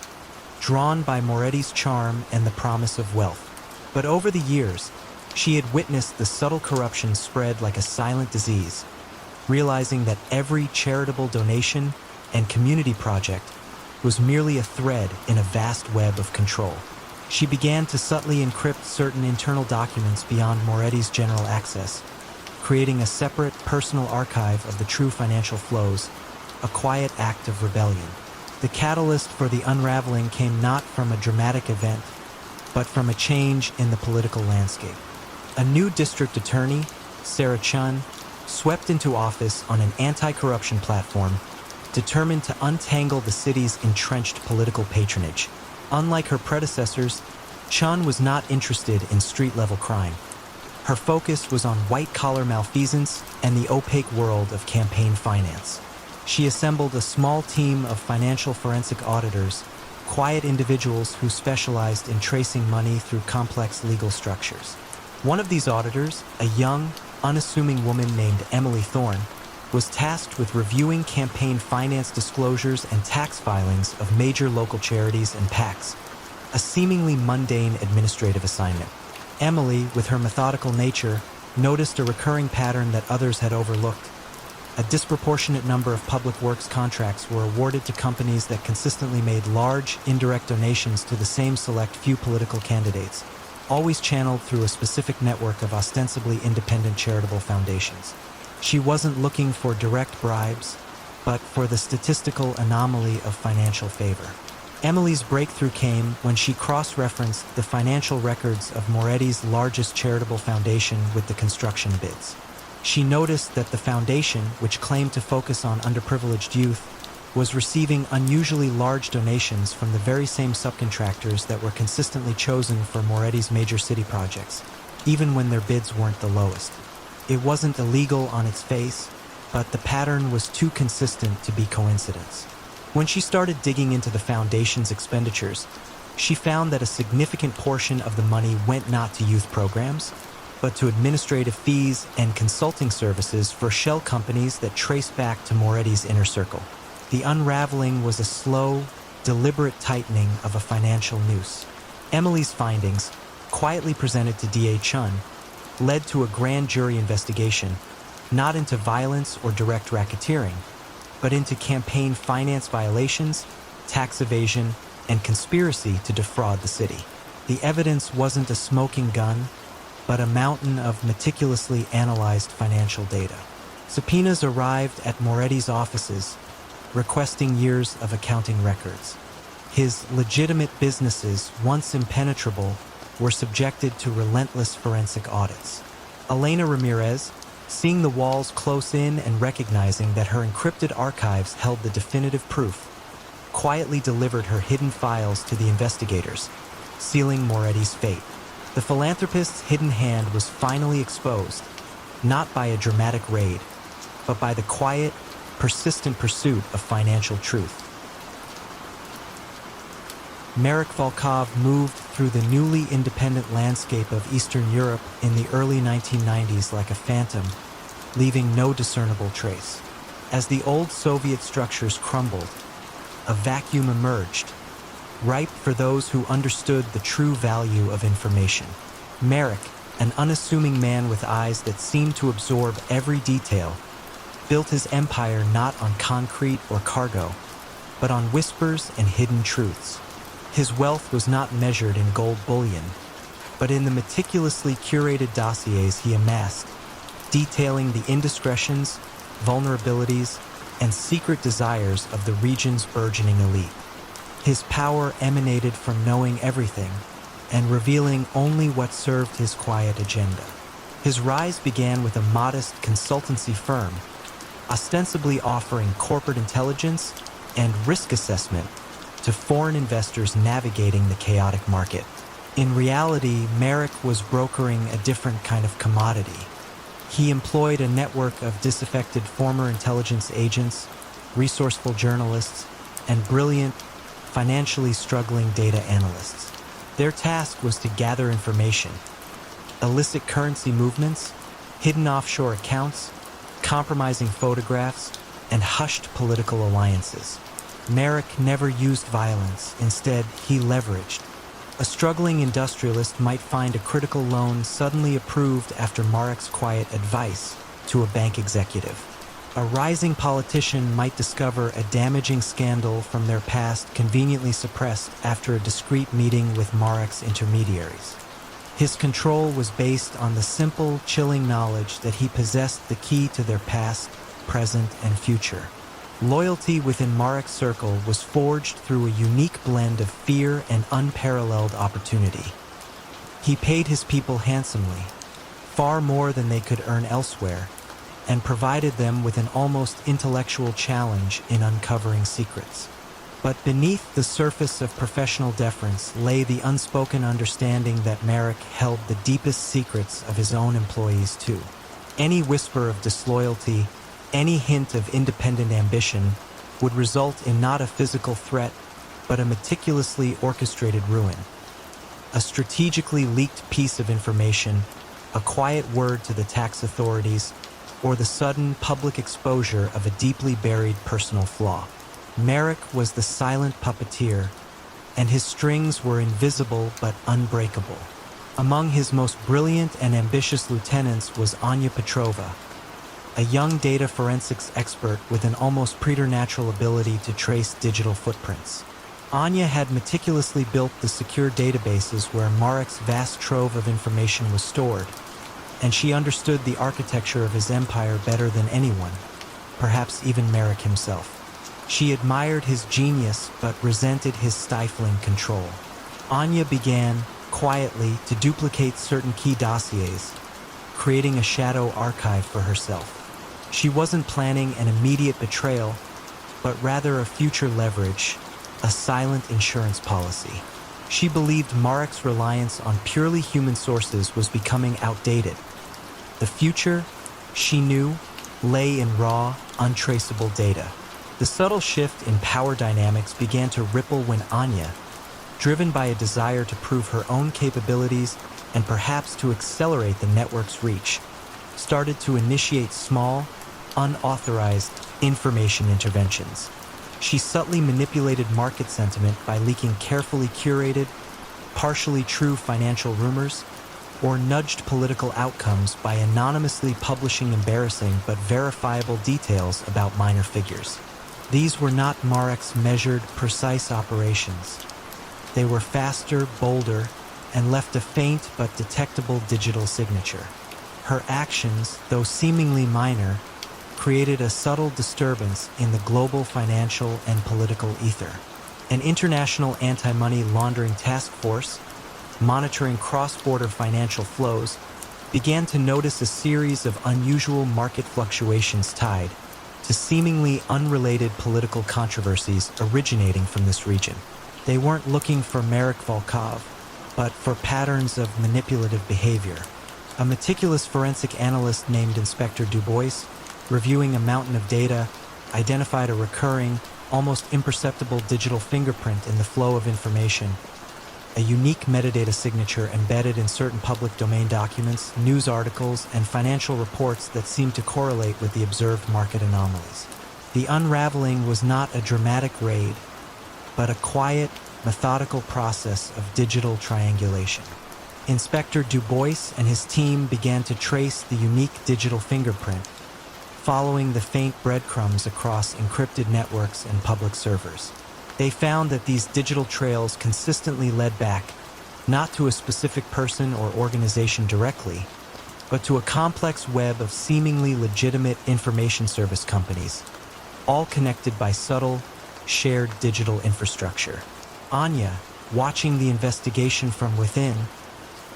[SPEAKER 1] drawn by Moretti's charm and the promise of wealth. But over the years, she had witnessed the subtle corruption spread like a silent disease, realizing that every charitable donation and community project was merely a thread in a vast web of control. She began to subtly encrypt certain internal documents beyond Moretti's general access, creating a separate personal archive of the true financial flows, a quiet act of rebellion. The catalyst for the unraveling came not from a dramatic event, but from a change in the political landscape. A new district attorney, Sarah Chun, swept into office on an anti-corruption platform, determined to untangle the city's entrenched political patronage. Unlike her predecessors, Chun was not interested in street-level crime. Her focus was on white-collar malfeasance and the opaque world of campaign finance. She assembled a small team of financial forensic auditors, quiet individuals who specialized in tracing money through complex legal structures. One of these auditors, a young, unassuming woman named Emily Thorne, was tasked with reviewing campaign finance disclosures and tax filings of major local charities and PACs, a seemingly mundane administrative assignment. Emily, with her methodical nature, noticed a recurring pattern that others had overlooked. A disproportionate number of public works contracts were awarded to companies that consistently made large, indirect donations to the same select few political candidates, always channeled through a specific network of ostensibly independent charitable foundations. She wasn't looking for direct bribes, but for the statistical anomaly of financial favor. Emily's breakthrough came when she cross-referenced the financial records of Moretti's largest charitable foundation with the construction bids. She noticed that the foundation, which claimed to focus on underprivileged youth, was receiving unusually large donations from the very same subcontractors that were consistently chosen for Moretti's major city projects, even when their bids weren't the lowest. It wasn't illegal on its face, but the pattern was too consistent to be coincidence. When she started digging into the foundation's expenditures, she found that a significant portion of the money went not to youth programs, but to administrative fees and consulting services for shell companies that trace back to Moretti's inner circle. The unraveling was a slow, deliberate tightening of a financial noose. Emily's findings, quietly presented to DA Chun, led to a grand jury investigation, not into violence or direct racketeering, but into campaign finance violations, tax evasion, and conspiracy to defraud the city. The evidence wasn't a smoking gun, but a mountain of meticulously analyzed financial data. Subpoenas arrived at Moretti's offices, requesting years of accounting records. His legitimate businesses, once impenetrable, were subjected to relentless forensic audits. Elena Ramirez, seeing the walls close in and recognizing that her encrypted archives held the definitive proof, quietly delivered her hidden files to the investigators, sealing Moretti's fate. The philanthropist's hidden hand was finally exposed, not by a dramatic raid, but by the quiet, persistent pursuit of financial truth. Marek Volkov moved through the newly independent landscape of Eastern Europe in the early 1990s like a phantom, leaving no discernible trace. As the old Soviet structures crumbled, a vacuum emerged, ripe for those who understood the true value of information. Marek, an unassuming man with eyes that seemed to absorb every detail, built his empire not on concrete or cargo, but on whispers and hidden truths. His wealth was not measured in gold bullion, but in the meticulously curated dossiers he amassed, detailing the indiscretions, vulnerabilities, and secret desires of the region's burgeoning elite. His power emanated from knowing everything and revealing only what served his quiet agenda. His rise began with a modest consultancy firm, ostensibly offering corporate intelligence and risk assessment to foreign investors navigating the chaotic market. In reality, Marek was brokering a different kind of commodity. He employed a network of disaffected former intelligence agents, resourceful journalists, and brilliant, financially struggling data analysts. Their task was to gather information, illicit currency movements, hidden offshore accounts, compromising photographs, and hushed political alliances. Marek never used violence. Instead, he leveraged. A struggling industrialist might find a critical loan suddenly approved after Marek's quiet advice to a bank executive. A rising politician might discover a damaging scandal from their past conveniently suppressed after a discreet meeting with Marek's intermediaries. His control was based on the simple, chilling knowledge that he possessed the key to their past, present, and future. Loyalty within Marek's circle was forged through a unique blend of fear and unparalleled opportunity. He paid his people handsomely, far more than they could earn elsewhere, and provided them with an almost intellectual challenge in uncovering secrets. But beneath the surface of professional deference lay the unspoken understanding that Merrick held the deepest secrets of his own employees too. Any whisper of disloyalty, any hint of independent ambition would result in not a physical threat, but a meticulously orchestrated ruin. A strategically leaked piece of information, a quiet word to the tax authorities, or the sudden public exposure of a deeply buried personal flaw. Merrick was the silent puppeteer, and his strings were invisible but unbreakable. Among his most brilliant and ambitious lieutenants was Anya Petrova, a young data forensics expert with an almost preternatural ability to trace digital footprints. Anya had meticulously built the secure databases where Marek's vast trove of information was stored, and she understood the architecture of his empire better than anyone, perhaps even Merrick himself. She admired his genius but resented his stifling control. Anya began, quietly, to duplicate certain key dossiers, creating a shadow archive for herself. She wasn't planning an immediate betrayal, but rather a future leverage, a silent insurance policy. She believed Marek's reliance on purely human sources was becoming outdated. The future, she knew, lay in raw, untraceable data. The subtle shift in power dynamics began to ripple when Anya, driven by a desire to prove her own capabilities and perhaps to accelerate the network's reach, started to initiate small, unauthorized information interventions. She subtly manipulated market sentiment by leaking carefully curated, partially true financial rumors, or nudged political outcomes by anonymously publishing embarrassing but verifiable details about minor figures. These were not Marek's measured, precise operations. They were faster, bolder, and left a faint but detectable digital signature. Her actions, though seemingly minor, created a subtle disturbance in the global financial and political ether. An international anti-money laundering task force, monitoring cross-border financial flows, began to notice a series of unusual market fluctuations tied to seemingly unrelated political controversies originating from this region. They weren't looking for Merrick Volkov, but for patterns of manipulative behavior. A meticulous forensic analyst named Inspector Dubois, reviewing a mountain of data, identified a recurring, almost imperceptible digital fingerprint in the flow of information, a unique metadata signature embedded in certain public domain documents, news articles, and financial reports that seemed to correlate with the observed market anomalies. The unraveling was not a dramatic raid, but a quiet, methodical process of digital triangulation. Inspector Dubois and his team began to trace the unique digital fingerprint, following the faint breadcrumbs across encrypted networks and public servers. They found that these digital trails consistently led back, not to a specific person or organization directly, but to a complex web of seemingly legitimate information service companies, all connected by subtle, shared digital infrastructure. Anya, watching the investigation from within,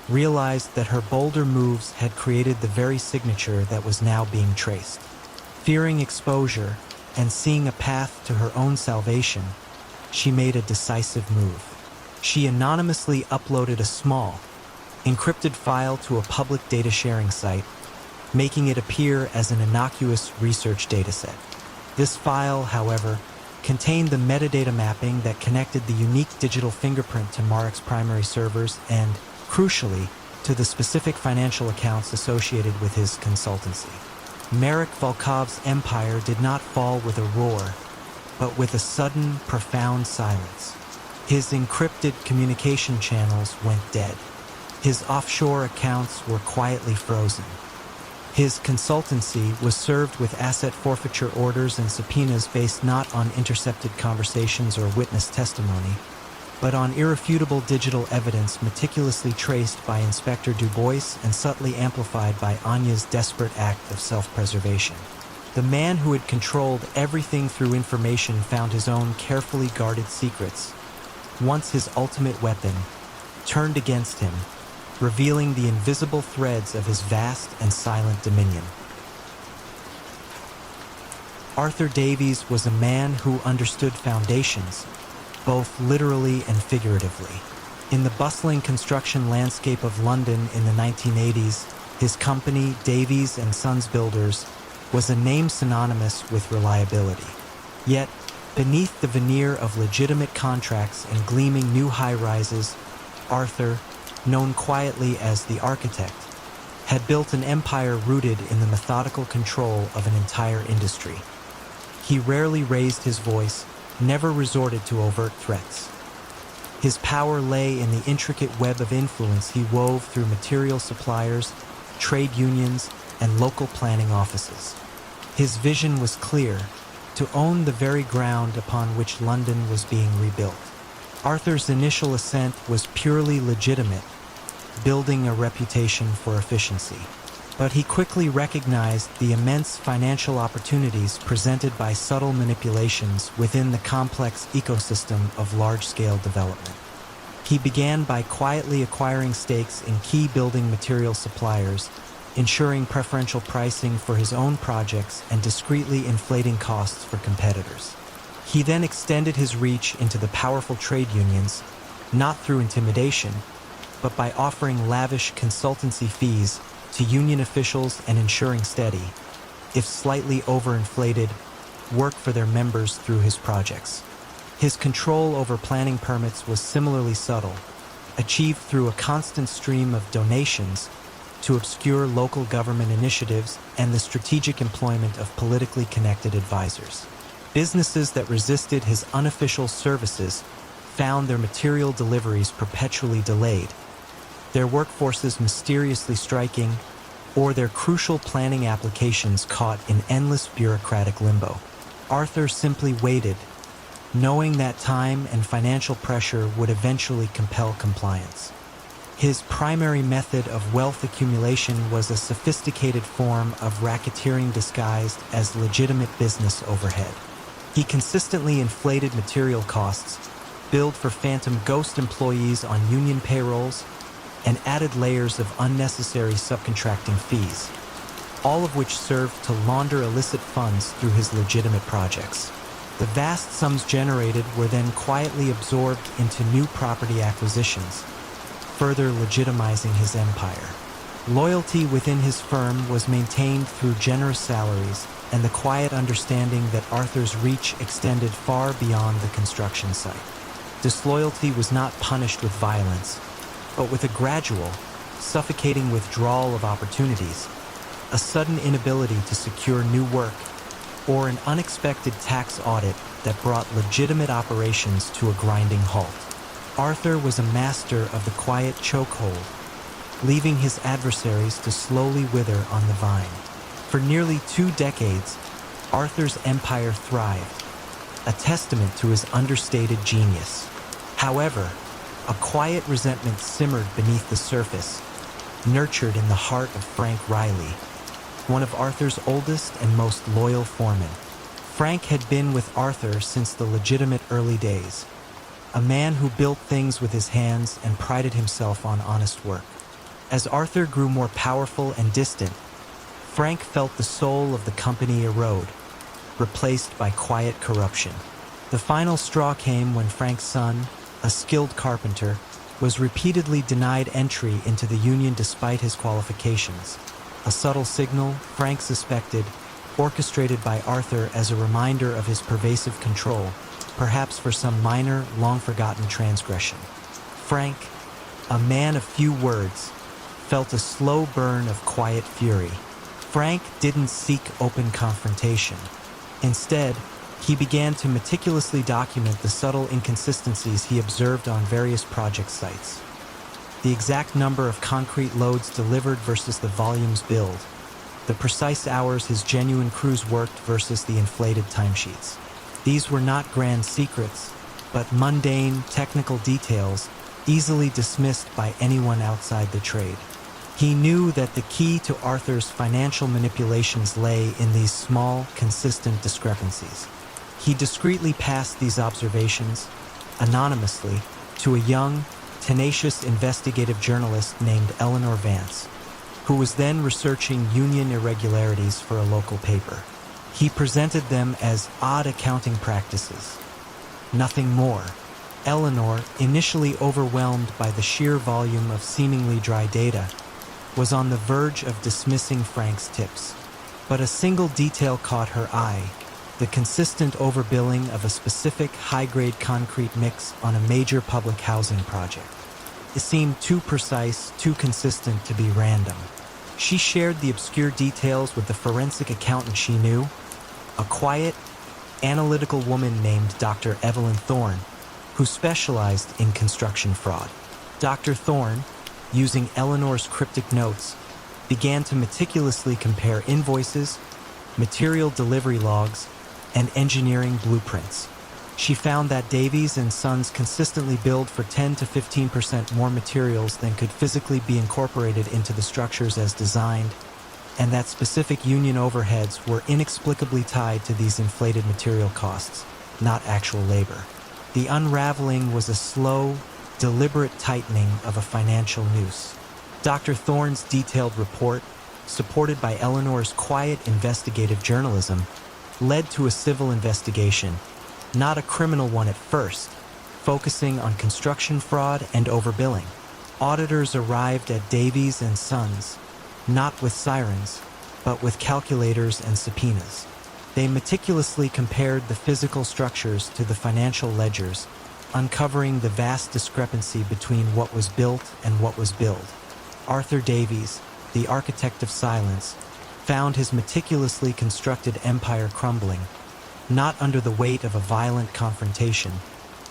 [SPEAKER 1] realized that her bolder moves had created the very signature that was now being traced. Fearing exposure and seeing a path to her own salvation, she made a decisive move. She anonymously uploaded a small, encrypted file to a public data sharing site, making it appear as an innocuous research dataset. This file, however, contained the metadata mapping that connected the unique digital fingerprint to Marek's primary servers and, crucially, to the specific financial accounts associated with his consultancy. Merrick Volkov's empire did not fall with a roar, but with a sudden, profound silence. His encrypted communication channels went dead. His offshore accounts were quietly frozen. His consultancy was served with asset forfeiture orders and subpoenas based not on intercepted conversations or witness testimony, but on irrefutable digital evidence meticulously traced by Inspector Dubois and subtly amplified by Anya's desperate act of self-preservation. The man who had controlled everything through information found his own carefully guarded secrets, once his ultimate weapon, turned against him, revealing the invisible threads of his vast and silent dominion. Arthur Davies was a man who understood foundations, both literally and figuratively. In the bustling construction landscape of London in the 1980s, his company, Davies and Sons Builders, was a name synonymous with reliability. Yet, beneath the veneer of legitimate contracts and gleaming new high-rises, Arthur, known quietly as the architect, had built an empire rooted in the methodical control of an entire industry. He rarely raised his voice, never resorted to overt threats. His power lay in the intricate web of influence he wove through material suppliers, trade unions, and local planning offices. His vision was clear: to own the very ground upon which London was being rebuilt. Arthur's initial ascent was purely legitimate, building a reputation for efficiency. But he quickly recognized the immense financial opportunities presented by subtle manipulations within the complex ecosystem of large-scale development. He began by quietly acquiring stakes in key building material suppliers, ensuring preferential pricing for his own projects and discreetly inflating costs for competitors. He then extended his reach into the powerful trade unions, not through intimidation, but by offering lavish consultancy fees to union officials and ensuring steady, if slightly overinflated, work for their members through his projects. His control over planning permits was similarly subtle, achieved through a constant stream of donations to obscure local government initiatives and the strategic employment of politically connected advisors. Businesses that resisted his unofficial services found their material deliveries perpetually delayed, their workforces mysteriously striking, or their crucial planning applications caught in endless bureaucratic limbo. Arthur simply waited, knowing that time and financial pressure would eventually compel compliance. His primary method of wealth accumulation was a sophisticated form of racketeering disguised as legitimate business overhead. He consistently inflated material costs, billed for phantom ghost employees on union payrolls, and added layers of unnecessary subcontracting fees, all of which served to launder illicit funds through his legitimate projects. The vast sums generated were then quietly absorbed into new property acquisitions, further legitimizing his empire. Loyalty within his firm was maintained through generous salaries and the quiet understanding that Arthur's reach extended far beyond the construction site. Disloyalty was not punished with violence, but with a gradual, suffocating withdrawal of opportunities, a sudden inability to secure new work, or an unexpected tax audit that brought legitimate operations to a grinding halt. Arthur was a master of the quiet chokehold, leaving his adversaries to slowly wither on the vine. For nearly 2 decades, Arthur's empire thrived, a testament to his understated genius. However, a quiet resentment simmered beneath the surface, nurtured in the heart of Frank Riley, one of Arthur's oldest and most loyal foremen. Frank had been with Arthur since the legitimate early days, a man who built things with his hands and prided himself on honest work. As Arthur grew more powerful and distant, Frank felt the soul of the company erode, replaced by quiet corruption. The final straw came when Frank's son, a skilled carpenter, was repeatedly denied entry into the union despite his qualifications. A subtle signal, Frank suspected, orchestrated by Arthur as a reminder of his pervasive control, perhaps for some minor, long-forgotten transgression. Frank, a man of few words, felt a slow burn of quiet fury. Frank didn't seek open confrontation. Instead, he began to meticulously document the subtle inconsistencies he observed on various project sites. The exact number of concrete loads delivered versus the volumes billed, the precise hours his genuine crews worked versus the inflated timesheets. These were not grand secrets, but mundane, technical details easily dismissed by anyone outside the trade. He knew that the key to Arthur's financial manipulations lay in these small, consistent discrepancies. He discreetly passed these observations, anonymously, to a young, tenacious investigative journalist named Eleanor Vance, who was then researching union irregularities for a local paper. He presented them as odd accounting practices. Nothing more. Eleanor, initially overwhelmed by the sheer volume of seemingly dry data, was on the verge of dismissing Frank's tips. But a single detail caught her eye: the consistent overbilling of a specific high-grade concrete mix on a major public housing project. It seemed too precise, too consistent to be random. She shared the obscure details with the forensic accountant she knew, a quiet, analytical woman named Dr. Evelyn Thorne, who specialized in construction fraud. Dr. Thorne, using Eleanor's cryptic notes, began to meticulously compare invoices, material delivery logs, and engineering blueprints. She found that Davies and Sons consistently billed for 10 to 15% more materials than could physically be incorporated into the structures as designed, and that specific union overheads were inexplicably tied to these inflated material costs, not actual labor. The unraveling was a slow, deliberate tightening of a financial noose. Dr. Thorne's detailed report, supported by Eleanor's quiet investigative journalism, led to a civil investigation, not a criminal one at first, focusing on construction fraud and overbilling. Auditors arrived at Davies and Sons, not with sirens, but with calculators and subpoenas. They meticulously compared the physical structures to the financial ledgers, uncovering the vast discrepancy between what was built and what was billed. Arthur Davies, the architect of silence, found his meticulously constructed empire crumbling, not under the weight of a violent confrontation,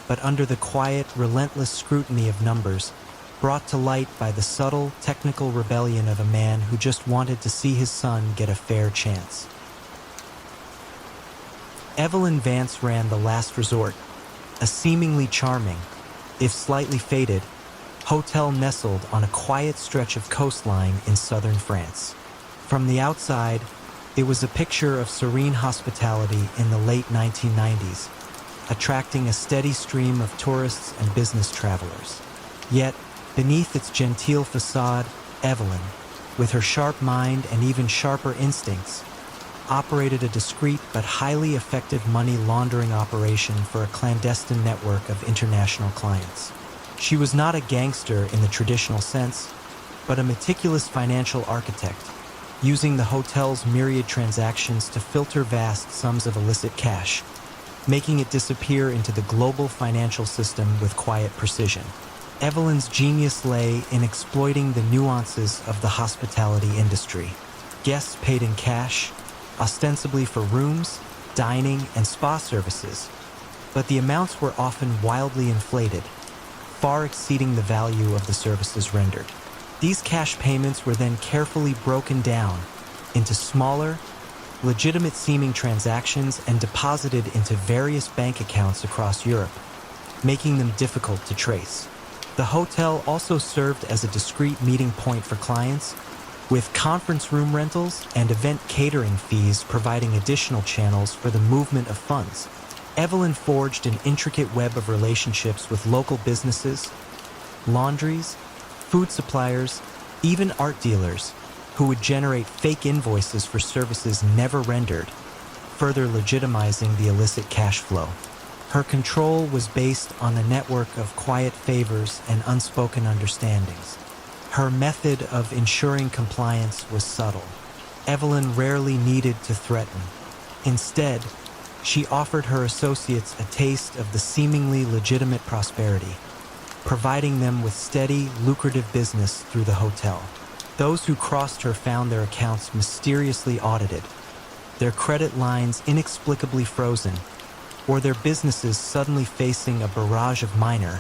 [SPEAKER 1] but under the quiet, relentless scrutiny of numbers, brought to light by the subtle, technical rebellion of a man who just wanted to see his son get a fair chance. Evelyn Vance ran The Last Resort, a seemingly charming, if slightly faded, hotel nestled on a quiet stretch of coastline in southern France. From the outside, it was a picture of serene hospitality in the late 1990s, attracting a steady stream of tourists and business travelers. Yet, beneath its genteel facade, Evelyn, with her sharp mind and even sharper instincts, operated a discreet but highly effective money laundering operation for a clandestine network of international clients. She was not a gangster in the traditional sense, but a meticulous financial architect, using the hotel's myriad transactions to filter vast sums of illicit cash, making it disappear into the global financial system with quiet precision. Evelyn's genius lay in exploiting the nuances of the hospitality industry. Guests paid in cash, ostensibly for rooms, dining, and spa services, but the amounts were often wildly inflated, far exceeding the value of the services rendered. These cash payments were then carefully broken down into smaller, legitimate-seeming transactions and deposited into various bank accounts across Europe, making them difficult to trace. The hotel also served as a discreet meeting point for clients, with conference room rentals and event catering fees providing additional channels for the movement of funds. Evelyn forged an intricate web of relationships with local businesses, laundries, food suppliers, even art dealers, who would generate fake invoices for services never rendered, further legitimizing the illicit cash flow. Her control was based on a network of quiet favors and unspoken understandings. Her method of ensuring compliance was subtle. Evelyn rarely needed to threaten. Instead, she offered her associates a taste of the seemingly legitimate prosperity, providing them with steady, lucrative business through the hotel. Those who crossed her found their accounts mysteriously audited, their credit lines inexplicably frozen, or their businesses suddenly facing a barrage of minor,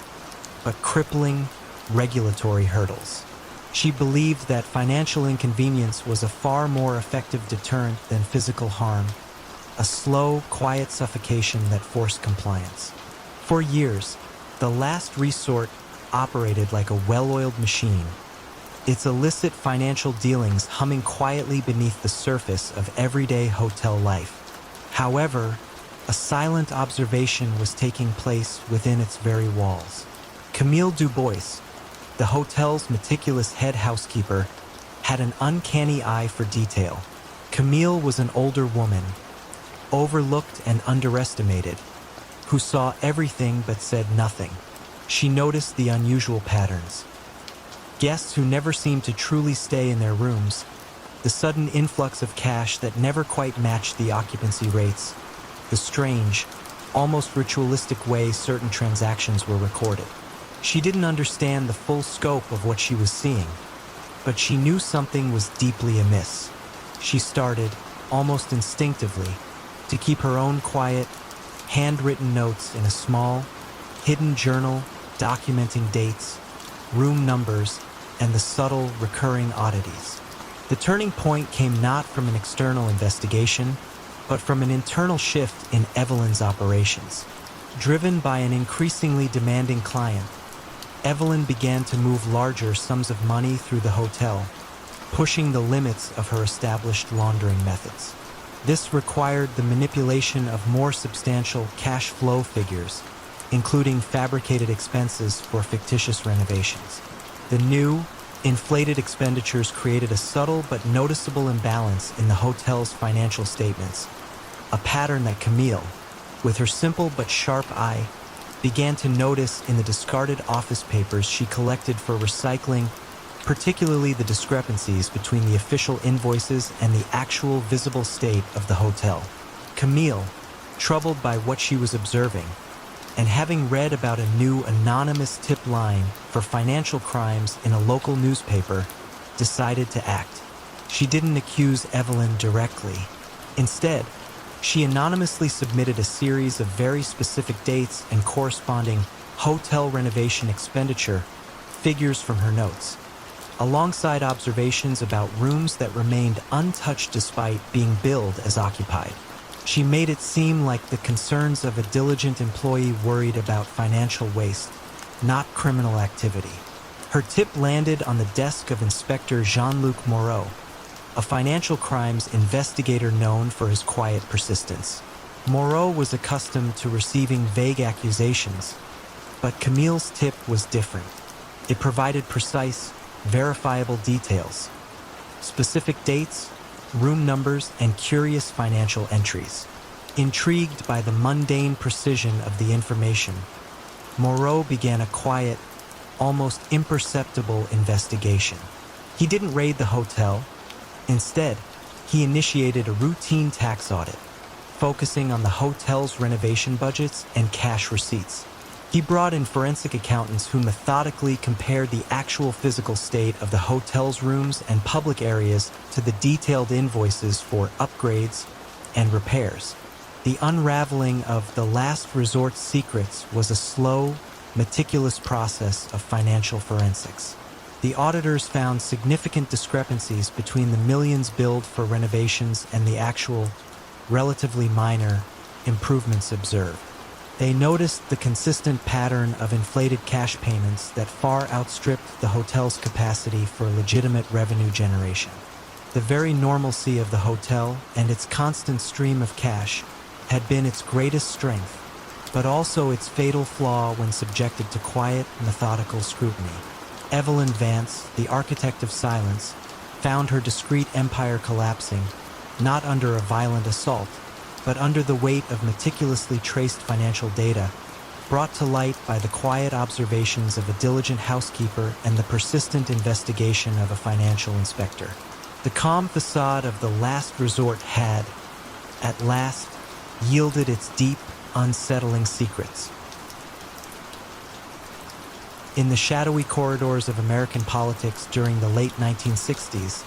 [SPEAKER 1] but crippling, regulatory hurdles. She believed that financial inconvenience was a far more effective deterrent than physical harm, a slow, quiet suffocation that forced compliance. For years, The Last Resort operated like a well-oiled machine, its illicit financial dealings humming quietly beneath the surface of everyday hotel life. However, a silent observation was taking place within its very walls. Camille Dubois, the hotel's meticulous head housekeeper, had an uncanny eye for detail. Camille was an older woman, overlooked and underestimated, who saw everything but said nothing. She noticed the unusual patterns. Guests who never seemed to truly stay in their rooms, the sudden influx of cash that never quite matched the occupancy rates, the strange, almost ritualistic way certain transactions were recorded. She didn't understand the full scope of what she was seeing, but she knew something was deeply amiss. She started, almost instinctively, to keep her own quiet, handwritten notes in a small, hidden journal documenting dates, room numbers, and the subtle, recurring oddities. The turning point came not from an external investigation, but from an internal shift in Evelyn's operations. Driven by an increasingly demanding client, Evelyn began to move larger sums of money through the hotel, pushing the limits of her established laundering methods. This required the manipulation of more substantial cash flow figures, including fabricated expenses for fictitious renovations. The new, inflated expenditures created a subtle but noticeable imbalance in the hotel's financial statements, a pattern that Camille, with her simple but sharp eye, began to notice in the discarded office papers she collected for recycling, particularly the discrepancies between the official invoices and the actual visible state of the hotel. Camille, troubled by what she was observing, and having read about a new anonymous tip line for financial crimes in a local newspaper, decided to act. She didn't accuse Evelyn directly. Instead, she anonymously submitted a series of very specific dates and corresponding hotel renovation expenditure figures from her notes, alongside observations about rooms that remained untouched despite being billed as occupied. She made it seem like the concerns of a diligent employee worried about financial waste, not criminal activity. Her tip landed on the desk of Inspector Jean-Luc Moreau, a financial crimes investigator known for his quiet persistence. Moreau was accustomed to receiving vague accusations, but Camille's tip was different. It provided precise, verifiable details, specific dates, room numbers, and curious financial entries. Intrigued by the mundane precision of the information, Moreau began a quiet, almost imperceptible investigation. He didn't raid the hotel. Instead, he initiated a routine tax audit, focusing on the hotel's renovation budgets and cash receipts. He brought in forensic accountants who methodically compared the actual physical state of the hotel's rooms and public areas to the detailed invoices for upgrades and repairs. The unraveling of the last resort secrets was a slow, meticulous process of financial forensics. The auditors found significant discrepancies between the millions billed for renovations and the actual, relatively minor, improvements observed. They noticed the consistent pattern of inflated cash payments that far outstripped the hotel's capacity for legitimate revenue generation. The very normalcy of the hotel and its constant stream of cash had been its greatest strength, but also its fatal flaw when subjected to quiet, methodical scrutiny. Evelyn Vance, the architect of silence, found her discreet empire collapsing, not under a violent assault, but under the weight of meticulously traced financial data, brought to light by the quiet observations of a diligent housekeeper and the persistent investigation of a financial inspector. The calm facade of the last resort had, at last, yielded its deep, unsettling secrets. In the shadowy corridors of American politics during the late 1960s,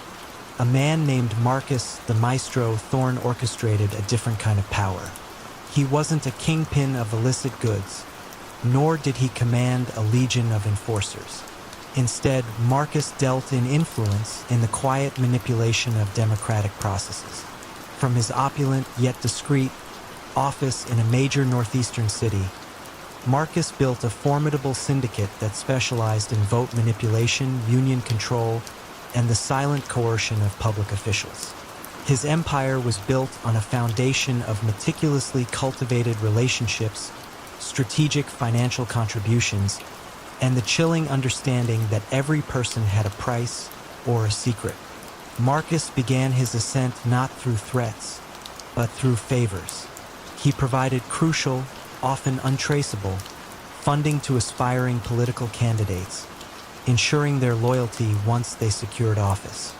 [SPEAKER 1] a man named Marcus the Maestro Thorne orchestrated a different kind of power. He wasn't a kingpin of illicit goods, nor did he command a legion of enforcers. Instead, Marcus dealt in influence in the quiet manipulation of democratic processes. From his opulent yet discreet office in a major northeastern city, Marcus built a formidable syndicate that specialized in vote manipulation, union control, and the silent coercion of public officials. His empire was built on a foundation of meticulously cultivated relationships, strategic financial contributions, and the chilling understanding that every person had a price or a secret. Marcus began his ascent not through threats, but through favors. He provided crucial, often untraceable, funding to aspiring political candidates, ensuring their loyalty once they secured office.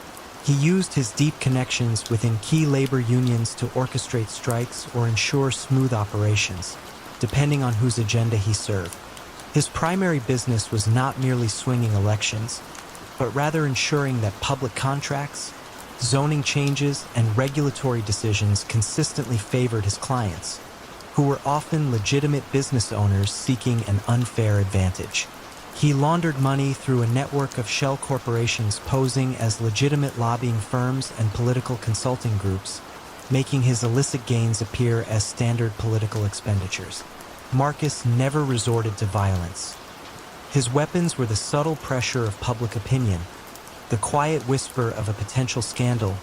[SPEAKER 1] He used his deep connections within key labor unions to orchestrate strikes or ensure smooth operations, depending on whose agenda he served. His primary business was not merely swinging elections, but rather ensuring that public contracts, zoning changes, and regulatory decisions consistently favored his clients, who were often legitimate business owners seeking an unfair advantage. He laundered money through a network of shell corporations posing as legitimate lobbying firms and political consulting groups, making his illicit gains appear as standard political expenditures. Marcus never resorted to violence. His weapons were the subtle pressure of public opinion, the quiet whisper of a potential scandal,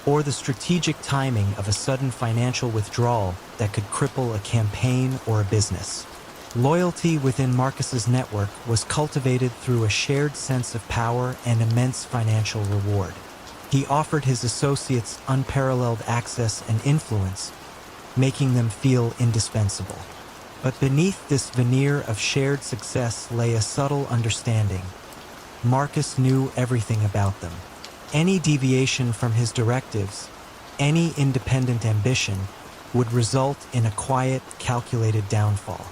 [SPEAKER 1] or the strategic timing of a sudden financial withdrawal that could cripple a campaign or a business. Loyalty within Marcus's network was cultivated through a shared sense of power and immense financial reward. He offered his associates unparalleled access and influence, making them feel indispensable. But beneath this veneer of shared success lay a subtle understanding. Marcus knew everything about them. Any deviation from his directives, any independent ambition, would result in a quiet, calculated downfall.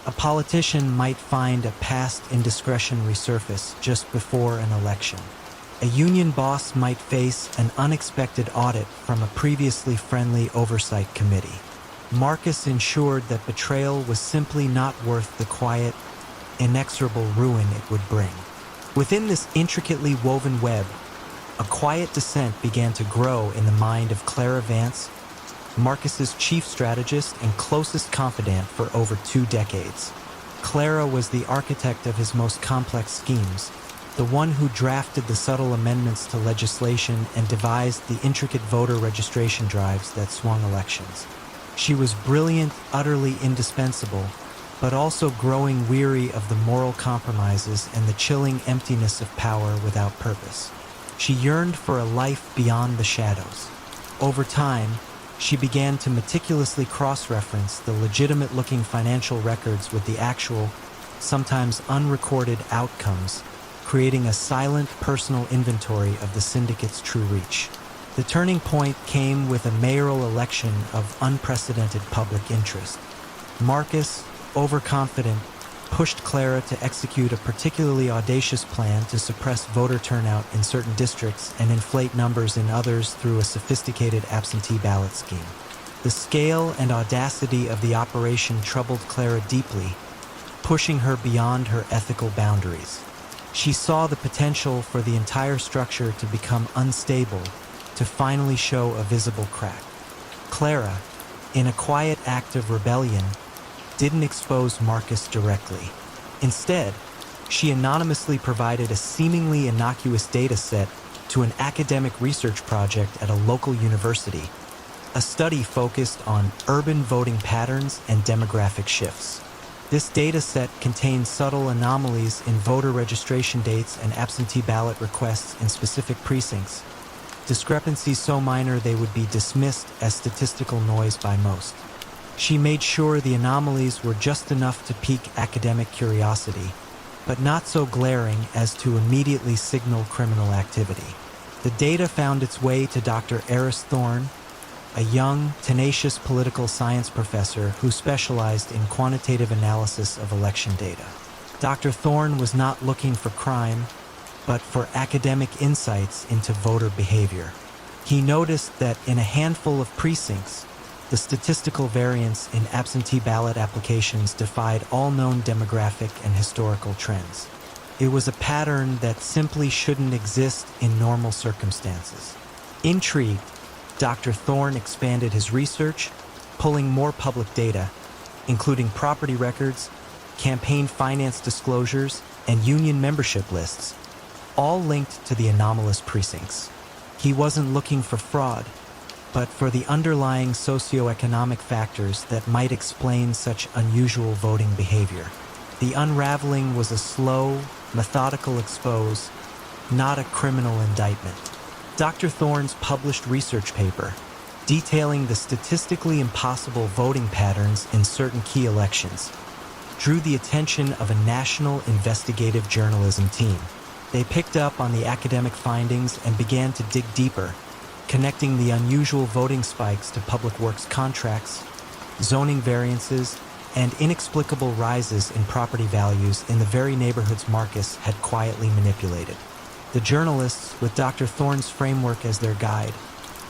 [SPEAKER 1] A politician might find a past indiscretion resurface just before an election. A union boss might face an unexpected audit from a previously friendly oversight committee. Marcus ensured that betrayal was simply not worth the quiet, inexorable ruin it would bring. Within this intricately woven web, a quiet dissent began to grow in the mind of Clara Vance, Marcus's chief strategist and closest confidant for over 2 decades. Clara was the architect of his most complex schemes, the one who drafted the subtle amendments to legislation and devised the intricate voter registration drives that swung elections. She was brilliant, utterly indispensable, but also growing weary of the moral compromises and the chilling emptiness of power without purpose. She yearned for a life beyond the shadows. Over time, she began to meticulously cross-reference the legitimate-looking financial records with the actual, sometimes unrecorded outcomes, creating a silent personal inventory of the syndicate's true reach. The turning point came with a mayoral election of unprecedented public interest. Marcus, overconfident, pushed Clara to execute a particularly audacious plan to suppress voter turnout in certain districts and inflate numbers in others through a sophisticated absentee ballot scheme. The scale and audacity of the operation troubled Clara deeply, pushing her beyond her ethical boundaries. She saw the potential for the entire structure to become unstable, to finally show a visible crack. Clara, in a quiet act of rebellion, didn't expose Marcus directly. Instead, she anonymously provided a seemingly innocuous data set to an academic research project at a local university, a study focused on urban voting patterns and demographic shifts. This data set contained subtle anomalies in voter registration dates and absentee ballot requests in specific precincts, discrepancies so minor they would be dismissed as statistical noise by most. She made sure the anomalies were just enough to pique academic curiosity, but not so glaring as to immediately signal criminal activity. The data found its way to Dr. Eris Thorne, a young, tenacious political science professor who specialized in quantitative analysis of election data. Dr. Thorne was not looking for crime, but for academic insights into voter behavior. He noticed that in a handful of precincts, the statistical variance in absentee ballot applications defied all known demographic and historical trends. It was a pattern that simply shouldn't exist in normal circumstances. Intrigued, Dr. Thorne expanded his research, pulling more public data, including property records, campaign finance disclosures, and union membership lists, all linked to the anomalous precincts. He wasn't looking for fraud, but for the underlying socioeconomic factors that might explain such unusual voting behavior. The unraveling was a slow, methodical expose, not a criminal indictment. Dr. Thorne's published research paper, detailing the statistically impossible voting patterns in certain key elections, drew the attention of a national investigative journalism team. They picked up on the academic findings and began to dig deeper, connecting the unusual voting spikes to public works contracts, zoning variances, and inexplicable rises in property values in the very neighborhoods Marcus had quietly manipulated. The journalists, with Dr. Thorne's framework as their guide,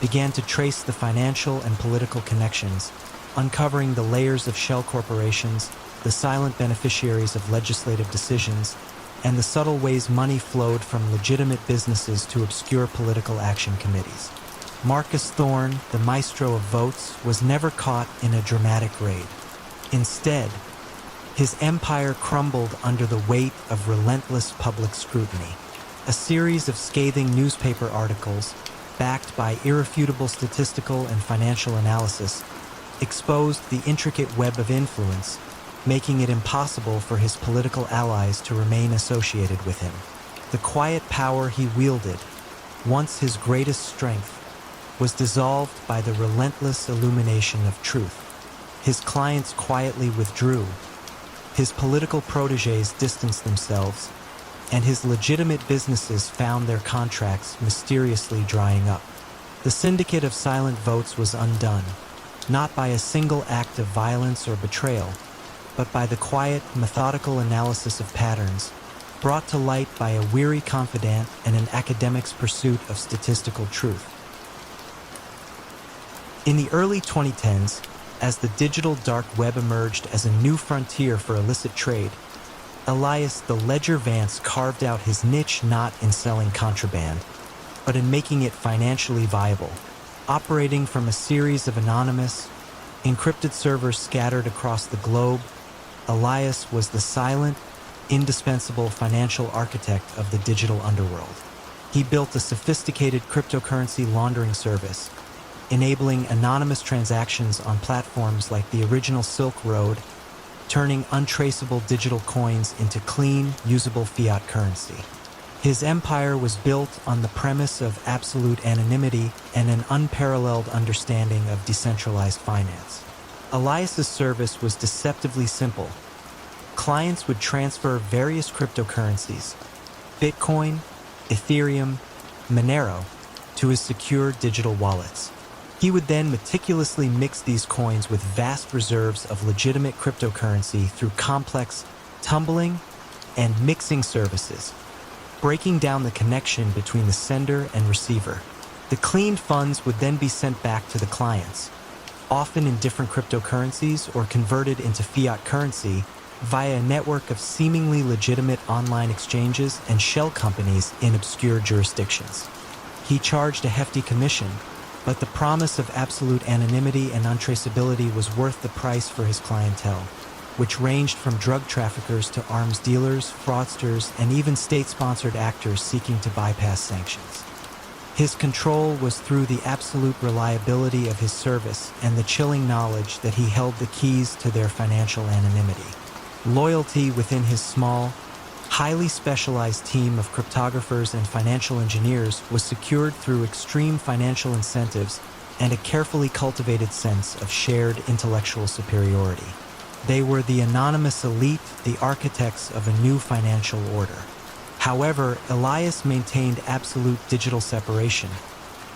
[SPEAKER 1] began to trace the financial and political connections, uncovering the layers of shell corporations, the silent beneficiaries of legislative decisions, and the subtle ways money flowed from legitimate businesses to obscure political action committees. Marcus Thorne, the maestro of votes, was never caught in a dramatic raid. Instead, his empire crumbled under the weight of relentless public scrutiny. A series of scathing newspaper articles, backed by irrefutable statistical and financial analysis, exposed the intricate web of influence, making it impossible for his political allies to remain associated with him. The quiet power he wielded, once his greatest strength, was dissolved by the relentless illumination of truth. His clients quietly withdrew, his political protégés distanced themselves, and his legitimate businesses found their contracts mysteriously drying up. The syndicate of silent votes was undone, not by a single act of violence or betrayal, but by the quiet, methodical analysis of patterns, brought to light by a weary confidant and an academic's pursuit of statistical truth. In the early 2010s, as the digital dark web emerged as a new frontier for illicit trade, Elias the Ledger Vance carved out his niche not in selling contraband, but in making it financially viable. Operating from a series of anonymous, encrypted servers scattered across the globe, Elias was the silent, indispensable financial architect of the digital underworld. He built a sophisticated cryptocurrency laundering service, enabling anonymous transactions on platforms like the original Silk Road, turning untraceable digital coins into clean, usable fiat currency. His empire was built on the premise of absolute anonymity and an unparalleled understanding of decentralized finance. Elias's service was deceptively simple. Clients would transfer various cryptocurrencies, Bitcoin, Ethereum, Monero, to his secure digital wallets. He would then meticulously mix these coins with vast reserves of legitimate cryptocurrency through complex tumbling and mixing services, breaking down the connection between the sender and receiver. The cleaned funds would then be sent back to the clients, often in different cryptocurrencies or converted into fiat currency via a network of seemingly legitimate online exchanges and shell companies in obscure jurisdictions. He charged a hefty commission, but the promise of absolute anonymity and untraceability was worth the price for his clientele, which ranged from drug traffickers to arms dealers, fraudsters, and even state-sponsored actors seeking to bypass sanctions. His control was through the absolute reliability of his service and the chilling knowledge that he held the keys to their financial anonymity. Loyalty within his small, highly specialized team of cryptographers and financial engineers was secured through extreme financial incentives and a carefully cultivated sense of shared intellectual superiority. They were the anonymous elite, the architects of a new financial order. However, Elias maintained absolute digital separation,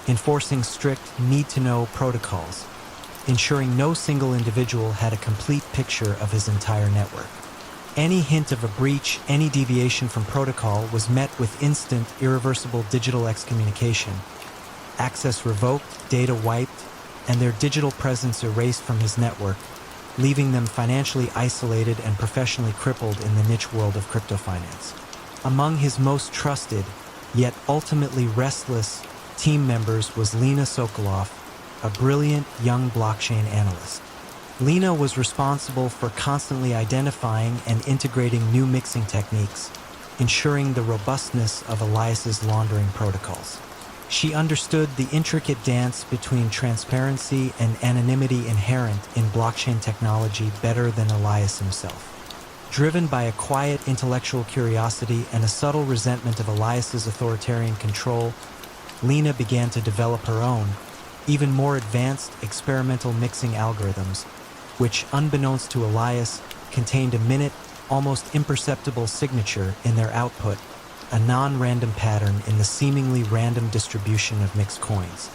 [SPEAKER 1] enforcing strict need-to-know protocols, ensuring no single individual had a complete picture of his entire network. Any hint of a breach, any deviation from protocol was met with instant, irreversible digital excommunication, access revoked, data wiped, and their digital presence erased from his network, leaving them financially isolated and professionally crippled in the niche world of crypto finance. Among his most trusted, yet ultimately restless, team members was Lena Sokolov, a brilliant young blockchain analyst. Lena was responsible for constantly identifying and integrating new mixing techniques, ensuring the robustness of Elias's laundering protocols. She understood the intricate dance between transparency and anonymity inherent in blockchain technology better than Elias himself. Driven by a quiet intellectual curiosity and a subtle resentment of Elias's authoritarian control, Lena began to develop her own, even more advanced experimental mixing algorithms, which, unbeknownst to Elias, contained a minute, almost imperceptible signature in their output, a non-random pattern in the seemingly random distribution of mixed coins.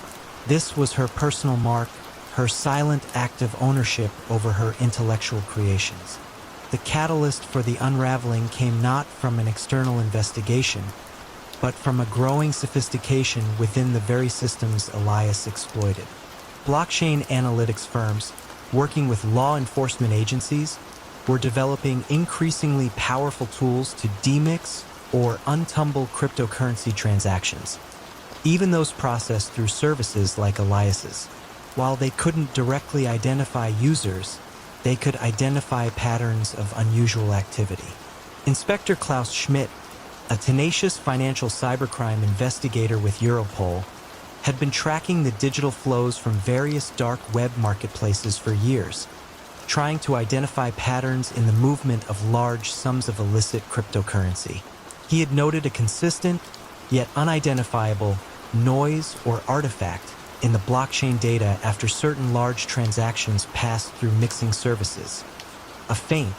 [SPEAKER 1] This was her personal mark, her silent act of ownership over her intellectual creations. The catalyst for the unraveling came not from an external investigation, but from a growing sophistication within the very systems Elias exploited. Blockchain analytics firms, working with law enforcement agencies, were developing increasingly powerful tools to demix or untumble cryptocurrency transactions, even those processed through services like Elias's. While they couldn't directly identify users, they could identify patterns of unusual activity. Inspector Klaus Schmidt, a tenacious financial cybercrime investigator with Europol, had been tracking the digital flows from various dark web marketplaces for years, trying to identify patterns in the movement of large sums of illicit cryptocurrency. He had noted a consistent, yet unidentifiable, noise or artifact in the blockchain data after certain large transactions passed through mixing services. A faint,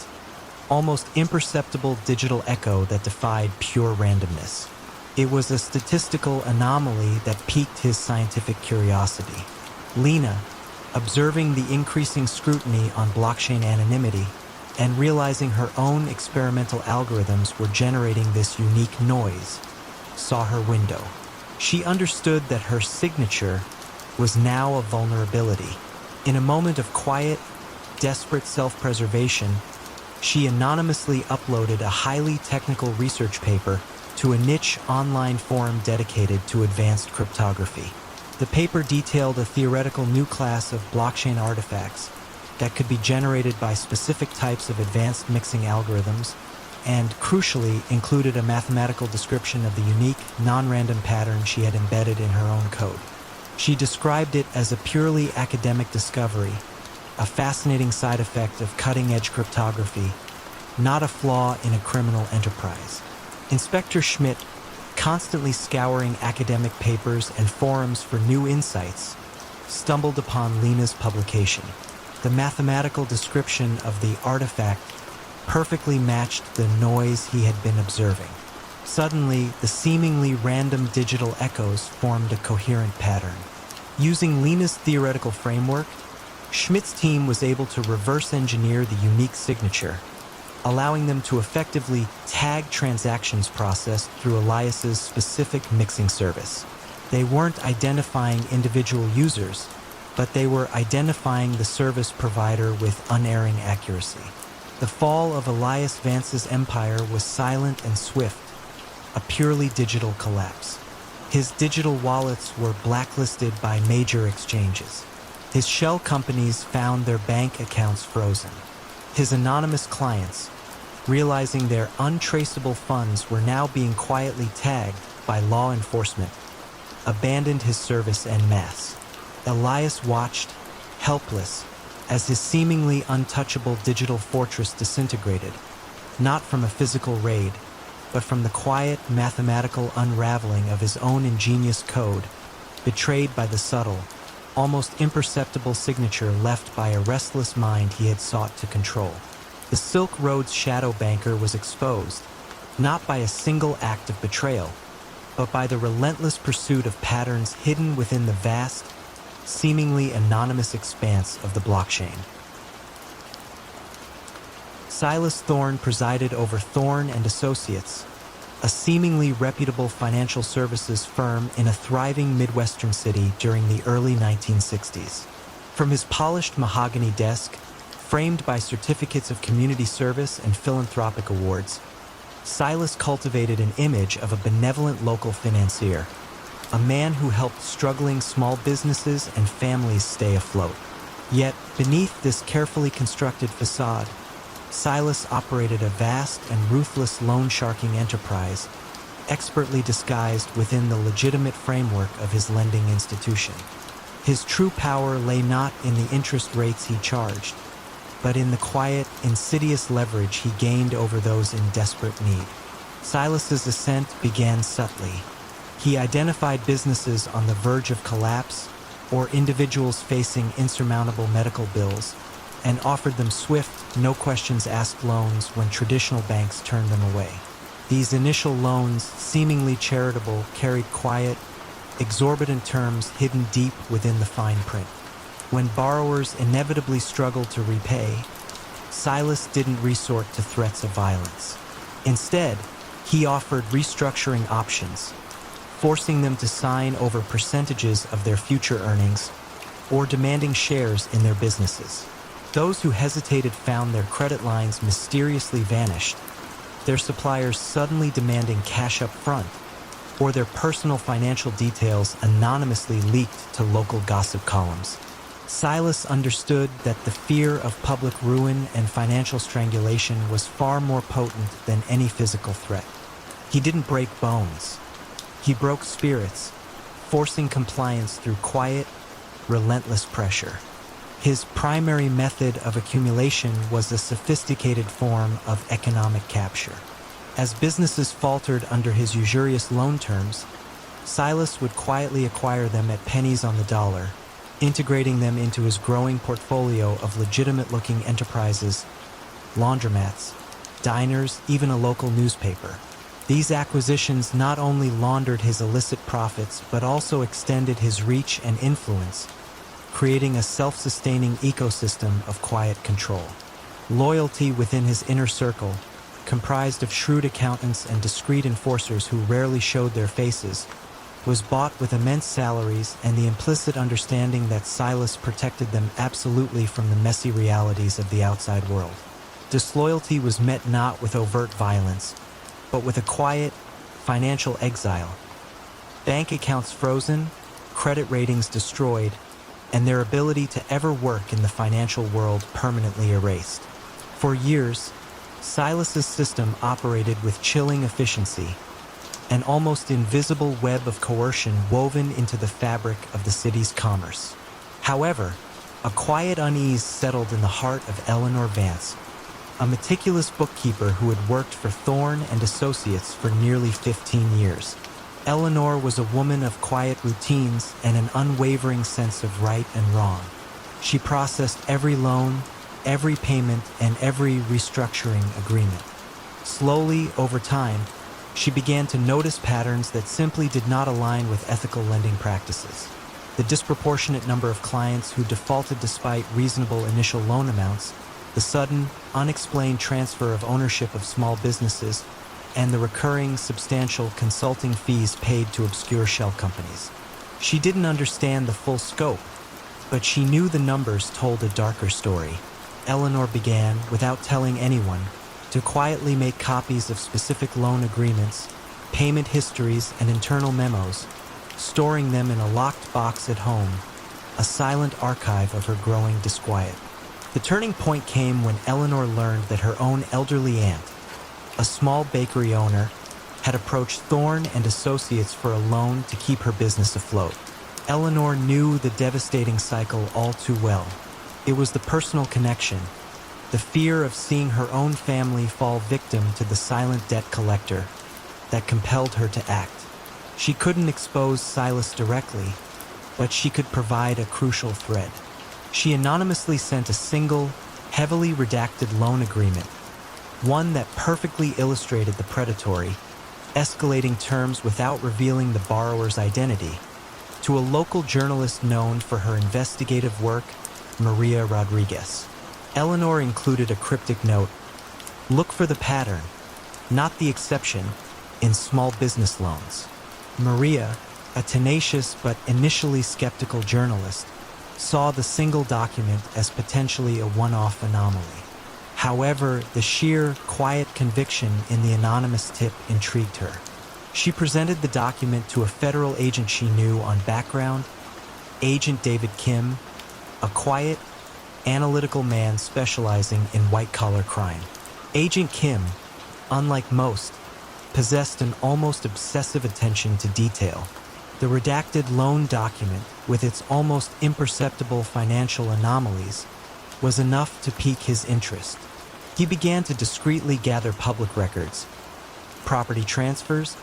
[SPEAKER 1] almost imperceptible digital echo that defied pure randomness. It was a statistical anomaly that piqued his scientific curiosity. Lena, observing the increasing scrutiny on blockchain anonymity and realizing her own experimental algorithms were generating this unique noise, saw her window. She understood that her signature was now a vulnerability. In a moment of quiet, desperate self-preservation, she anonymously uploaded a highly technical research paper to a niche online forum dedicated to advanced cryptography. The paper detailed a theoretical new class of blockchain artifacts that could be generated by specific types of advanced mixing algorithms, and crucially included a mathematical description of the unique, non-random pattern she had embedded in her own code. She described it as a purely academic discovery, a fascinating side effect of cutting-edge cryptography, not a flaw in a criminal enterprise. Inspector Schmidt, constantly scouring academic papers and forums for new insights, stumbled upon Lena's publication. The mathematical description of the artifact perfectly matched the noise he had been observing. Suddenly, the seemingly random digital echoes formed a coherent pattern. Using Lena's theoretical framework, Schmidt's team was able to reverse engineer the unique signature, allowing them to effectively tag transactions processed through Elias's specific mixing service. They weren't identifying individual users, but they were identifying the service provider with unerring accuracy. The fall of Elias Vance's empire was silent and swift, a purely digital collapse. His digital wallets were blacklisted by major exchanges. His shell companies found their bank accounts frozen. His anonymous clients, realizing their untraceable funds were now being quietly tagged by law enforcement, abandoned his service en masse. Elias watched, helpless, as his seemingly untouchable digital fortress disintegrated, not from a physical raid, but from the quiet mathematical unraveling of his own ingenious code, betrayed by the subtle, almost imperceptible signature left by a restless mind he had sought to control. The Silk Road's shadow banker was exposed, not by a single act of betrayal, but by the relentless pursuit of patterns hidden within the vast, seemingly anonymous expanse of the blockchain. Silas Thorne presided over Thorne and Associates, a seemingly reputable financial services firm in a thriving Midwestern city during the early 1960s. From his polished mahogany desk, framed by certificates of community service and philanthropic awards, Silas cultivated an image of a benevolent local financier, a man who helped struggling small businesses and families stay afloat. Yet, beneath this carefully constructed facade, Silas operated a vast and ruthless loan-sharking enterprise, expertly disguised within the legitimate framework of his lending institution. His true power lay not in the interest rates he charged, but in the quiet, insidious leverage he gained over those in desperate need. Silas's ascent began subtly. He identified businesses on the verge of collapse, or individuals facing insurmountable medical bills, and offered them swift, no-questions-asked loans when traditional banks turned them away. These initial loans, seemingly charitable, carried quiet, exorbitant terms hidden deep within the fine print. When borrowers inevitably struggled to repay, Silas didn't resort to threats of violence. Instead, he offered restructuring options, forcing them to sign over percentages of their future earnings or demanding shares in their businesses. Those who hesitated found their credit lines mysteriously vanished, their suppliers suddenly demanding cash up front, or their personal financial details anonymously leaked to local gossip columns. Silas understood that the fear of public ruin and financial strangulation was far more potent than any physical threat. He didn't break bones. He broke spirits, forcing compliance through quiet, relentless pressure. His primary method of accumulation was a sophisticated form of economic capture. As businesses faltered under his usurious loan terms, Silas would quietly acquire them at pennies on the dollar, integrating them into his growing portfolio of legitimate-looking enterprises, laundromats, diners, even a local newspaper. These acquisitions not only laundered his illicit profits but also extended his reach and influence, creating a self-sustaining ecosystem of quiet control. Loyalty within his inner circle, comprised of shrewd accountants and discreet enforcers who rarely showed their faces, was bought with immense salaries and the implicit understanding that Silas protected them absolutely from the messy realities of the outside world. Disloyalty was met not with overt violence, but with a quiet, financial exile. Bank accounts frozen, credit ratings destroyed, and their ability to ever work in the financial world permanently erased. For years, Silas's system operated with chilling efficiency, an almost invisible web of coercion woven into the fabric of the city's commerce. However, a quiet unease settled in the heart of Eleanor Vance, a meticulous bookkeeper who had worked for Thorne and Associates for nearly 15 years. Eleanor was a woman of quiet routines and an unwavering sense of right and wrong. She processed every loan, every payment, and every restructuring agreement. Slowly, over time, she began to notice patterns that simply did not align with ethical lending practices. The disproportionate number of clients who defaulted despite reasonable initial loan amounts, the sudden, unexplained transfer of ownership of small businesses, and the recurring, substantial consulting fees paid to obscure shell companies. She didn't understand the full scope, but she knew the numbers told a darker story. Eleanor began, without telling anyone, to quietly make copies of specific loan agreements, payment histories, and internal memos, storing them in a locked box at home, a silent archive of her growing disquiet. The turning point came when Eleanor learned that her own elderly aunt, a small bakery owner, had approached Thorne and Associates for a loan to keep her business afloat. Eleanor knew the devastating cycle all too well. It was the personal connection, the fear of seeing her own family fall victim to the silent debt collector, that compelled her to act. She couldn't expose Silas directly, but she could provide a crucial thread. She anonymously sent a single, heavily redacted loan agreement, one that perfectly illustrated the predatory, escalating terms without revealing the borrower's identity, to a local journalist known for her investigative work, Maria Rodriguez. Eleanor included a cryptic note: "Look for the pattern, not the exception, in small business loans." Maria, a tenacious but initially skeptical journalist, saw the single document as potentially a one-off anomaly. However, the sheer, quiet conviction in the anonymous tip intrigued her. She presented the document to a federal agent she knew on background, Agent David Kim, a quiet, analytical man specializing in white-collar crime. Agent Kim, unlike most, possessed an almost obsessive attention to detail. The redacted loan document, with its almost imperceptible financial anomalies, was enough to pique his interest. He began to discreetly gather public records, property transfers,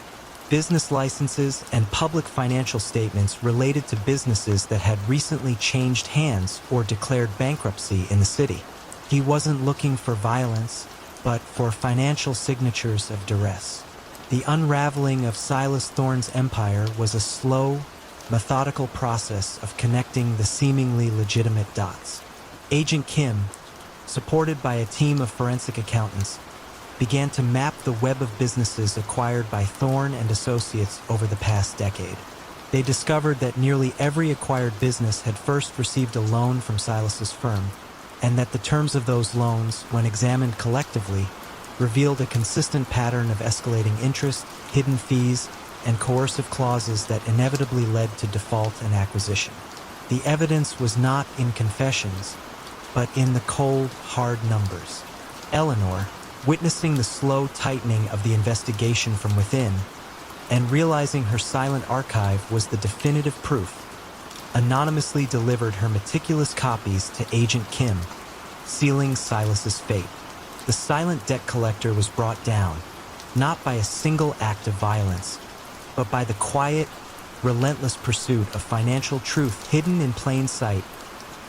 [SPEAKER 1] business licenses, and public financial statements related to businesses that had recently changed hands or declared bankruptcy in the city. He wasn't looking for violence, but for financial signatures of duress. The unraveling of Silas Thorne's empire was a slow, methodical process of connecting the seemingly legitimate dots. Agent Kim, supported by a team of forensic accountants, began to map the web of businesses acquired by Thorne and Associates over the past decade. They discovered that nearly every acquired business had first received a loan from Silas's firm, and that the terms of those loans, when examined collectively, revealed a consistent pattern of escalating interest, hidden fees, and coercive clauses that inevitably led to default and acquisition. The evidence was not in confessions, but in the cold, hard numbers. Eleanor, witnessing the slow tightening of the investigation from within, and realizing her silent archive was the definitive proof, anonymously delivered her meticulous copies to Agent Kim, sealing Silas's fate. The silent debt collector was brought down, not by a single act of violence, but by the quiet, relentless pursuit of financial truth hidden in plain sight,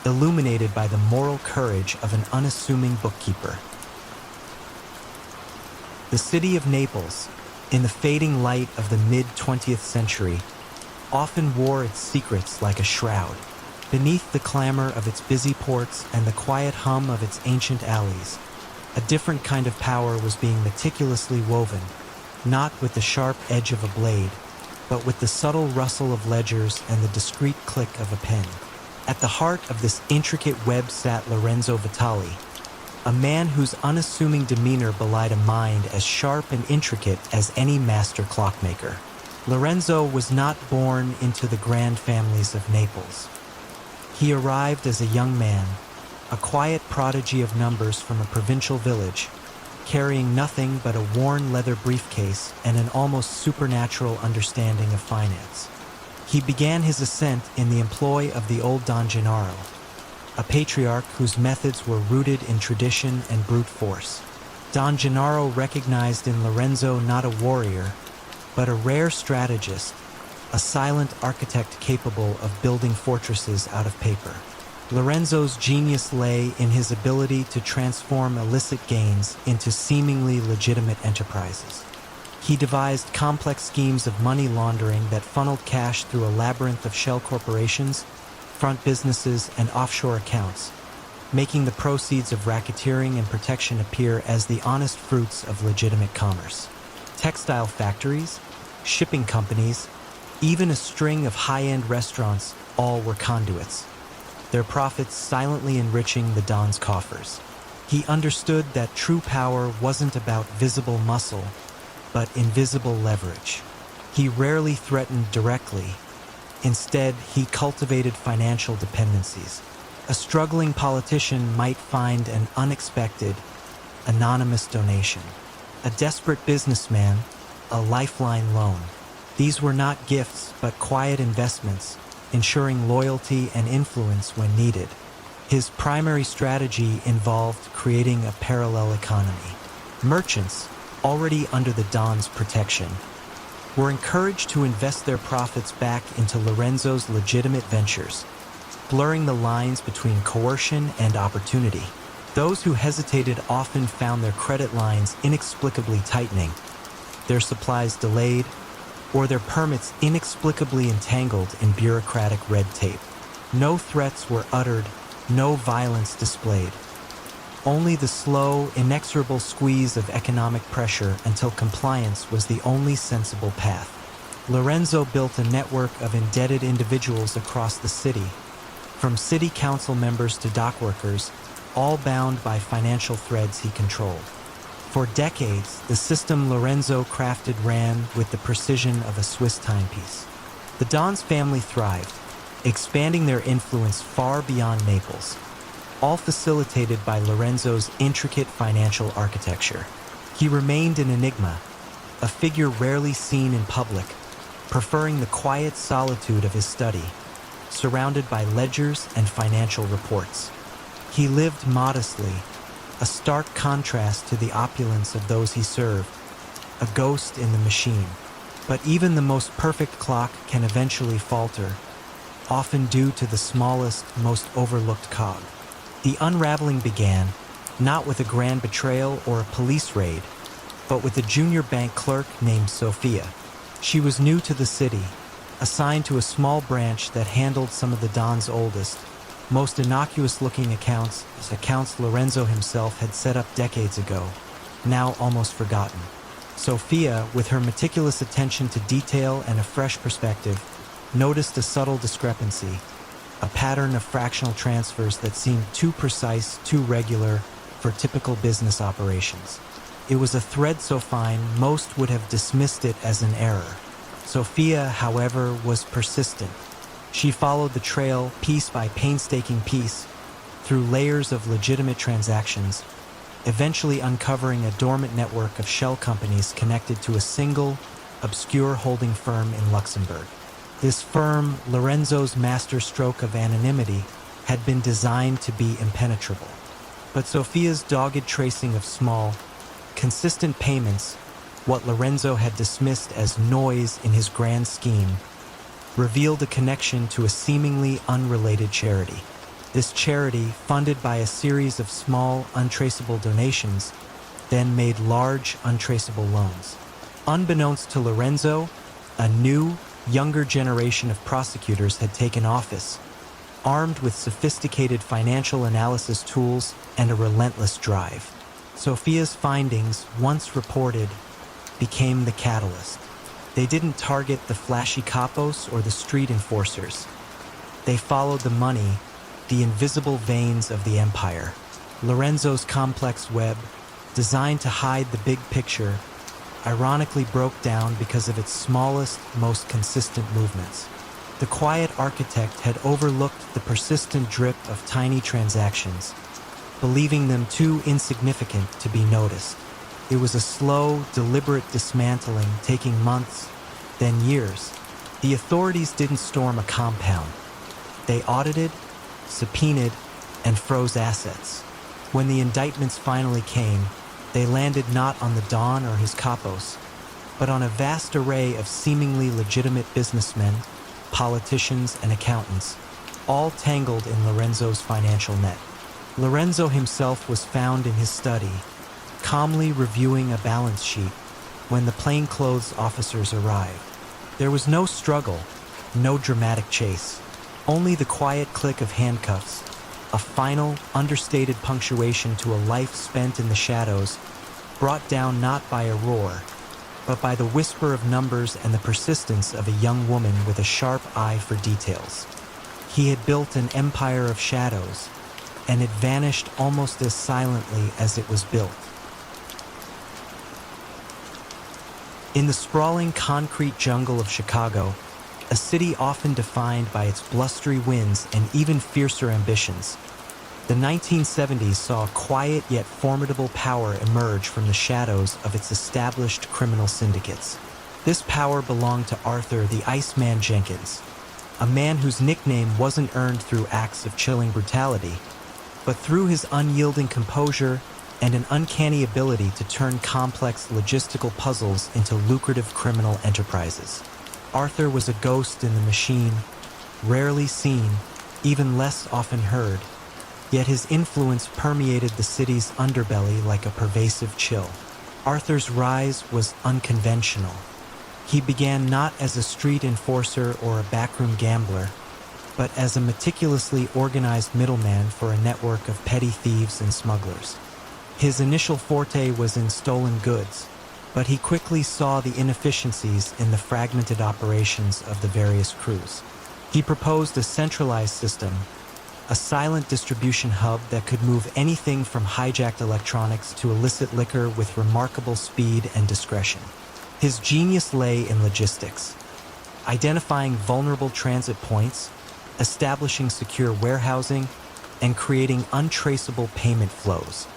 [SPEAKER 1] illuminated by the moral courage of an unassuming bookkeeper. The city of Naples, in the fading light of the mid-20th century, often wore its secrets like a shroud. Beneath the clamor of its busy ports and the quiet hum of its ancient alleys, a different kind of power was being meticulously woven, not with the sharp edge of a blade, but with the subtle rustle of ledgers and the discreet click of a pen. At the heart of this intricate web sat Lorenzo Vitali, a man whose unassuming demeanor belied a mind as sharp and intricate as any master clockmaker. Lorenzo was not born into the grand families of Naples. He arrived as a young man, a quiet prodigy of numbers from a provincial village, carrying nothing but a worn leather briefcase and an almost supernatural understanding of finance. He began his ascent in the employ of the old Don Gennaro, a patriarch whose methods were rooted in tradition and brute force. Don Gennaro recognized in Lorenzo not a warrior, but a rare strategist, a silent architect capable of building fortresses out of paper. Lorenzo's genius lay in his ability to transform illicit gains into seemingly legitimate enterprises. He devised complex schemes of money laundering that funneled cash through a labyrinth of shell corporations, front businesses, and offshore accounts, making the proceeds of racketeering and protection appear as the honest fruits of legitimate commerce. Textile factories, shipping companies, even a string of high-end restaurants, all were conduits, their profits silently enriching the Don's coffers. He understood that true power wasn't about visible muscle, but invisible leverage. He rarely threatened directly. Instead, he cultivated financial dependencies. A struggling politician might find an unexpected, anonymous donation. A desperate businessman, a lifeline loan. These were not gifts, but quiet investments, ensuring loyalty and influence when needed. His primary strategy involved creating a parallel economy. Merchants, already under the Don's protection, were encouraged to invest their profits back into Lorenzo's legitimate ventures, blurring the lines between coercion and opportunity. Those who hesitated often found their credit lines inexplicably tightening, their supplies delayed, or their permits inexplicably entangled in bureaucratic red tape. No threats were uttered, no violence displayed. Only the slow, inexorable squeeze of economic pressure until compliance was the only sensible path. Lorenzo built a network of indebted individuals across the city, from city council members to dock workers, all bound by financial threads he controlled. For decades, the system Lorenzo crafted ran with the precision of a Swiss timepiece. The Don's family thrived, expanding their influence far beyond Naples, all facilitated by Lorenzo's intricate financial architecture. He remained an enigma, a figure rarely seen in public, preferring the quiet solitude of his study, surrounded by ledgers and financial reports. He lived modestly, a stark contrast to the opulence of those he served, a ghost in the machine. But even the most perfect clock can eventually falter, often due to the smallest, most overlooked cog. The unraveling began, not with a grand betrayal or a police raid, but with a junior bank clerk named Sophia. She was new to the city, assigned to a small branch that handled some of the Don's oldest, most innocuous-looking accounts Lorenzo himself had set up decades ago, now almost forgotten. Sophia, with her meticulous attention to detail and a fresh perspective, noticed a subtle discrepancy, a pattern of fractional transfers that seemed too precise, too regular for typical business operations. It was a thread so fine, most would have dismissed it as an error. Sophia, however, was persistent. She followed the trail piece by painstaking piece, through layers of legitimate transactions, eventually uncovering a dormant network of shell companies connected to a single, obscure holding firm in Luxembourg. This firm, Lorenzo's masterstroke of anonymity, had been designed to be impenetrable. But Sophia's dogged tracing of small, consistent payments, what Lorenzo had dismissed as noise in his grand scheme, revealed a connection to a seemingly unrelated charity. This charity, funded by a series of small, untraceable donations, then made large, untraceable loans. Unbeknownst to Lorenzo, a new, younger generation of prosecutors had taken office, armed with sophisticated financial analysis tools and a relentless drive. Sophia's findings, once reported, became the catalyst. They didn't target the flashy capos or the street enforcers. They followed the money, the invisible veins of the empire. Lorenzo's complex web, designed to hide the big picture, ironically broke down because of its smallest, most consistent movements. The quiet architect had overlooked the persistent drip of tiny transactions, believing them too insignificant to be noticed. It was a slow, deliberate dismantling taking months, then years. The authorities didn't storm a compound. They audited, subpoenaed, and froze assets. When the indictments finally came, they landed not on the Don or his capos, but on a vast array of seemingly legitimate businessmen, politicians, and accountants, all tangled in Lorenzo's financial net. Lorenzo himself was found in his study, calmly reviewing a balance sheet when the plainclothes officers arrived. There was no struggle, no dramatic chase, only the quiet click of handcuffs, a final, understated punctuation to a life spent in the shadows, brought down not by a roar, but by the whisper of numbers and the persistence of a young woman with a sharp eye for details. He had built an empire of shadows, and it vanished almost as silently as it was built. In the sprawling concrete jungle of Chicago, a city often defined by its blustery winds and even fiercer ambitions, the 1970s saw a quiet yet formidable power emerge from the shadows of its established criminal syndicates. This power belonged to Arthur the Iceman Jenkins, a man whose nickname wasn't earned through acts of chilling brutality, but through his unyielding composure and an uncanny ability to turn complex logistical puzzles into lucrative criminal enterprises. Arthur was a ghost in the machine, rarely seen, even less often heard, yet his influence permeated the city's underbelly like a pervasive chill. Arthur's rise was unconventional. He began not as a street enforcer or a backroom gambler, but as a meticulously organized middleman for a network of petty thieves and smugglers. His initial forte was in stolen goods, but he quickly saw the inefficiencies in the fragmented operations of the various crews. He proposed a centralized system, a silent distribution hub that could move anything from hijacked electronics to illicit liquor with remarkable speed and discretion. His genius lay in logistics, identifying vulnerable transit points, establishing secure warehousing, and creating untraceable payment flows.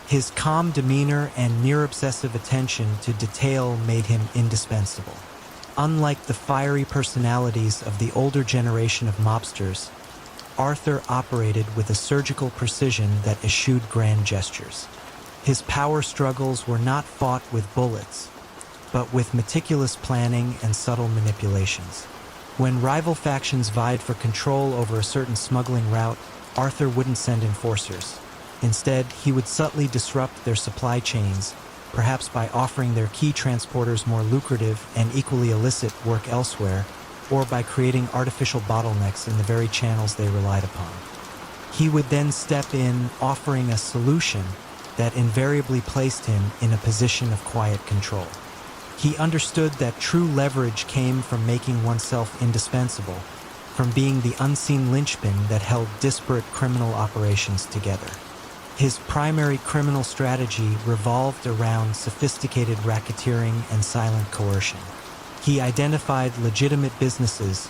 [SPEAKER 1] His calm demeanor and near-obsessive attention to detail made him indispensable. Unlike the fiery personalities of the older generation of mobsters, Arthur operated with a surgical precision that eschewed grand gestures. His power struggles were not fought with bullets. but with meticulous planning and subtle manipulations. When rival factions vied for control over a certain smuggling route, Arthur wouldn't send enforcers. Instead, he would subtly disrupt their supply chains, perhaps by offering their key transporters more lucrative and equally illicit work elsewhere, or by creating artificial bottlenecks in the very channels they relied upon. He would then step in, offering a solution that invariably placed him in a position of quiet control. He understood that true leverage came from making oneself indispensable, from being the unseen linchpin that held disparate criminal operations together. His primary criminal strategy revolved around sophisticated racketeering and silent coercion. He identified legitimate businesses,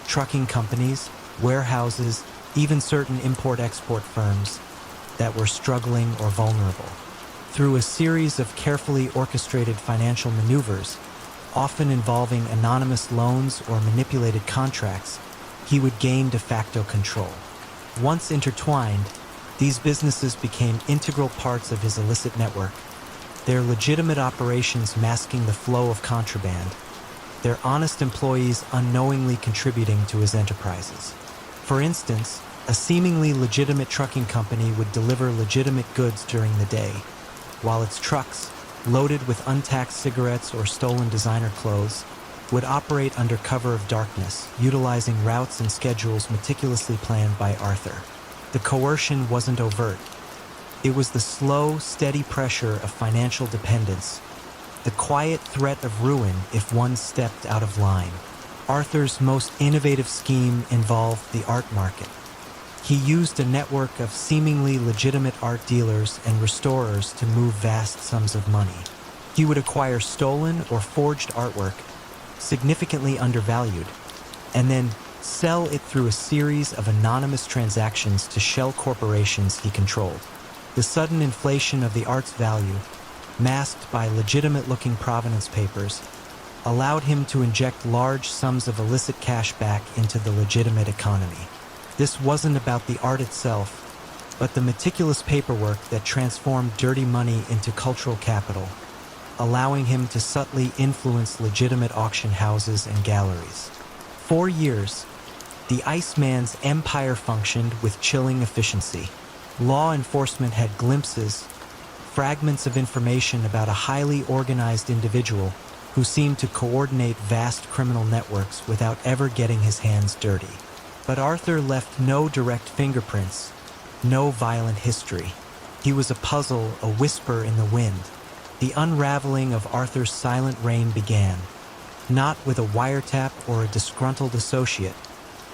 [SPEAKER 1] trucking companies, warehouses, even certain import-export firms that were struggling or vulnerable. Through a series of carefully orchestrated financial maneuvers, often involving anonymous loans or manipulated contracts, he would gain de facto control. Once intertwined, these businesses became integral parts of his illicit network, their legitimate operations masking the flow of contraband, their honest employees unknowingly contributing to his enterprises. For instance, a seemingly legitimate trucking company would deliver legitimate goods during the day, while its trucks, loaded with untaxed cigarettes or stolen designer clothes, would operate under cover of darkness, utilizing routes and schedules meticulously planned by Arthur. The coercion wasn't overt. It was the slow, steady pressure of financial dependence, the quiet threat of ruin if one stepped out of line. Arthur's most innovative scheme involved the art market. He used a network of seemingly legitimate art dealers and restorers to move vast sums of money. He would acquire stolen or forged artwork, significantly undervalued, and then sell it through a series of anonymous transactions to shell corporations he controlled. The sudden inflation of the art's value, masked by legitimate-looking provenance papers, allowed him to inject large sums of illicit cash back into the legitimate economy. This wasn't about the art itself, but the meticulous paperwork that transformed dirty money into cultural capital, allowing him to subtly influence legitimate auction houses and galleries. For years, the Iceman's empire functioned with chilling efficiency. Law enforcement had glimpses, fragments of information about a highly organized individual who seemed to coordinate vast criminal networks without ever getting his hands dirty. But Arthur left no direct fingerprints, no violent history. He was a puzzle, a whisper in the wind. The unraveling of Arthur's silent reign began, not with a wiretap or a disgruntled associate,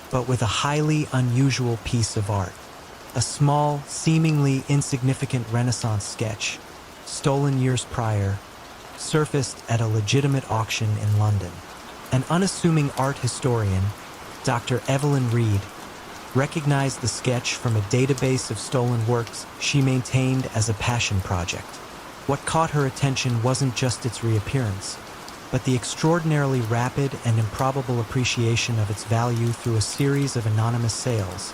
[SPEAKER 1] but with a highly unusual piece of art. A small, seemingly insignificant Renaissance sketch, stolen years prior, surfaced at a legitimate auction in London. An unassuming art historian, Dr. Evelyn Reed, recognized the sketch from a database of stolen works she maintained as a passion project. What caught her attention wasn't just its reappearance, but the extraordinarily rapid and improbable appreciation of its value through a series of anonymous sales,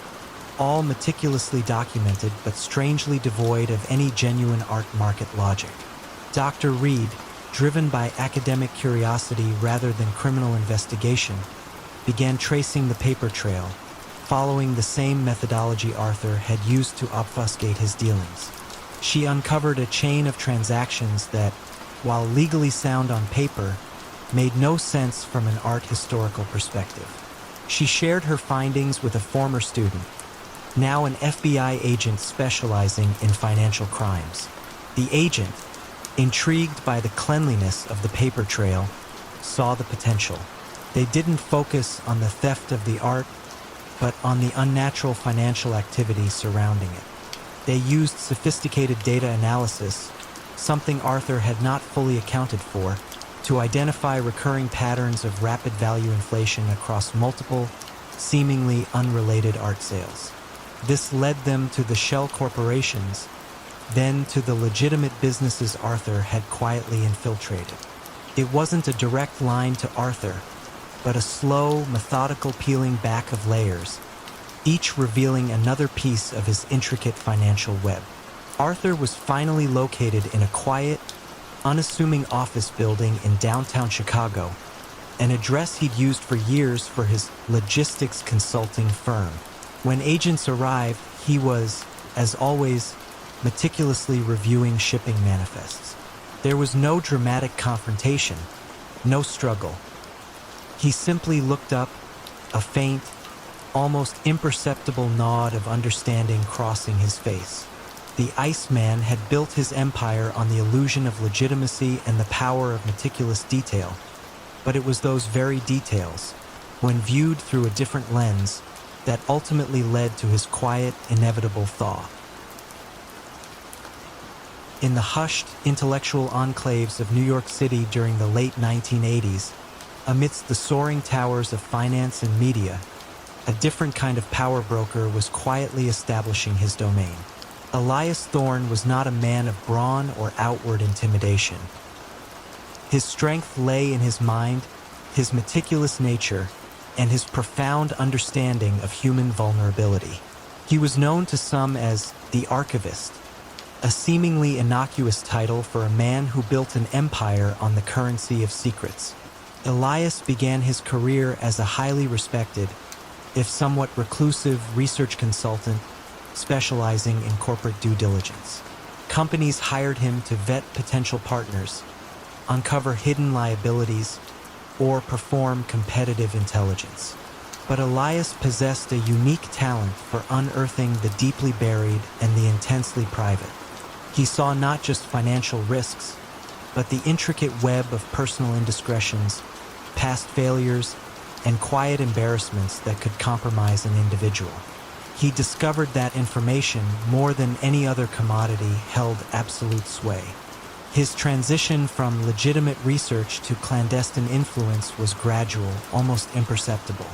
[SPEAKER 1] all meticulously documented but strangely devoid of any genuine art market logic. Dr. Reed, driven by academic curiosity rather than criminal investigation, began tracing the paper trail, following the same methodology Arthur had used to obfuscate his dealings. She uncovered a chain of transactions that, while legally sound on paper, made no sense from an art historical perspective. She shared her findings with a former student, now an FBI agent specializing in financial crimes. The agent, intrigued by the cleanliness of the paper trail, saw the potential. They didn't focus on the theft of the art, but on the unnatural financial activity surrounding it. They used sophisticated data analysis, something Arthur had not fully accounted for, to identify recurring patterns of rapid value inflation across multiple, seemingly unrelated art sales. This led them to the shell corporations, then to the legitimate businesses Arthur had quietly infiltrated. It wasn't a direct line to Arthur, but a slow, methodical peeling back of layers, each revealing another piece of his intricate financial web. Arthur was finally located in a quiet, unassuming office building in downtown Chicago, an address he'd used for years for his logistics consulting firm. When agents arrived, he was, as always, meticulously reviewing shipping manifests. There was no dramatic confrontation, no struggle. He simply looked up, a faint, almost imperceptible nod of understanding crossing his face. The Iceman had built his empire on the illusion of legitimacy and the power of meticulous detail, but it was those very details, when viewed through a different lens, that ultimately led to his quiet, inevitable thaw. In the hushed, intellectual enclaves of New York City during the late 1980s, amidst the soaring towers of finance and media, a different kind of power broker was quietly establishing his domain. Elias Thorne was not a man of brawn or outward intimidation. His strength lay in his mind, his meticulous nature, and his profound understanding of human vulnerability. He was known to some as the Archivist, a seemingly innocuous title for a man who built an empire on the currency of secrets. Elias began his career as a highly respected, if somewhat reclusive, research consultant specializing in corporate due diligence. Companies hired him to vet potential partners, uncover hidden liabilities, or perform competitive intelligence. But Elias possessed a unique talent for unearthing the deeply buried and the intensely private. He saw not just financial risks, but the intricate web of personal indiscretions, past failures, and quiet embarrassments that could compromise an individual. He discovered that information, more than any other commodity, held absolute sway. His transition from legitimate research to clandestine influence was gradual, almost imperceptible.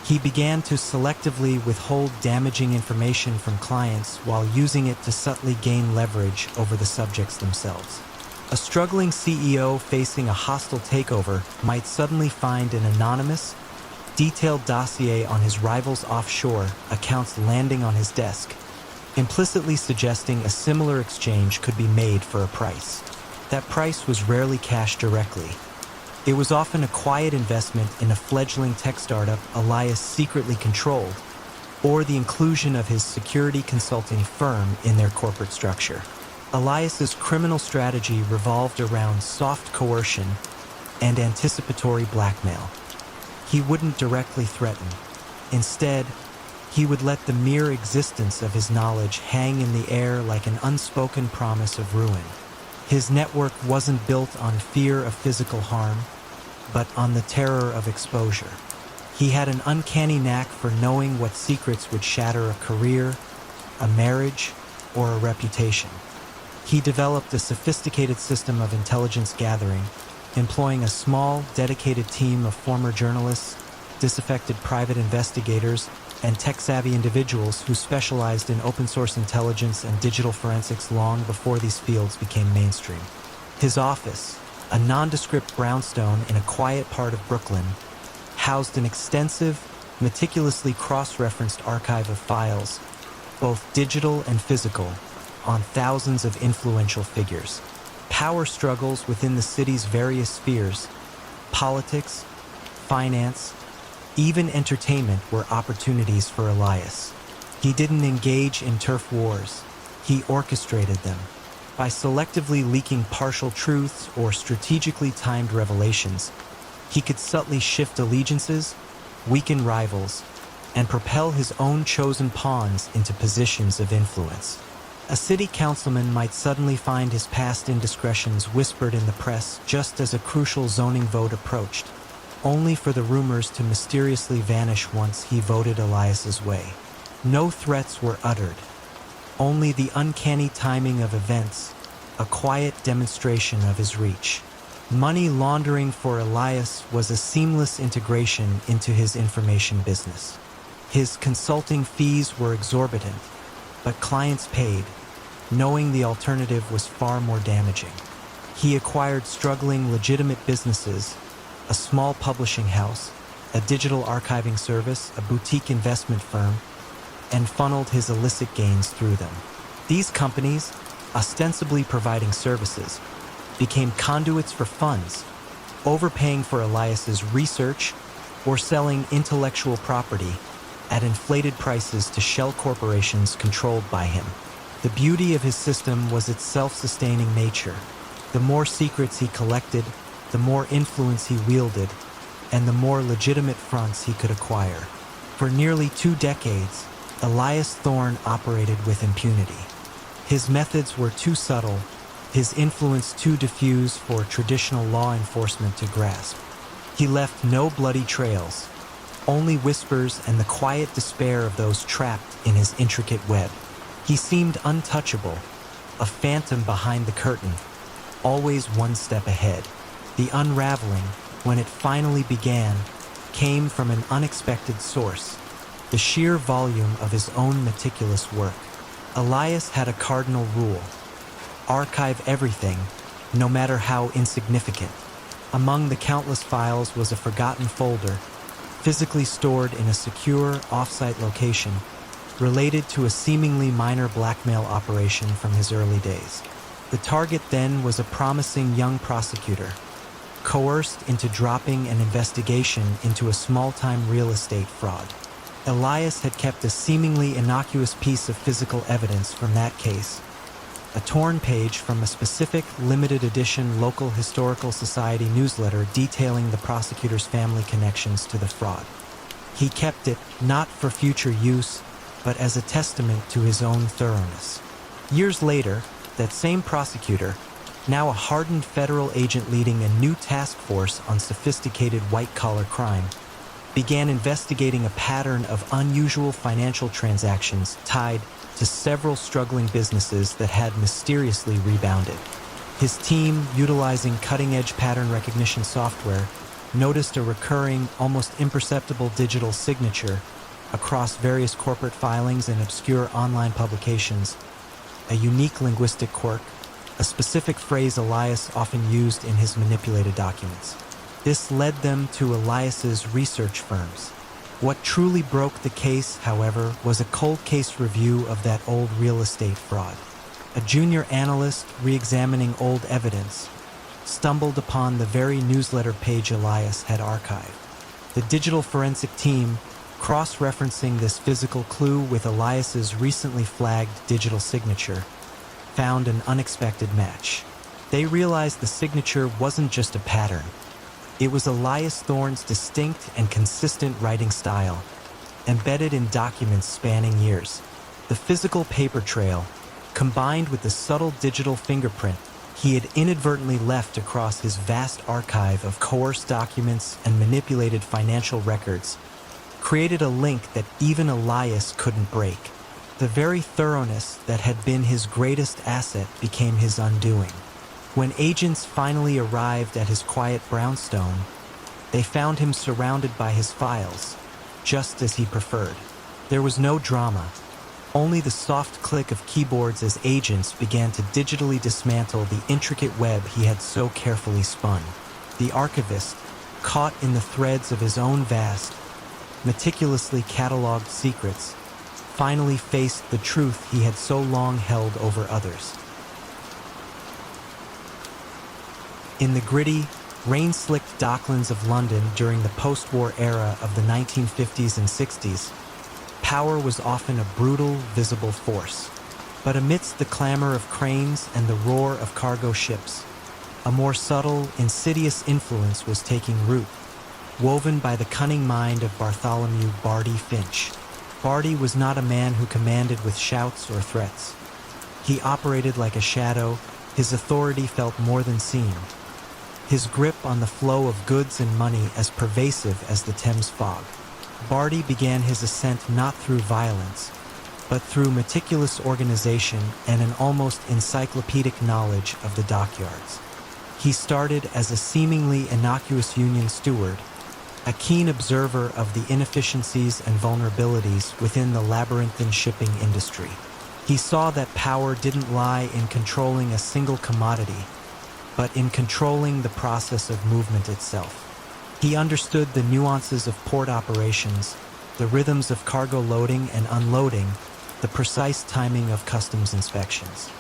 [SPEAKER 1] He began to selectively withhold damaging information from clients while using it to subtly gain leverage over the subjects themselves. A struggling CEO facing a hostile takeover might suddenly find an anonymous, detailed dossier on his rival's offshore accounts landing on his desk, implicitly suggesting a similar exchange could be made for a price. That price was rarely cash directly. It was often a quiet investment in a fledgling tech startup Elias secretly controlled, or the inclusion of his security consulting firm in their corporate structure. Elias's criminal strategy revolved around soft coercion and anticipatory blackmail. He wouldn't directly threaten. Instead, he would let the mere existence of his knowledge hang in the air like an unspoken promise of ruin. His network wasn't built on fear of physical harm, but on the terror of exposure. He had an uncanny knack for knowing what secrets would shatter a career, a marriage, or a reputation. He developed a sophisticated system of intelligence gathering, employing a small, dedicated team of former journalists, disaffected private investigators, and tech-savvy individuals who specialized in open-source intelligence and digital forensics long before these fields became mainstream. His office, a nondescript brownstone in a quiet part of Brooklyn, housed an extensive, meticulously cross-referenced archive of files, both digital and physical, on thousands of influential figures. Power struggles within the city's various spheres, politics, finance, even entertainment were opportunities for Elias. He didn't engage in turf wars. He orchestrated them. By selectively leaking partial truths or strategically timed revelations, he could subtly shift allegiances, weaken rivals, and propel his own chosen pawns into positions of influence. A city councilman might suddenly find his past indiscretions whispered in the press just as a crucial zoning vote approached, only for the rumors to mysteriously vanish once he voted Elias's way. No threats were uttered, only the uncanny timing of events, a quiet demonstration of his reach. Money laundering for Elias was a seamless integration into his information business. His consulting fees were exorbitant, but clients paid, knowing the alternative was far more damaging. He acquired struggling legitimate businesses, a small publishing house, a digital archiving service, a boutique investment firm, and funneled his illicit gains through them. These companies, ostensibly providing services, became conduits for funds, overpaying for Elias's research or selling intellectual property at inflated prices to shell corporations controlled by him. The beauty of his system was its self-sustaining nature. The more secrets he collected, the more influence he wielded, and the more legitimate fronts he could acquire. For nearly 2 decades, Elias Thorne operated with impunity. His methods were too subtle, his influence too diffuse for traditional law enforcement to grasp. He left no bloody trails, only whispers and the quiet despair of those trapped in his intricate web. He seemed untouchable, a phantom behind the curtain, always one step ahead. The unraveling, when it finally began, came from an unexpected source, the sheer volume of his own meticulous work. Elias had a cardinal rule: archive everything, no matter how insignificant. Among the countless files was a forgotten folder, physically stored in a secure, off-site location, related to a seemingly minor blackmail operation from his early days. The target then was a promising young prosecutor, coerced into dropping an investigation into a small-time real estate fraud. Elias had kept a seemingly innocuous piece of physical evidence from that case, a torn page from a specific limited edition local historical society newsletter detailing the prosecutor's family connections to the fraud. He kept it not for future use, but as a testament to his own thoroughness. Years later, that same prosecutor, now a hardened federal agent leading a new task force on sophisticated white-collar crime, began investigating a pattern of unusual financial transactions tied to several struggling businesses that had mysteriously rebounded. His team, utilizing cutting-edge pattern recognition software, noticed a recurring, almost imperceptible digital signature across various corporate filings and obscure online publications, a unique linguistic quirk, a specific phrase Elias often used in his manipulated documents. This led them to Elias's research firms. What truly broke the case, however, was a cold case review of that old real estate fraud. A junior analyst, re-examining old evidence, stumbled upon the very newsletter page Elias had archived. The digital forensic team, cross-referencing this physical clue with Elias's recently flagged digital signature, found an unexpected match. They realized the signature wasn't just a pattern. It was Elias Thorne's distinct and consistent writing style, embedded in documents spanning years. The physical paper trail, combined with the subtle digital fingerprint he had inadvertently left across his vast archive of coerced documents and manipulated financial records, created a link that even Elias couldn't break. The very thoroughness that had been his greatest asset became his undoing. When agents finally arrived at his quiet brownstone, they found him surrounded by his files, just as he preferred. There was no drama, only the soft click of keyboards as agents began to digitally dismantle the intricate web he had so carefully spun. The archivist, caught in the threads of his own vast, meticulously cataloged secrets, finally faced the truth he had so long held over others. In the gritty, rain-slicked docklands of London during the post-war era of the 1950s and 60s, power was often a brutal, visible force. But amidst the clamor of cranes and the roar of cargo ships, a more subtle, insidious influence was taking root, woven by the cunning mind of Bartholomew "Barty" Finch. Barty was not a man who commanded with shouts or threats. He operated like a shadow, his authority felt more than seen, his grip on the flow of goods and money as pervasive as the Thames fog. Barty began his ascent not through violence, but through meticulous organization and an almost encyclopedic knowledge of the dockyards. He started as a seemingly innocuous union steward, a keen observer of the inefficiencies and vulnerabilities within the labyrinthine shipping industry. He saw that power didn't lie in controlling a single commodity, but in controlling the process of movement itself. He understood the nuances of port operations, the rhythms of cargo loading and unloading, the precise timing of customs inspections.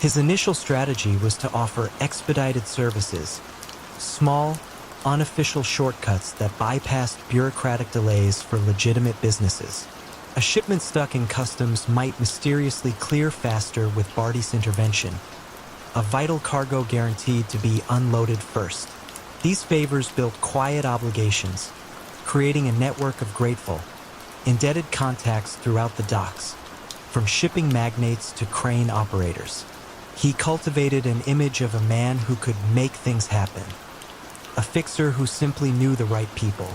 [SPEAKER 1] His initial strategy was to offer expedited services, small, unofficial shortcuts that bypassed bureaucratic delays for legitimate businesses. A shipment stuck in customs might mysteriously clear faster with Barty's intervention, a vital cargo guaranteed to be unloaded first. These favors built quiet obligations, creating a network of grateful, indebted contacts throughout the docks, from shipping magnates to crane operators. He cultivated an image of a man who could make things happen, a fixer who simply knew the right people.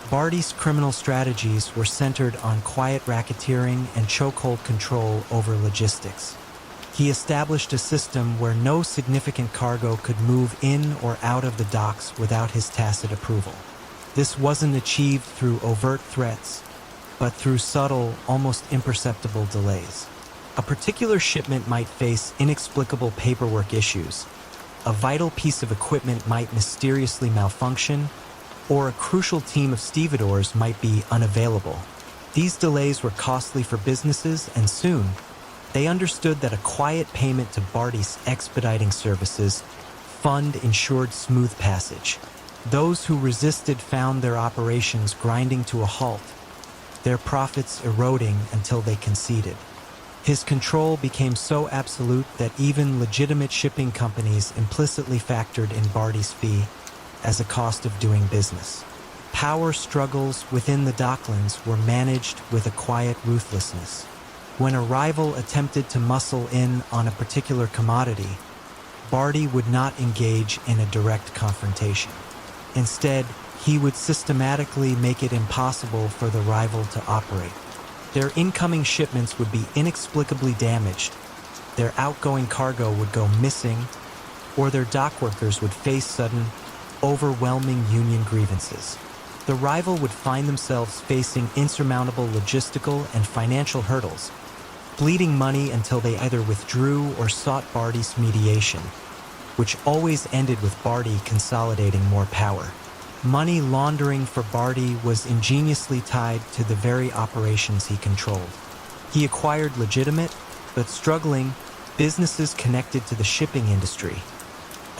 [SPEAKER 1] Barty's criminal strategies were centered on quiet racketeering and chokehold control over logistics. He established a system where no significant cargo could move in or out of the docks without his tacit approval. This wasn't achieved through overt threats, but through subtle, almost imperceptible delays. A particular shipment might face inexplicable paperwork issues, a vital piece of equipment might mysteriously malfunction, or a crucial team of stevedores might be unavailable. These delays were costly for businesses, and soon, they understood that a quiet payment to Barty's expediting services fund ensured smooth passage. Those who resisted found their operations grinding to a halt, their profits eroding until they conceded. His control became so absolute that even legitimate shipping companies implicitly factored in Barty's fee as a cost of doing business. Power struggles within the docklands were managed with a quiet ruthlessness. When a rival attempted to muscle in on a particular commodity, Barty would not engage in a direct confrontation. Instead, he would systematically make it impossible for the rival to operate. Their incoming shipments would be inexplicably damaged, their outgoing cargo would go missing, or their dock workers would face sudden, overwhelming union grievances. The rival would find themselves facing insurmountable logistical and financial hurdles, bleeding money until they either withdrew or sought Barty's mediation, which always ended with Barty consolidating more power. Money laundering for Barty was ingeniously tied to the very operations he controlled. He acquired legitimate, but struggling, businesses connected to the shipping industry.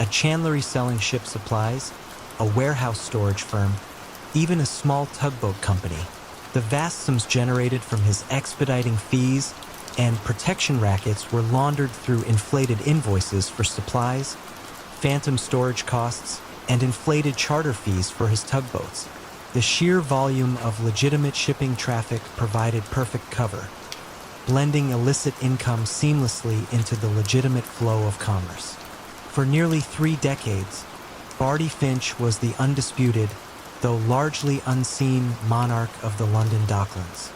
[SPEAKER 1] A chandlery selling ship supplies, a warehouse storage firm, even a small tugboat company. The vast sums generated from his expediting fees and protection rackets were laundered through inflated invoices for supplies, phantom storage costs, and inflated charter fees for his tugboats. The sheer volume of legitimate shipping traffic provided perfect cover, blending illicit income seamlessly into the legitimate flow of commerce. For nearly 3 decades, Barty Finch was the undisputed, though largely unseen, monarch of the London docklands.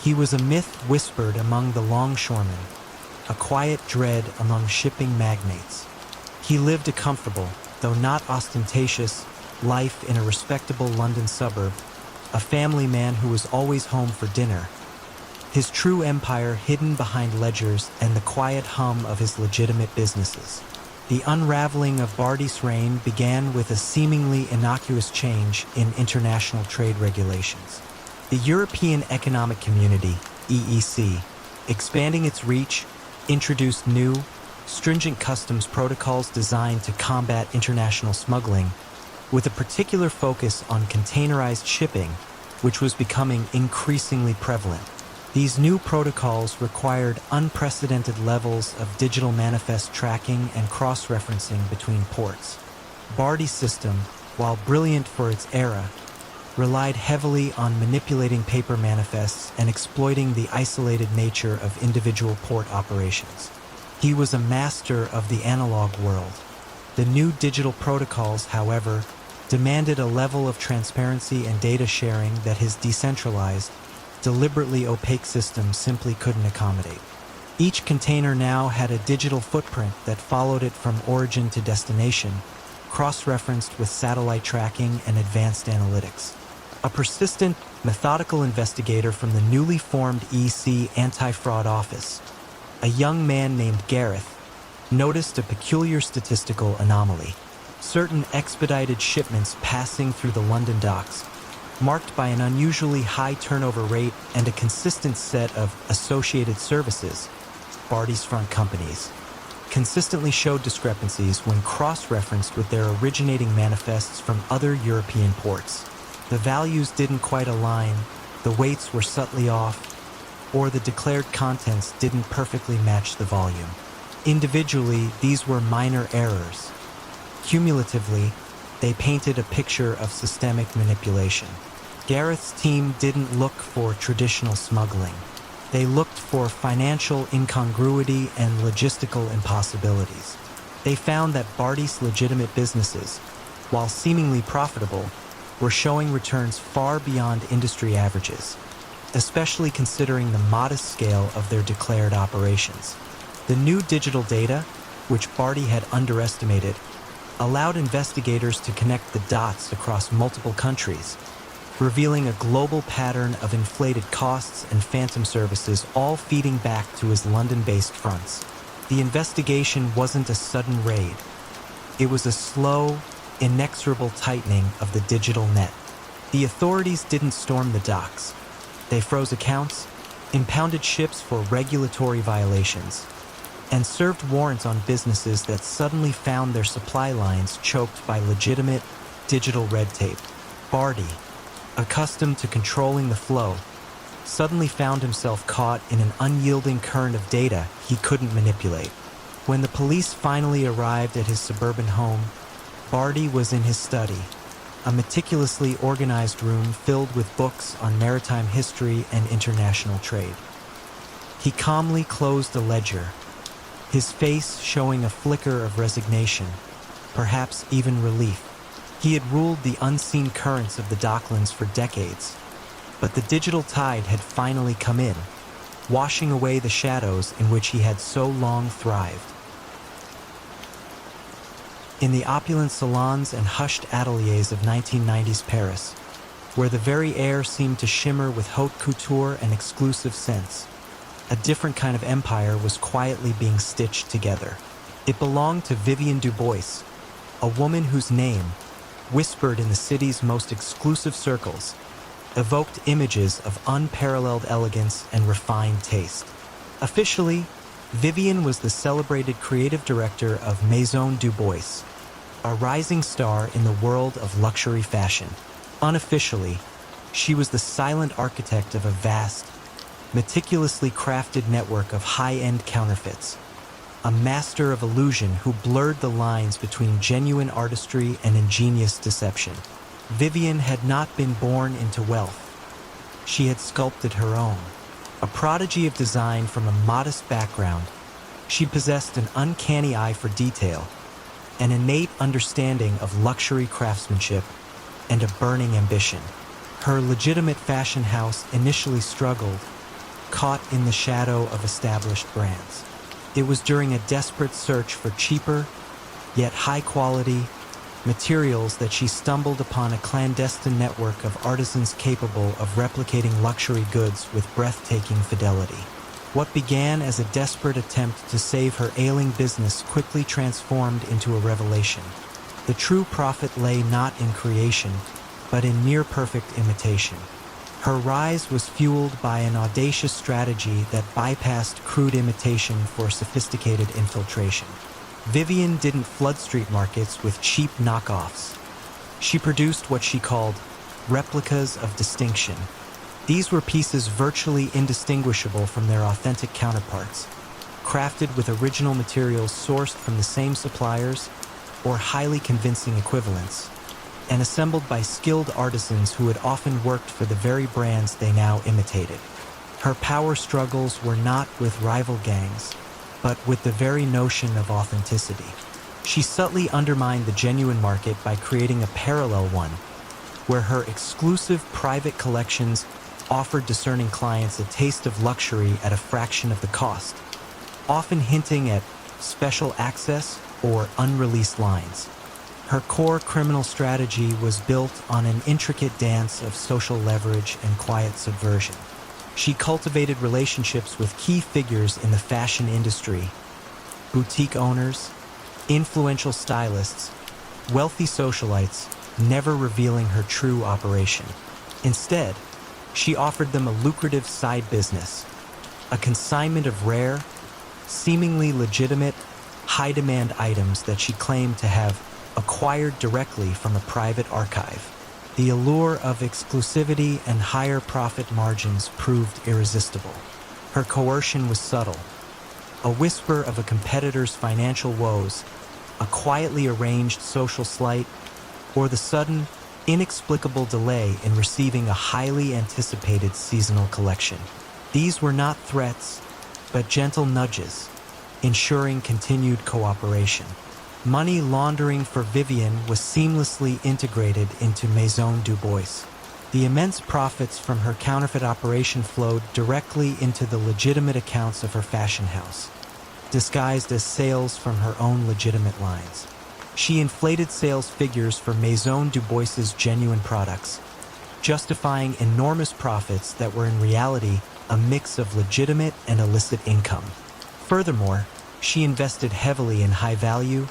[SPEAKER 1] He was a myth whispered among the longshoremen, a quiet dread among shipping magnates. He lived a comfortable, though not ostentatious, life in a respectable London suburb, a family man who was always home for dinner. His true empire hidden behind ledgers and the quiet hum of his legitimate businesses. The unraveling of Barty's reign began with a seemingly innocuous change in international trade regulations. The European Economic Community, EEC, expanding its reach, introduced new, stringent customs protocols designed to combat international smuggling, with a particular focus on containerized shipping, which was becoming increasingly prevalent. These new protocols required unprecedented levels of digital manifest tracking and cross-referencing between ports. Barty's system, while brilliant for its era, relied heavily on manipulating paper manifests and exploiting the isolated nature of individual port operations. He was a master of the analog world. The new digital protocols, however, demanded a level of transparency and data sharing that his decentralized, deliberately opaque system simply couldn't accommodate. Each container now had a digital footprint that followed it from origin to destination, cross-referenced with satellite tracking and advanced analytics. A persistent, methodical investigator from the newly formed EC Anti-Fraud Office, a young man named Gareth, noticed a peculiar statistical anomaly. Certain expedited shipments passing through the London docks, marked by an unusually high turnover rate and a consistent set of associated services, Barty's front companies, consistently showed discrepancies when cross-referenced with their originating manifests from other European ports. The values didn't quite align, the weights were subtly off, or the declared contents didn't perfectly match the volume. Individually, these were minor errors. Cumulatively, they painted a picture of systemic manipulation. Gareth's team didn't look for traditional smuggling. They looked for financial incongruity and logistical impossibilities. They found that Barty's legitimate businesses, while seemingly profitable, were showing returns far beyond industry averages, especially considering the modest scale of their declared operations. The new digital data, which Barty had underestimated, allowed investigators to connect the dots across multiple countries, revealing a global pattern of inflated costs and phantom services, all feeding back to his London-based fronts. The investigation wasn't a sudden raid. It was a slow, inexorable tightening of the digital net. The authorities didn't storm the docks. They froze accounts, impounded ships for regulatory violations, and served warrants on businesses that suddenly found their supply lines choked by legitimate digital red tape. Barty, accustomed to controlling the flow, suddenly found himself caught in an unyielding current of data he couldn't manipulate. When the police finally arrived at his suburban home, Barty was in his study, a meticulously organized room filled with books on maritime history and international trade. He calmly closed a ledger, his face showing a flicker of resignation, perhaps even relief. He had ruled the unseen currents of the Docklands for decades, but the digital tide had finally come in, washing away the shadows in which he had so long thrived. In the opulent salons and hushed ateliers of 1990s Paris, where the very air seemed to shimmer with haute couture and exclusive scents, a different kind of empire was quietly being stitched together. It belonged to Vivienne Dubois, a woman whose name, whispered in the city's most exclusive circles, evoked images of unparalleled elegance and refined taste. Officially, Vivienne was the celebrated creative director of Maison Dubois, a rising star in the world of luxury fashion. Unofficially, she was the silent architect of a vast, meticulously crafted network of high-end counterfeits, a master of illusion who blurred the lines between genuine artistry and ingenious deception. Vivienne had not been born into wealth. She had sculpted her own. A prodigy of design from a modest background, she possessed an uncanny eye for detail, an innate understanding of luxury craftsmanship, and a burning ambition. Her legitimate fashion house initially struggled, caught in the shadow of established brands. It was during a desperate search for cheaper, yet high-quality, materials that she stumbled upon a clandestine network of artisans capable of replicating luxury goods with breathtaking fidelity. What began as a desperate attempt to save her ailing business quickly transformed into a revelation. The true profit lay not in creation, but in near-perfect imitation. Her rise was fueled by an audacious strategy that bypassed crude imitation for sophisticated infiltration. Vivienne didn't flood street markets with cheap knockoffs. She produced what she called replicas of distinction. These were pieces virtually indistinguishable from their authentic counterparts, crafted with original materials sourced from the same suppliers or highly convincing equivalents, and assembled by skilled artisans who had often worked for the very brands they now imitated. Her power struggles were not with rival gangs, but with the very notion of authenticity. She subtly undermined the genuine market by creating a parallel one, where her exclusive private collections offered discerning clients a taste of luxury at a fraction of the cost, often hinting at special access or unreleased lines. Her core criminal strategy was built on an intricate dance of social leverage and quiet subversion. She cultivated relationships with key figures in the fashion industry, boutique owners, influential stylists, wealthy socialites, never revealing her true operation. Instead, she offered them a lucrative side business, a consignment of rare, seemingly legitimate, high-demand items that she claimed to have acquired directly from a private archive. The allure of exclusivity and higher profit margins proved irresistible. Her coercion was subtle. A whisper of a competitor's financial woes, a quietly arranged social slight, or the sudden, inexplicable delay in receiving a highly anticipated seasonal collection. These were not threats, but gentle nudges, ensuring continued cooperation. Money laundering for Vivienne was seamlessly integrated into Maison Dubois. The immense profits from her counterfeit operation flowed directly into the legitimate accounts of her fashion house, disguised as sales from her own legitimate lines. She inflated sales figures for Maison Dubois's genuine products, justifying enormous profits that were in reality a mix of legitimate and illicit income. Furthermore, she invested heavily in high-value,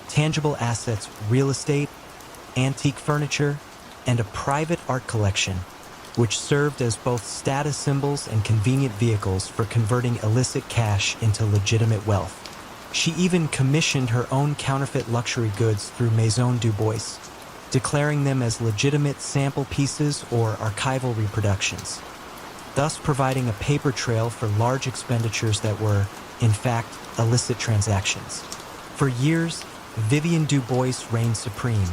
[SPEAKER 1] tangible assets, real estate, antique furniture, and a private art collection, which served as both status symbols and convenient vehicles for converting illicit cash into legitimate wealth. She even commissioned her own counterfeit luxury goods through Maison Dubois, declaring them as legitimate sample pieces or archival reproductions, thus providing a paper trail for large expenditures that were, in fact, illicit transactions. For years, Vivienne Dubois reigned supreme,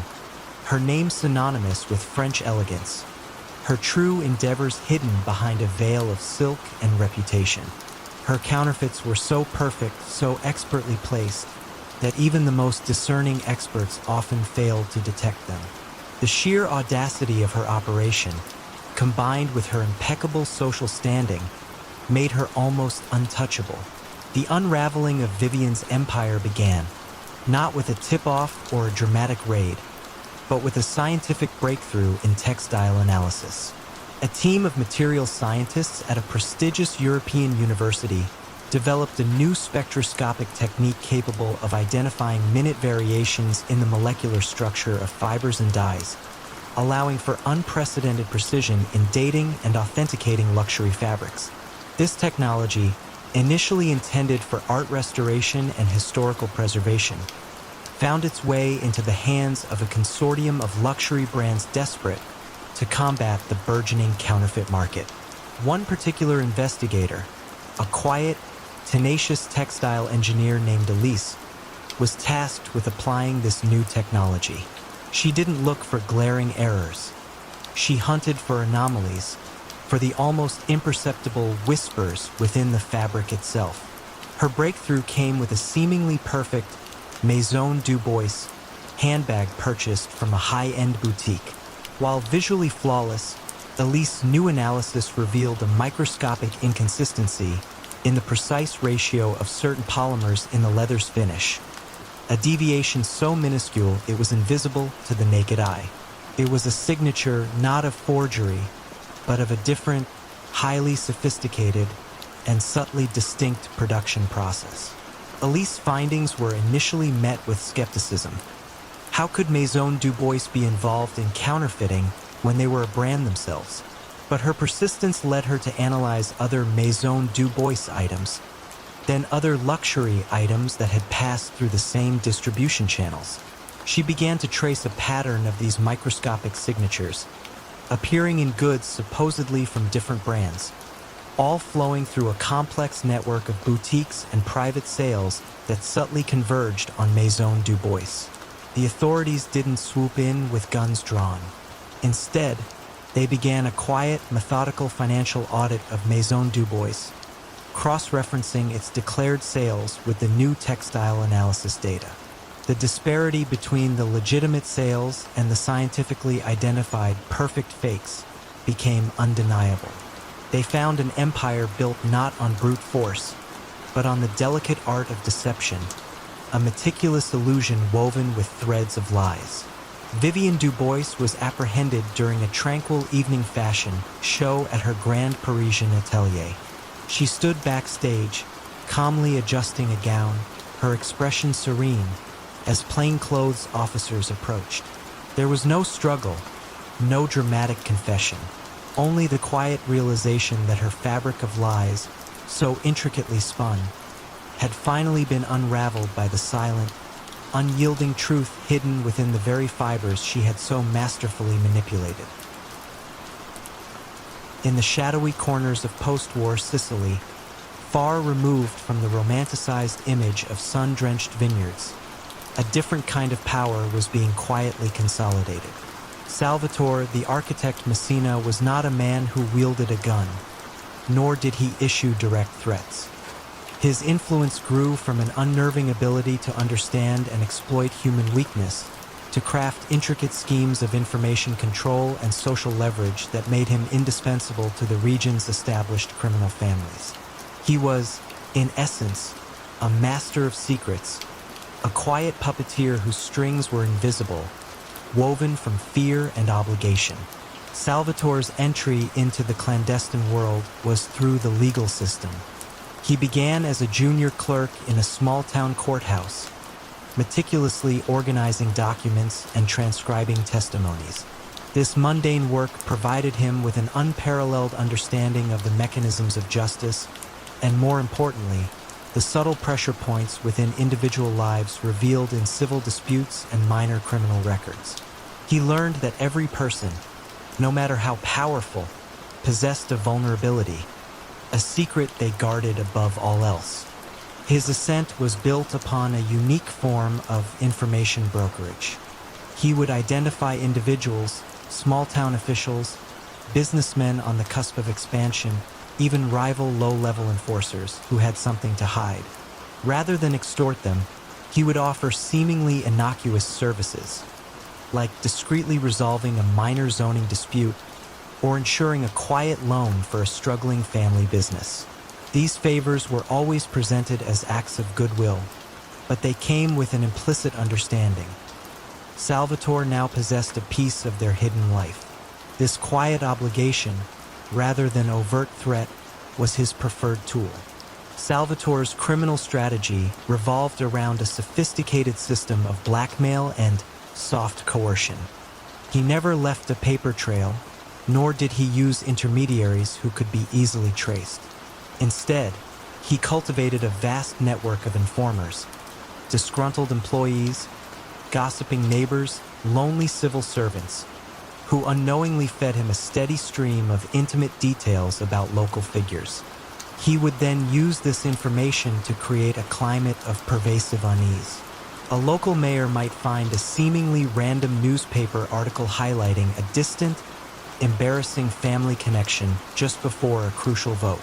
[SPEAKER 1] her name synonymous with French elegance, her true endeavors hidden behind a veil of silk and reputation. Her counterfeits were so perfect, so expertly placed, that even the most discerning experts often failed to detect them. The sheer audacity of her operation, combined with her impeccable social standing, made her almost untouchable. The unraveling of Vivienne's empire began, not with a tip-off or a dramatic raid, but with a scientific breakthrough in textile analysis. A team of material scientists at a prestigious European university developed a new spectroscopic technique capable of identifying minute variations in the molecular structure of fibers and dyes, allowing for unprecedented precision in dating and authenticating luxury fabrics. This technology, initially intended for art restoration and historical preservation, found its way into the hands of a consortium of luxury brands desperate to combat the burgeoning counterfeit market. One particular investigator, a quiet, tenacious textile engineer named Elise, was tasked with applying this new technology. She didn't look for glaring errors. She hunted for anomalies, for the almost imperceptible whispers within the fabric itself. Her breakthrough came with a seemingly perfect Maison Dubois handbag purchased from a high-end boutique. While visually flawless, Elise's new analysis revealed a microscopic inconsistency in the precise ratio of certain polymers in the leather's finish, a deviation so minuscule it was invisible to the naked eye. It was a signature not of forgery, but of a different, highly sophisticated, and subtly distinct production process. Elise's findings were initially met with skepticism. How could Maison Dubois be involved in counterfeiting when they were a brand themselves? But her persistence led her to analyze other Maison Dubois items, then other luxury items that had passed through the same distribution channels. She began to trace a pattern of these microscopic signatures, appearing in goods supposedly from different brands, all flowing through a complex network of boutiques and private sales that subtly converged on Maison Dubois. The authorities didn't swoop in with guns drawn. Instead, they began a quiet, methodical financial audit of Maison Dubois, cross-referencing its declared sales with the new textile analysis data. The disparity between the legitimate sales and the scientifically identified perfect fakes became undeniable. They found an empire built not on brute force, but on the delicate art of deception, a meticulous illusion woven with threads of lies. Vivienne Dubois was apprehended during a tranquil evening fashion show at her Grand Parisian atelier. She stood backstage, calmly adjusting a gown, her expression serene, as plainclothes officers approached. There was no struggle, no dramatic confession, only the quiet realization that her fabric of lies, so intricately spun, had finally been unraveled by the silent, unyielding truth hidden within the very fibers she had so masterfully manipulated. In the shadowy corners of post-war Sicily, far removed from the romanticized image of sun-drenched vineyards, a different kind of power was being quietly consolidated. Salvatore, the architect Messina, was not a man who wielded a gun, nor did he issue direct threats. His influence grew from an unnerving ability to understand and exploit human weakness, to craft intricate schemes of information control and social leverage that made him indispensable to the region's established criminal families. He was, in essence, a master of secrets, a quiet puppeteer whose strings were invisible, woven from fear and obligation. Salvatore's entry into the clandestine world was through the legal system. He began as a junior clerk in a small-town courthouse, meticulously organizing documents and transcribing testimonies. This mundane work provided him with an unparalleled understanding of the mechanisms of justice, and more importantly, the subtle pressure points within individual lives revealed in civil disputes and minor criminal records. He learned that every person, no matter how powerful, possessed a vulnerability, a secret they guarded above all else. His ascent was built upon a unique form of information brokerage. He would identify individuals, small-town officials, businessmen on the cusp of expansion, even rival low-level enforcers who had something to hide. Rather than extort them, he would offer seemingly innocuous services, like discreetly resolving a minor zoning dispute or ensuring a quiet loan for a struggling family business. These favors were always presented as acts of goodwill, but they came with an implicit understanding. Salvatore now possessed a piece of their hidden life. This quiet obligation, rather than overt threat, was his preferred tool. Salvatore's criminal strategy revolved around a sophisticated system of blackmail and soft coercion. He never left a paper trail, nor did he use intermediaries who could be easily traced. Instead, he cultivated a vast network of informers, disgruntled employees, gossiping neighbors, lonely civil servants, who unknowingly fed him a steady stream of intimate details about local figures. He would then use this information to create a climate of pervasive unease. A local mayor might find a seemingly random newspaper article highlighting a distant, embarrassing family connection just before a crucial vote.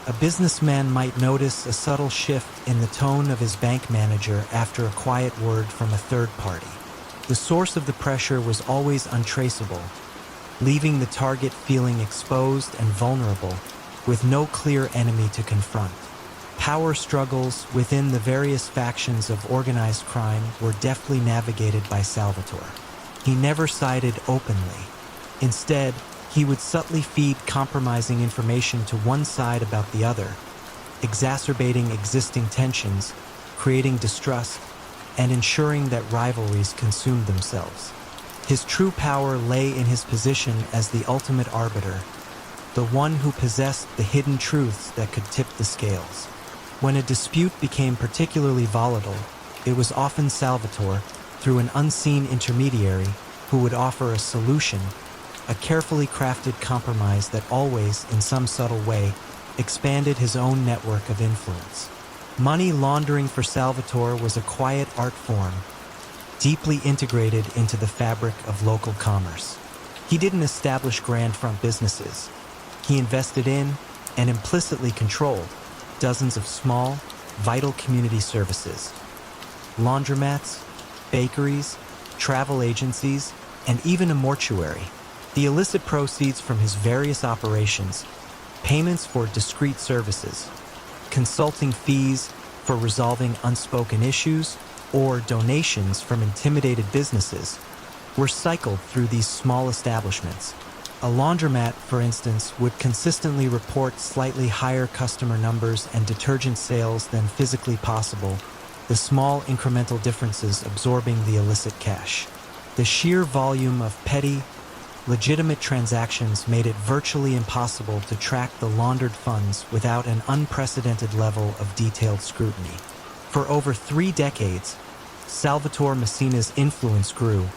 [SPEAKER 1] A businessman might notice a subtle shift in the tone of his bank manager after a quiet word from a third party. The source of the pressure was always untraceable, leaving the target feeling exposed and vulnerable, with no clear enemy to confront. Power struggles within the various factions of organized crime were deftly navigated by Salvatore. He never sided openly. Instead, he would subtly feed compromising information to one side about the other, exacerbating existing tensions, creating distrust, and ensuring that rivalries consumed themselves. His true power lay in his position as the ultimate arbiter, the one who possessed the hidden truths that could tip the scales. When a dispute became particularly volatile, it was often Salvatore, through an unseen intermediary, who would offer a solution, a carefully crafted compromise that always, in some subtle way, expanded his own network of influence. Money laundering for Salvatore was a quiet art form, deeply integrated into the fabric of local commerce. He didn't establish grand front businesses. He invested in, and implicitly controlled, dozens of small, vital community services. Laundromats, bakeries, travel agencies, and even a mortuary. The illicit proceeds from his various operations, payments for discrete services, consulting fees for resolving unspoken issues, or donations from intimidated businesses, were cycled through these small establishments. A laundromat, for instance, would consistently report slightly higher customer numbers and detergent sales than physically possible, the small incremental differences absorbing the illicit cash. The sheer volume of petty, legitimate transactions made it virtually impossible to track the laundered funds without an unprecedented level of detailed scrutiny. For over 3 decades, Salvatore Messina's influence grew,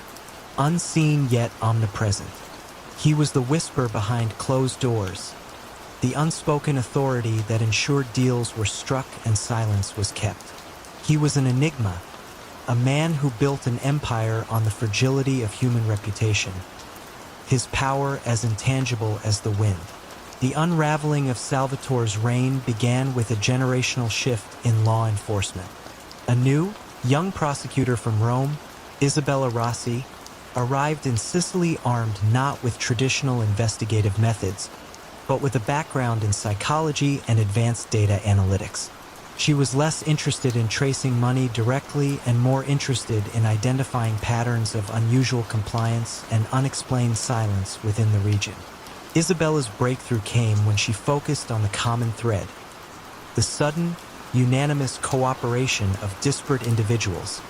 [SPEAKER 1] unseen yet omnipresent. He was the whisper behind closed doors, the unspoken authority that ensured deals were struck and silence was kept. He was an enigma, a man who built an empire on the fragility of human reputation, his power as intangible as the wind. The unraveling of Salvatore's reign began with a generational shift in law enforcement. A new, young prosecutor from Rome, Isabella Rossi, arrived in Sicily armed not with traditional investigative methods, but with a background in psychology and advanced data analytics. She was less interested in tracing money directly and more interested in identifying patterns of unusual compliance and unexplained silence within the region. Isabella's breakthrough came when she focused on the common thread: the sudden, unanimous cooperation of disparate individuals,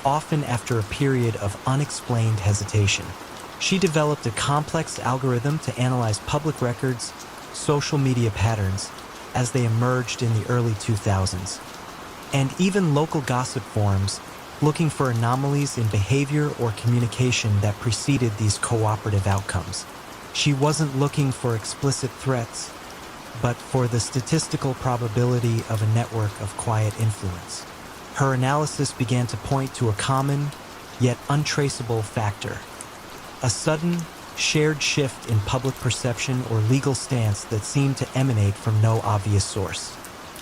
[SPEAKER 1] often after a period of unexplained hesitation. She developed a complex algorithm to analyze public records, social media patterns, as they emerged in the early 2000s, and even local gossip forums looking for anomalies in behavior or communication that preceded these cooperative outcomes. She wasn't looking for explicit threats, but for the statistical probability of a network of quiet influence. Her analysis began to point to a common, yet untraceable factor: a sudden, shared shift in public perception or legal stance that seemed to emanate from no obvious source.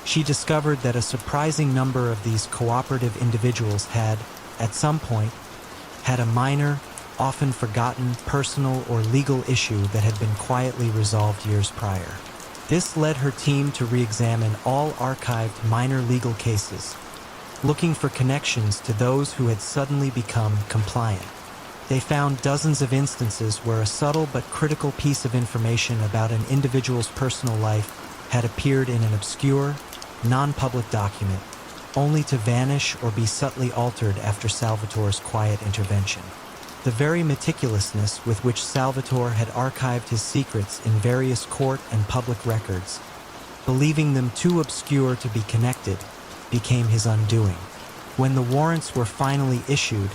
[SPEAKER 1] She discovered that a surprising number of these cooperative individuals had, at some point, had a minor, often forgotten personal or legal issue that had been quietly resolved years prior. This led her team to re-examine all archived minor legal cases, looking for connections to those who had suddenly become compliant. They found dozens of instances where a subtle but critical piece of information about an individual's personal life had appeared in an obscure, non-public document, only to vanish or be subtly altered after Salvatore's quiet intervention. The very meticulousness with which Salvatore had archived his secrets in various court and public records, believing them too obscure to be connected, became his undoing. When the warrants were finally issued,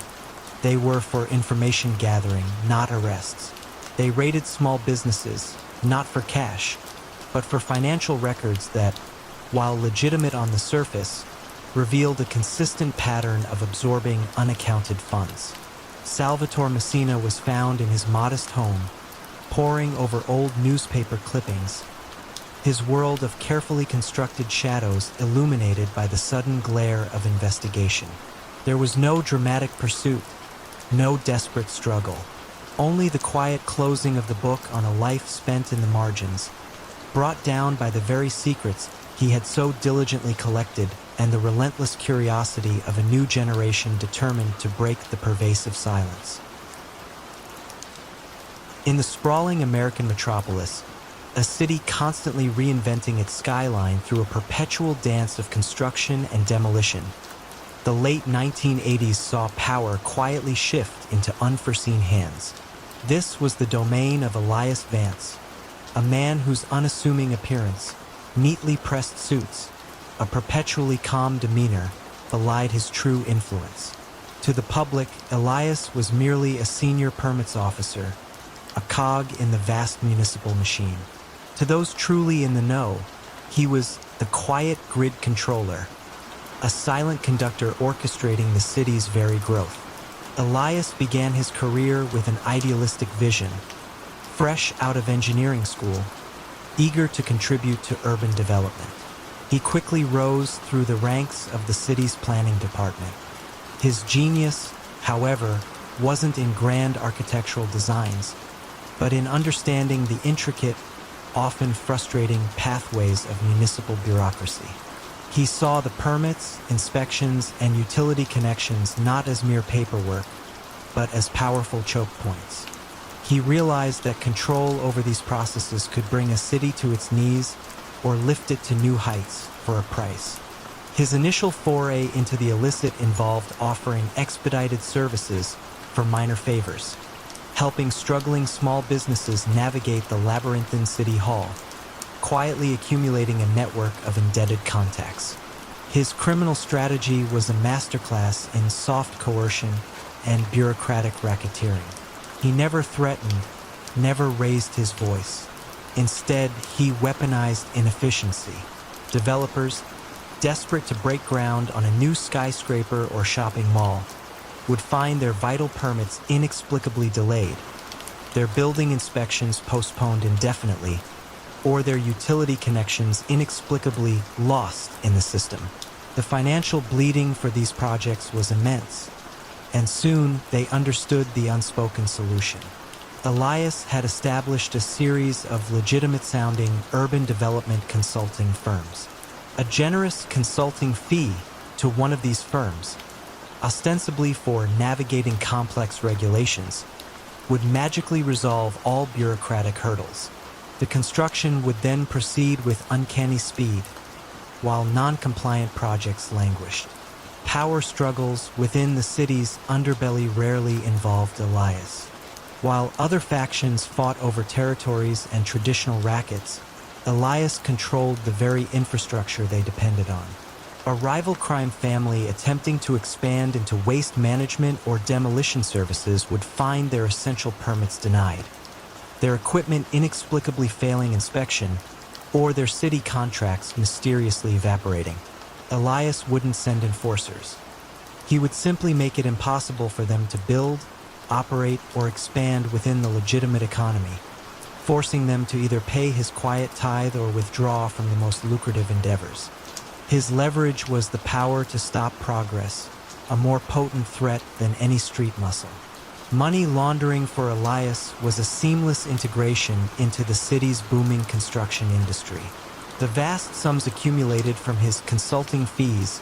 [SPEAKER 1] they were for information gathering, not arrests. They raided small businesses, not for cash, but for financial records that, while legitimate on the surface, revealed a consistent pattern of absorbing unaccounted funds. Salvatore Messina was found in his modest home, poring over old newspaper clippings, his world of carefully constructed shadows illuminated by the sudden glare of investigation. There was no dramatic pursuit, no desperate struggle, only the quiet closing of the book on a life spent in the margins, brought down by the very secrets he had so diligently collected, and the relentless curiosity of a new generation determined to break the pervasive silence. In the sprawling American metropolis, a city constantly reinventing its skyline through a perpetual dance of construction and demolition, the late 1980s saw power quietly shift into unforeseen hands. This was the domain of Elias Vance, a man whose unassuming appearance, neatly pressed suits, a perpetually calm demeanor belied his true influence. To the public, Elias was merely a senior permits officer, a cog in the vast municipal machine. To those truly in the know, he was the quiet grid controller, a silent conductor orchestrating the city's very growth. Elias began his career with an idealistic vision, fresh out of engineering school, eager to contribute to urban development. He quickly rose through the ranks of the city's planning department. His genius, however, wasn't in grand architectural designs, but in understanding the intricate, often frustrating pathways of municipal bureaucracy. He saw the permits, inspections, and utility connections not as mere paperwork, but as powerful choke points. He realized that control over these processes could bring a city to its knees or lift it to new heights for a price. His initial foray into the illicit involved offering expedited services for minor favors. helping struggling small businesses navigate the labyrinthine city hall, quietly accumulating a network of indebted contacts. His criminal strategy was a masterclass in soft coercion and bureaucratic racketeering. He never threatened, never raised his voice. Instead, he weaponized inefficiency. Developers, desperate to break ground on a new skyscraper or shopping mall, would find their vital permits inexplicably delayed, their building inspections postponed indefinitely, or their utility connections inexplicably lost in the system. The financial bleeding for these projects was immense, and soon they understood the unspoken solution. Elias had established a series of legitimate-sounding urban development consulting firms. A generous consulting fee to one of these firms, ostensibly for navigating complex regulations, would magically resolve all bureaucratic hurdles. The construction would then proceed with uncanny speed, while non-compliant projects languished. Power struggles within the city's underbelly rarely involved Elias. While other factions fought over territories and traditional rackets, Elias controlled the very infrastructure they depended on. A rival crime family attempting to expand into waste management or demolition services would find their essential permits denied, their equipment inexplicably failing inspection, or their city contracts mysteriously evaporating. Elias wouldn't send enforcers. He would simply make it impossible for them to build, operate, or expand within the legitimate economy, forcing them to either pay his quiet tithe or withdraw from the most lucrative endeavors. His leverage was the power to stop progress, a more potent threat than any street muscle. Money laundering for Elias was a seamless integration into the city's booming construction industry. The vast sums accumulated from his consulting fees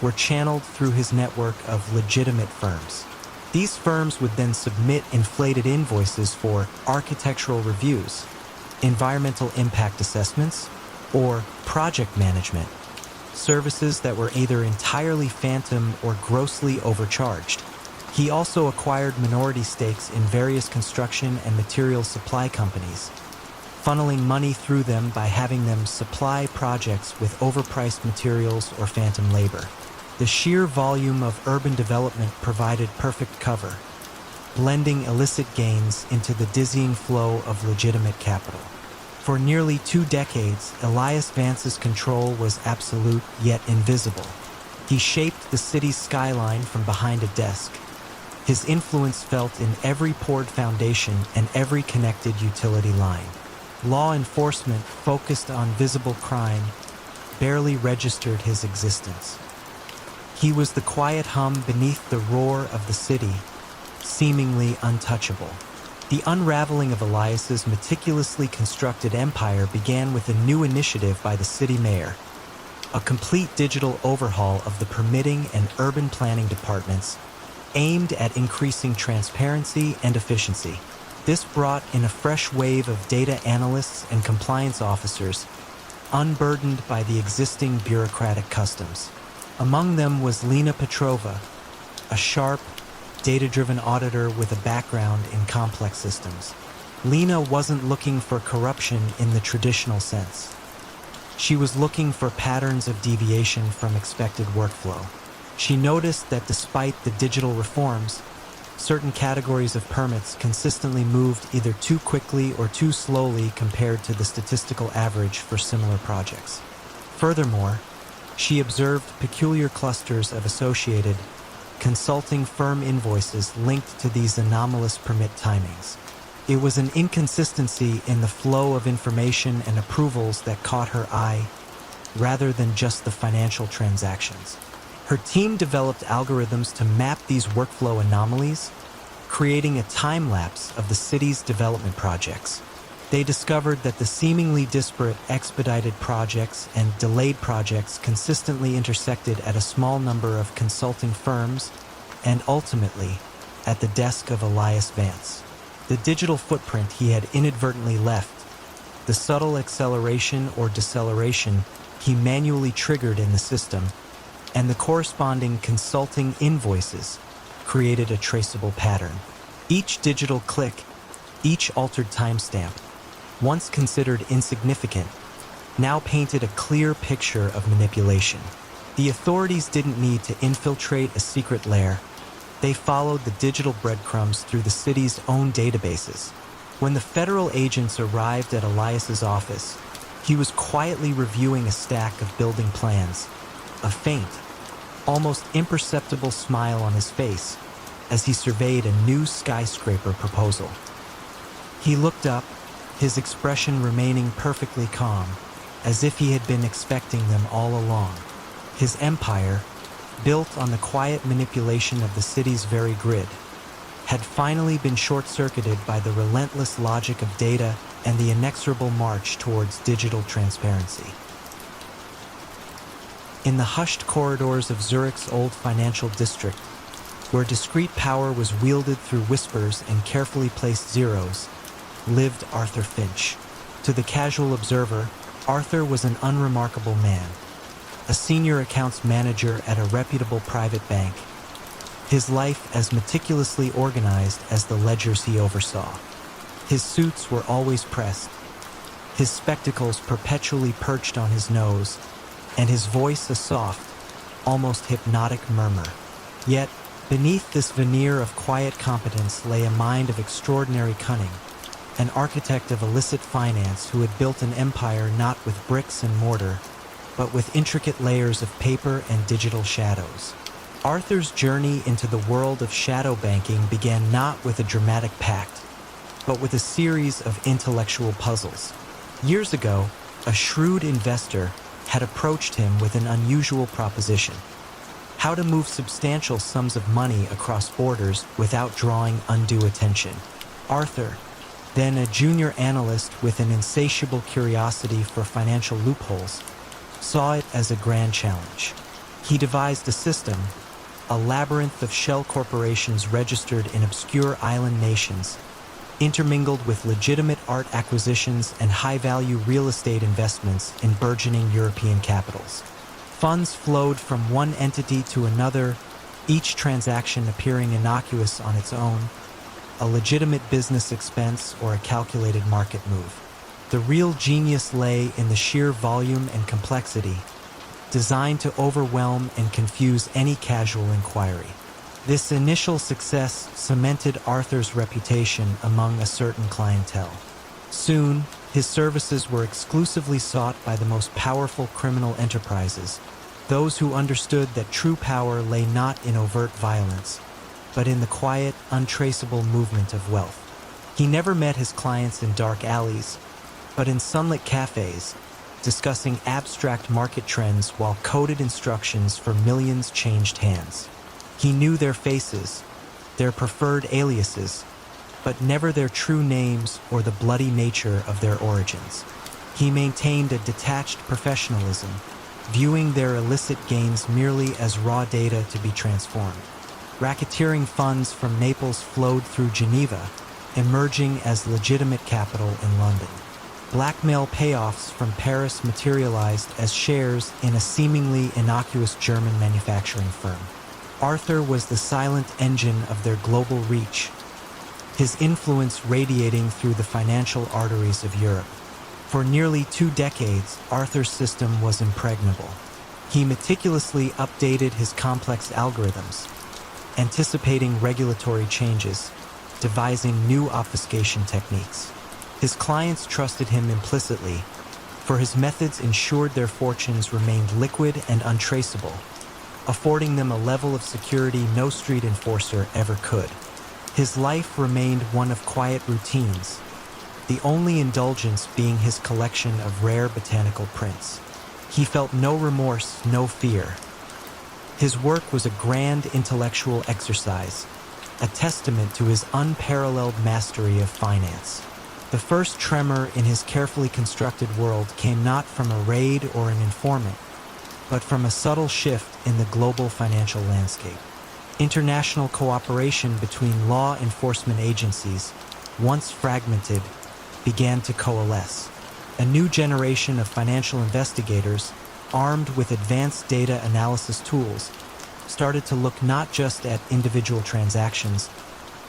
[SPEAKER 1] were channeled through his network of legitimate firms. These firms would then submit inflated invoices for architectural reviews, environmental impact assessments, or project management, services that were either entirely phantom or grossly overcharged. He also acquired minority stakes in various construction and material supply companies, funneling money through them by having them supply projects with overpriced materials or phantom labor. The sheer volume of urban development provided perfect cover, blending illicit gains into the dizzying flow of legitimate capital. For nearly 2 decades, Elias Vance's control was absolute yet invisible. He shaped the city's skyline from behind a desk, his influence felt in every poured foundation and every connected utility line. Law enforcement focused on visible crime barely registered his existence. He was the quiet hum beneath the roar of the city, seemingly untouchable. The unraveling of Elias's meticulously constructed empire began with a new initiative by the city mayor, a complete digital overhaul of the permitting and urban planning departments aimed at increasing transparency and efficiency. This brought in a fresh wave of data analysts and compliance officers, unburdened by the existing bureaucratic customs. Among them was Lena Petrova, a sharp, data-driven auditor with a background in complex systems. Lena wasn't looking for corruption in the traditional sense. She was looking for patterns of deviation from expected workflow. She noticed that despite the digital reforms, certain categories of permits consistently moved either too quickly or too slowly compared to the statistical average for similar projects. Furthermore, she observed peculiar clusters of associated, consulting firm invoices linked to these anomalous permit timings. It was an inconsistency in the flow of information and approvals that caught her eye, rather than just the financial transactions. Her team developed algorithms to map these workflow anomalies, creating a time-lapse of the city's development projects. They discovered that the seemingly disparate expedited projects and delayed projects consistently intersected at a small number of consulting firms and ultimately at the desk of Elias Vance. The digital footprint he had inadvertently left, the subtle acceleration or deceleration he manually triggered in the system, and the corresponding consulting invoices created a traceable pattern. Each digital click, each altered timestamp, once considered insignificant, now painted a clear picture of manipulation. The authorities didn't need to infiltrate a secret lair. They followed the digital breadcrumbs through the city's own databases. When the federal agents arrived at Elias's office, he was quietly reviewing a stack of building plans, a faint, almost imperceptible smile on his face as he surveyed a new skyscraper proposal. He looked up, his expression remaining perfectly calm, as if he had been expecting them all along. His empire, built on the quiet manipulation of the city's very grid, had finally been short-circuited by the relentless logic of data and the inexorable march towards digital transparency. In the hushed corridors of Zurich's old financial district, where discrete power was wielded through whispers and carefully placed zeros, lived Arthur Finch. To the casual observer, Arthur was an unremarkable man, a senior accounts manager at a reputable private bank, his life as meticulously organized as the ledgers he oversaw. His suits were always pressed, his spectacles perpetually perched on his nose, and his voice a soft, almost hypnotic murmur. Yet, beneath this veneer of quiet competence lay a mind of extraordinary cunning, an architect of illicit finance who had built an empire not with bricks and mortar, but with intricate layers of paper and digital shadows. Arthur's journey into the world of shadow banking began not with a dramatic pact, but with a series of intellectual puzzles. Years ago, a shrewd investor had approached him with an unusual proposition: how to move substantial sums of money across borders without drawing undue attention. Arthur, then a junior analyst with an insatiable curiosity for financial loopholes, saw it as a grand challenge. He devised a system, a labyrinth of shell corporations registered in obscure island nations, intermingled with legitimate art acquisitions and high-value real estate investments in burgeoning European capitals. Funds flowed from one entity to another, each transaction appearing innocuous on its own, a legitimate business expense or a calculated market move. The real genius lay in the sheer volume and complexity, designed to overwhelm and confuse any casual inquiry. This initial success cemented Arthur's reputation among a certain clientele. Soon, his services were exclusively sought by the most powerful criminal enterprises, those who understood that true power lay not in overt violence, but in the quiet, untraceable movement of wealth. He never met his clients in dark alleys, but in sunlit cafes, discussing abstract market trends while coded instructions for millions changed hands. He knew their faces, their preferred aliases, but never their true names or the bloody nature of their origins. He maintained a detached professionalism, viewing their illicit gains merely as raw data to be transformed. Racketeering funds from Naples flowed through Geneva, emerging as legitimate capital in London. Blackmail payoffs from Paris materialized as shares in a seemingly innocuous German manufacturing firm. Arthur was the silent engine of their global reach, his influence radiating through the financial arteries of Europe. For nearly 2 decades, Arthur's system was impregnable. He meticulously updated his complex algorithms, anticipating regulatory changes, devising new obfuscation techniques. His clients trusted him implicitly, for his methods ensured their fortunes remained liquid and untraceable, affording them a level of security no street enforcer ever could. His life remained one of quiet routines, the only indulgence being his collection of rare botanical prints. He felt no remorse, no fear. His work was a grand intellectual exercise, a testament to his unparalleled mastery of finance. The first tremor in his carefully constructed world came not from a raid or an informant, but from a subtle shift in the global financial landscape. International cooperation between law enforcement agencies, once fragmented, began to coalesce. A new generation of financial investigators, armed with advanced data analysis tools, started to look not just at individual transactions,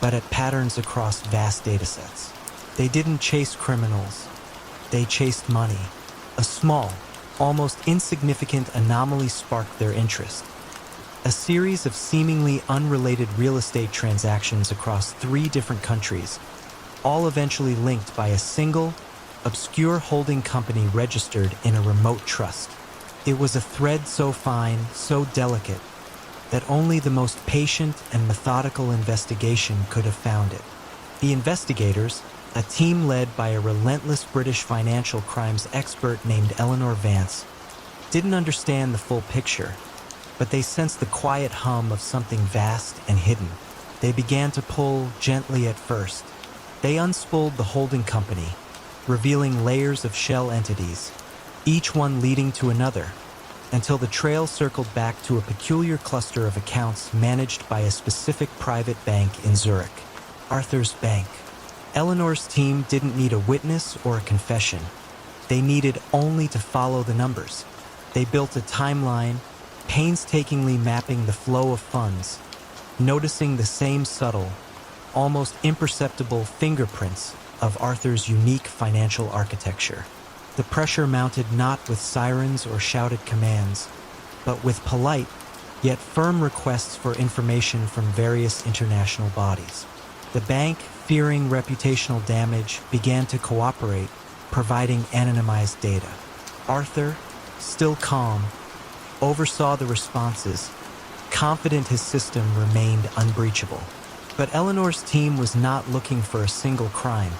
[SPEAKER 1] but at patterns across vast datasets. They didn't chase criminals, they chased money. A small, almost insignificant anomaly sparked their interest. A series of seemingly unrelated real estate transactions across 3 different countries, all eventually linked by a single, obscure holding company registered in a remote trust. It was a thread so fine, so delicate, that only the most patient and methodical investigation could have found it. The investigators, a team led by a relentless British financial crimes expert named Eleanor Vance, didn't understand the full picture, but they sensed the quiet hum of something vast and hidden. They began to pull gently at first. They unspooled the holding company, revealing layers of shell entities, each one leading to another, until the trail circled back to a peculiar cluster of accounts managed by a specific private bank in Zurich, Arthur's Bank. Eleanor's team didn't need a witness or a confession. They needed only to follow the numbers. They built a timeline, painstakingly mapping the flow of funds, noticing the same subtle, almost imperceptible fingerprints of Arthur's unique financial architecture. The pressure mounted not with sirens or shouted commands, but with polite, yet firm requests for information from various international bodies. The bank, fearing reputational damage, began to cooperate, providing anonymized data. Arthur, still calm, oversaw the responses, confident his system remained unbreachable. But Eleanor's team was not looking for a single crime.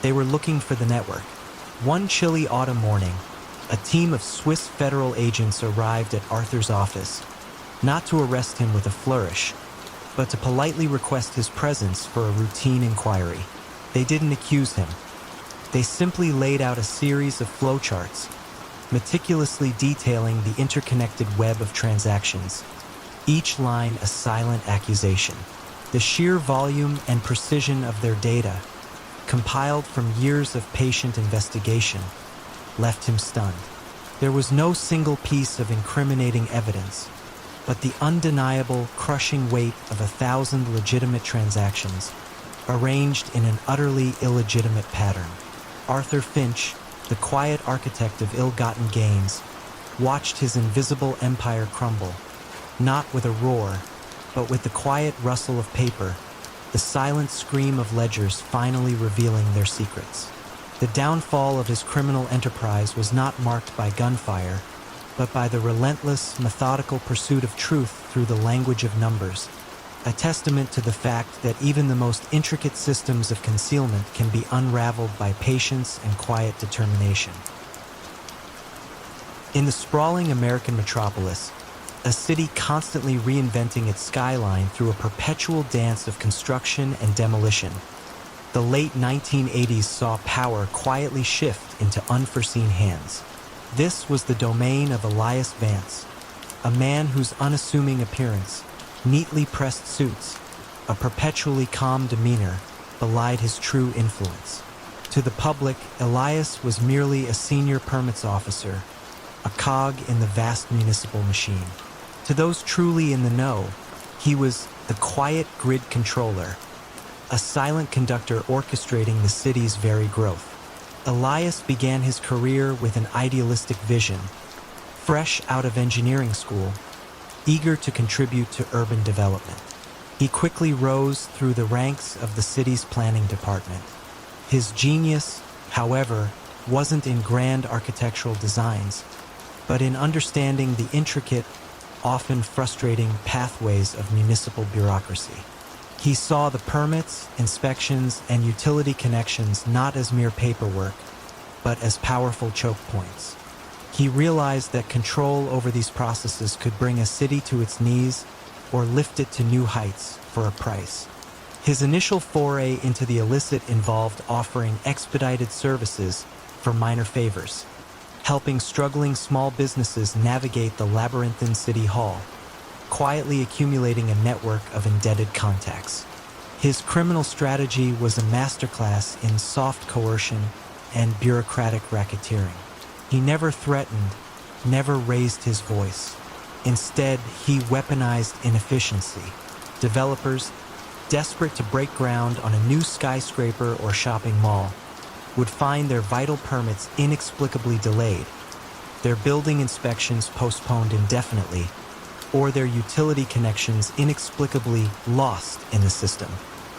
[SPEAKER 1] They were looking for the network. One chilly autumn morning, a team of Swiss federal agents arrived at Arthur's office, not to arrest him with a flourish, but to politely request his presence for a routine inquiry. They didn't accuse him. They simply laid out a series of flowcharts, meticulously detailing the interconnected web of transactions, each line a silent accusation. The sheer volume and precision of their data, compiled from years of patient investigation, left him stunned. There was no single piece of incriminating evidence, but the undeniable, crushing weight of 1,000 legitimate transactions, arranged in an utterly illegitimate pattern. Arthur Finch, the quiet architect of ill-gotten gains, watched his invisible empire crumble, not with a roar, but with the quiet rustle of paper, the silent scream of ledgers finally revealing their secrets. The downfall of his criminal enterprise was not marked by gunfire, but by the relentless, methodical pursuit of truth through the language of numbers, a testament to the fact that even the most intricate systems of concealment can be unraveled by patience and quiet determination. In the sprawling American metropolis, a city constantly reinventing its skyline through a perpetual dance of construction and demolition, the late 1980s saw power quietly shift into unforeseen hands. This was the domain of Elias Vance, a man whose unassuming appearance, neatly pressed suits, a perpetually calm demeanor belied his true influence. To the public, Elias was merely a senior permits officer, a cog in the vast municipal machine. To those truly in the know, he was the quiet grid controller, a silent conductor orchestrating the city's very growth. Elias began his career with an idealistic vision, fresh out of engineering school, eager to contribute to urban development. He quickly rose through the ranks of the city's planning department. His genius, however, wasn't in grand architectural designs, but in understanding the intricate, often frustrating pathways of municipal bureaucracy. He saw the permits, inspections, and utility connections not as mere paperwork, but as powerful choke points. He realized that control over these processes could bring a city to its knees or lift it to new heights for a price. His initial foray into the illicit involved offering expedited services for minor favors, helping struggling small businesses navigate the labyrinthine city hall, quietly accumulating a network of indebted contacts. His criminal strategy was a masterclass in soft coercion and bureaucratic racketeering. He never threatened, never raised his voice. Instead, he weaponized inefficiency. Developers, desperate to break ground on a new skyscraper or shopping mall, would find their vital permits inexplicably delayed, their building inspections postponed indefinitely, or their utility connections inexplicably lost in the system.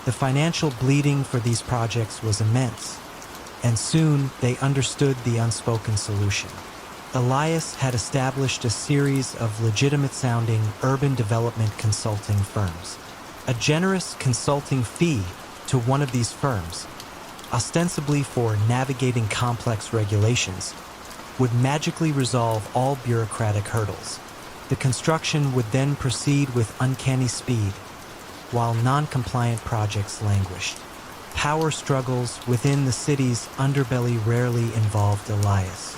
[SPEAKER 1] The financial bleeding for these projects was immense, and soon they understood the unspoken solution. Elias had established a series of legitimate-sounding urban development consulting firms. A generous consulting fee to one of these firms, ostensibly for navigating complex regulations, would magically resolve all bureaucratic hurdles. The construction would then proceed with uncanny speed, while non-compliant projects languished. Power struggles within the city's underbelly rarely involved Elias.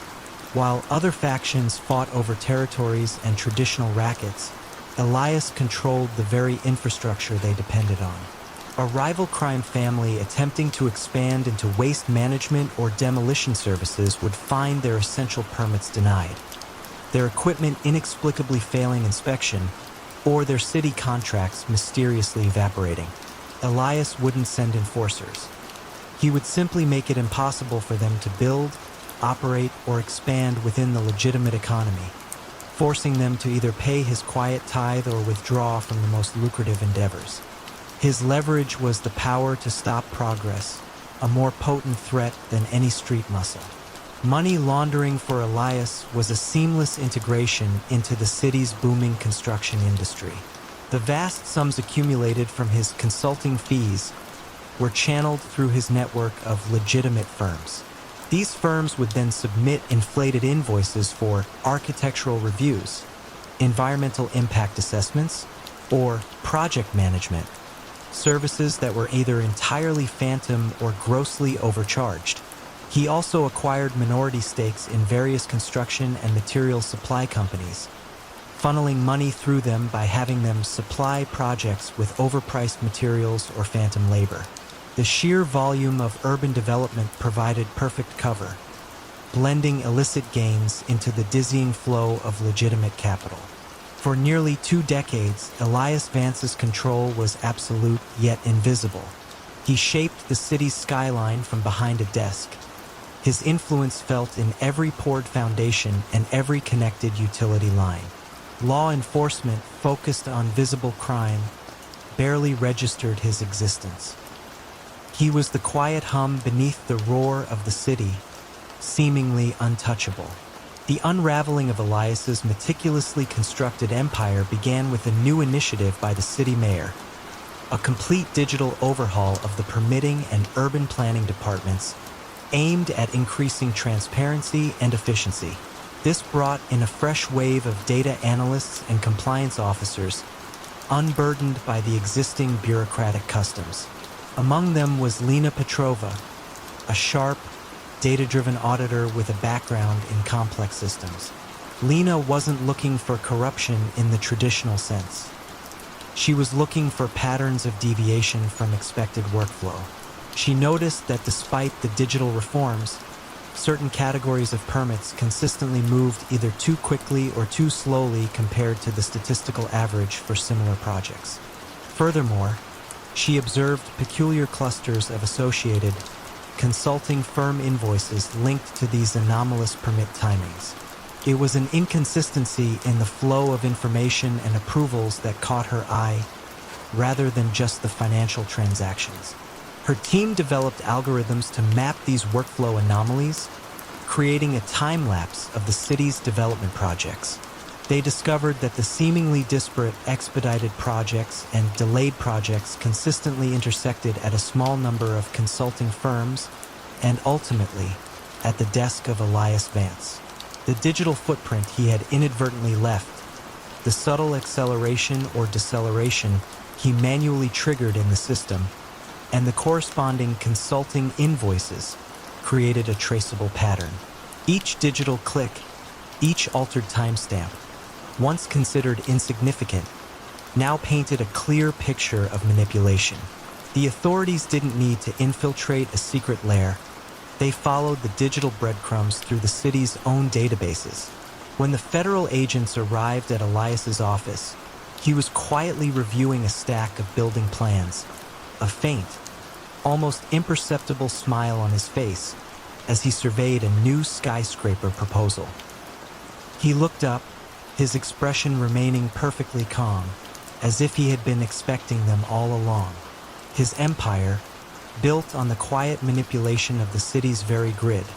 [SPEAKER 1] While other factions fought over territories and traditional rackets, Elias controlled the very infrastructure they depended on. A rival crime family attempting to expand into waste management or demolition services would find their essential permits denied, their equipment inexplicably failing inspection, or their city contracts mysteriously evaporating. Elias wouldn't send enforcers. He would simply make it impossible for them to build, operate, or expand within the legitimate economy, forcing them to either pay his quiet tithe or withdraw from the most lucrative endeavors. His leverage was the power to stop progress, a more potent threat than any street muscle. Money laundering for Elias was a seamless integration into the city's booming construction industry. The vast sums accumulated from his consulting fees were channeled through his network of legitimate firms. These firms would then submit inflated invoices for architectural reviews, environmental impact assessments, or project management, services that were either entirely phantom or grossly overcharged. He also acquired minority stakes in various construction and material supply companies, funneling money through them by having them supply projects with overpriced materials or phantom labor. The sheer volume of urban development provided perfect cover, blending illicit gains into the dizzying flow of legitimate capital. For nearly 2 decades, Elias Vance's control was absolute yet invisible. He shaped the city's skyline from behind a desk. His influence felt in every poured foundation and every connected utility line. Law enforcement, focused on visible crime, barely registered his existence. He was the quiet hum beneath the roar of the city, seemingly untouchable. The unraveling of Elias's meticulously constructed empire began with a new initiative by the city mayor, a complete digital overhaul of the permitting and urban planning departments aimed at increasing transparency and efficiency. This brought in a fresh wave of data analysts and compliance officers, unburdened by the existing bureaucratic customs. Among them was Lena Petrova, a sharp, data-driven auditor with a background in complex systems. Lena wasn't looking for corruption in the traditional sense. She was looking for patterns of deviation from expected workflow. She noticed that despite the digital reforms, certain categories of permits consistently moved either too quickly or too slowly compared to the statistical average for similar projects. Furthermore, she observed peculiar clusters of associated consulting firm invoices linked to these anomalous permit timings. It was an inconsistency in the flow of information and approvals that caught her eye, rather than just the financial transactions. Her team developed algorithms to map these workflow anomalies, creating a time-lapse of the city's development projects. They discovered that the seemingly disparate expedited projects and delayed projects consistently intersected at a small number of consulting firms and ultimately at the desk of Elias Vance. The digital footprint he had inadvertently left, the subtle acceleration or deceleration he manually triggered in the system, and the corresponding consulting invoices created a traceable pattern. Each digital click, each altered timestamp, once considered insignificant, now painted a clear picture of manipulation. The authorities didn't need to infiltrate a secret lair. They followed the digital breadcrumbs through the city's own databases. When the federal agents arrived at Elias's office, He was quietly reviewing a stack of building plans, a faint, almost imperceptible smile on his face as he surveyed a new skyscraper proposal. He looked up, his expression remaining perfectly calm, as if he had been expecting them all along. His empire, built on the quiet manipulation of the city's very grid,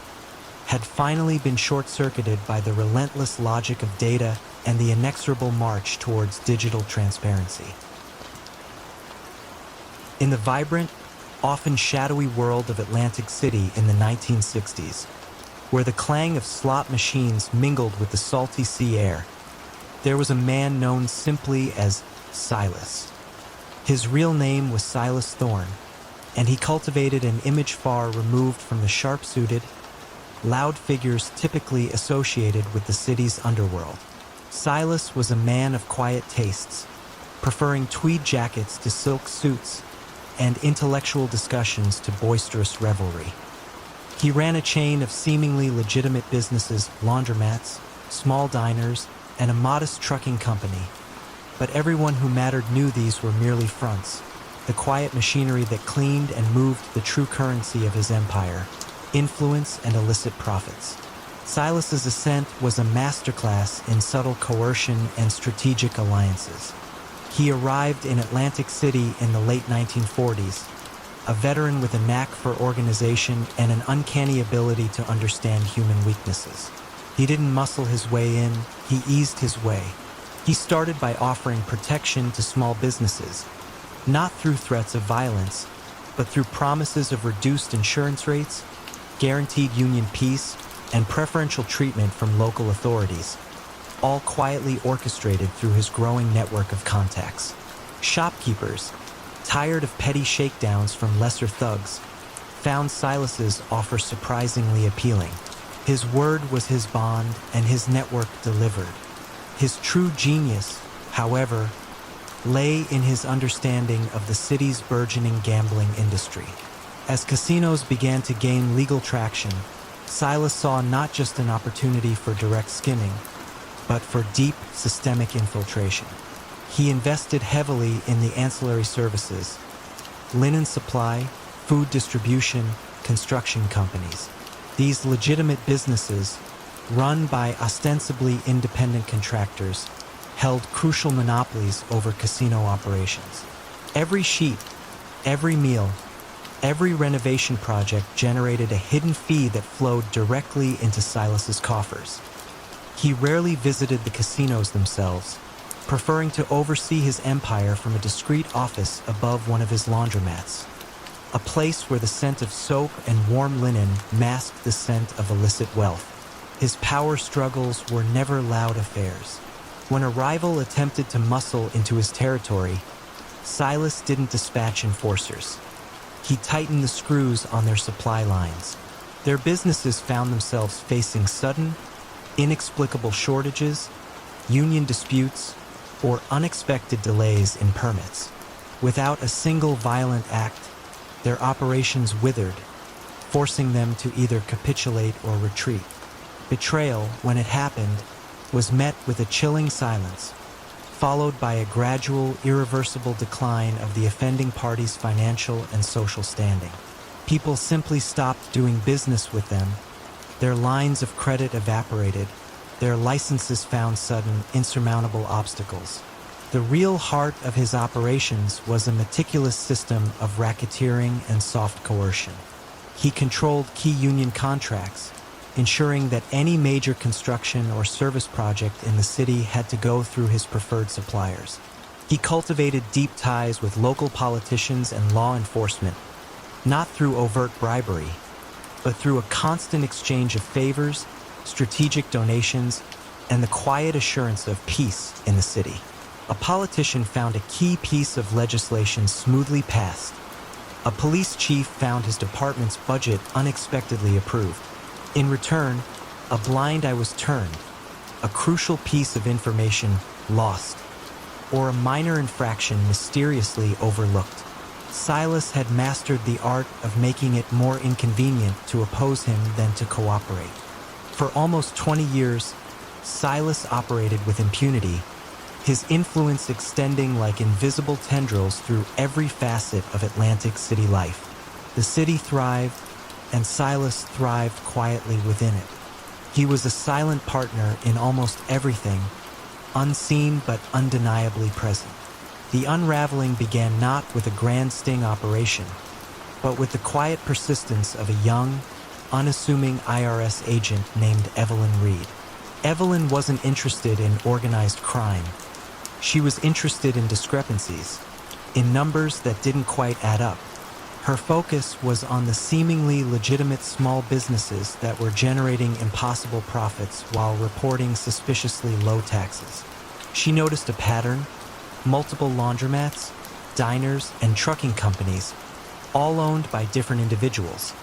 [SPEAKER 1] had finally been short-circuited by the relentless logic of data and the inexorable march towards digital transparency. In the vibrant, often shadowy world of Atlantic City in the 1960s, where the clang of slot machines mingled with the salty sea air, there was a man known simply as Silas. His real name was Silas Thorne, and he cultivated an image far removed from the sharp-suited, loud figures typically associated with the city's underworld. Silas was a man of quiet tastes, preferring tweed jackets to silk suits and intellectual discussions to boisterous revelry. He ran a chain of seemingly legitimate businesses, laundromats, small diners, and a modest trucking company. But everyone who mattered knew these were merely fronts, the quiet machinery that cleaned and moved the true currency of his empire, influence and illicit profits. Silas's ascent was a masterclass in subtle coercion and strategic alliances. He arrived in Atlantic City in the late 1940s, a veteran with a knack for organization and an uncanny ability to understand human weaknesses. He didn't muscle his way in, he eased his way. He started by offering protection to small businesses, not through threats of violence, but through promises of reduced insurance rates, guaranteed union peace, and preferential treatment from local authorities, all quietly orchestrated through his growing network of contacts. Shopkeepers, tired of petty shakedowns from lesser thugs, found Silas's offer surprisingly appealing. His word was his bond, and his network delivered. His true genius, however, lay in his understanding of the city's burgeoning gambling industry. As casinos began to gain legal traction, Silas saw not just an opportunity for direct skimming, but for deep systemic infiltration. He invested heavily in the ancillary services, linen supply, food distribution, construction companies. These legitimate businesses, run by ostensibly independent contractors, held crucial monopolies over casino operations. Every sheet, every meal, every renovation project generated a hidden fee that flowed directly into Silas's coffers. He rarely visited the casinos themselves, preferring to oversee his empire from a discreet office above one of his laundromats, a place where the scent of soap and warm linen masked the scent of illicit wealth. His power struggles were never loud affairs. When a rival attempted to muscle into his territory, Silas didn't dispatch enforcers. He tightened the screws on their supply lines. Their businesses found themselves facing sudden, inexplicable shortages, union disputes, or unexpected delays in permits. Without a single violent act, their operations withered, forcing them to either capitulate or retreat. Betrayal, when it happened, was met with a chilling silence, followed by a gradual, irreversible decline of the offending party's financial and social standing. People simply stopped doing business with them, their lines of credit evaporated, their licenses found sudden, insurmountable obstacles. The real heart of his operations was a meticulous system of racketeering and soft coercion. He controlled key union contracts, ensuring that any major construction or service project in the city had to go through his preferred suppliers. He cultivated deep ties with local politicians and law enforcement, not through overt bribery, but through a constant exchange of favors, strategic donations, and the quiet assurance of peace in the city. A politician found a key piece of legislation smoothly passed. A police chief found his department's budget unexpectedly approved. In return, a blind eye was turned, a crucial piece of information lost, or a minor infraction mysteriously overlooked. Silas had mastered the art of making it more inconvenient to oppose him than to cooperate. For almost 20 years, Silas operated with impunity, his influence extending like invisible tendrils through every facet of Atlantic City life. The city thrived, and Silas thrived quietly within it. He was a silent partner in almost everything, unseen but undeniably present. The unraveling began not with a grand sting operation, but with the quiet persistence of a young, unassuming IRS agent named Evelyn Reed. Evelyn wasn't interested in organized crime. She was interested in discrepancies, in numbers that didn't quite add up. Her focus was on the seemingly legitimate small businesses that were generating impossible profits while reporting suspiciously low taxes. She noticed a pattern: multiple laundromats, diners, and trucking companies, all owned by different individuals,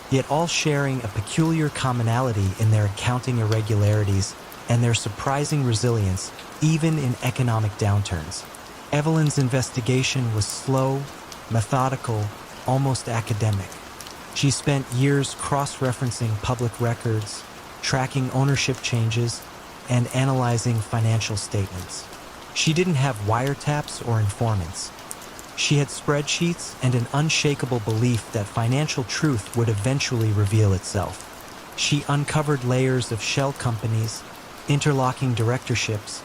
[SPEAKER 1] yet all sharing a peculiar commonality in their accounting irregularities and their surprising resilience even in economic downturns. Evelyn's investigation was slow, methodical, almost academic. She spent years cross-referencing public records, tracking ownership changes, and analyzing financial statements. She didn't have wiretaps or informants. She had spreadsheets and an unshakable belief that financial truth would eventually reveal itself. She uncovered layers of shell companies, interlocking directorships,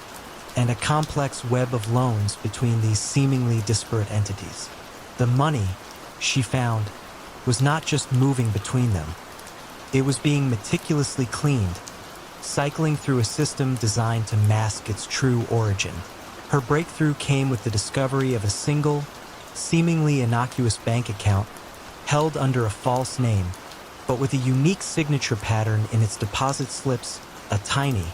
[SPEAKER 1] and a complex web of loans between these seemingly disparate entities. The money, she found, was not just moving between them. It was being meticulously cleaned, cycling through a system designed to mask its true origin. Her breakthrough came with the discovery of a single, seemingly innocuous bank account held under a false name, but with a unique signature pattern in its deposit slips, a tiny,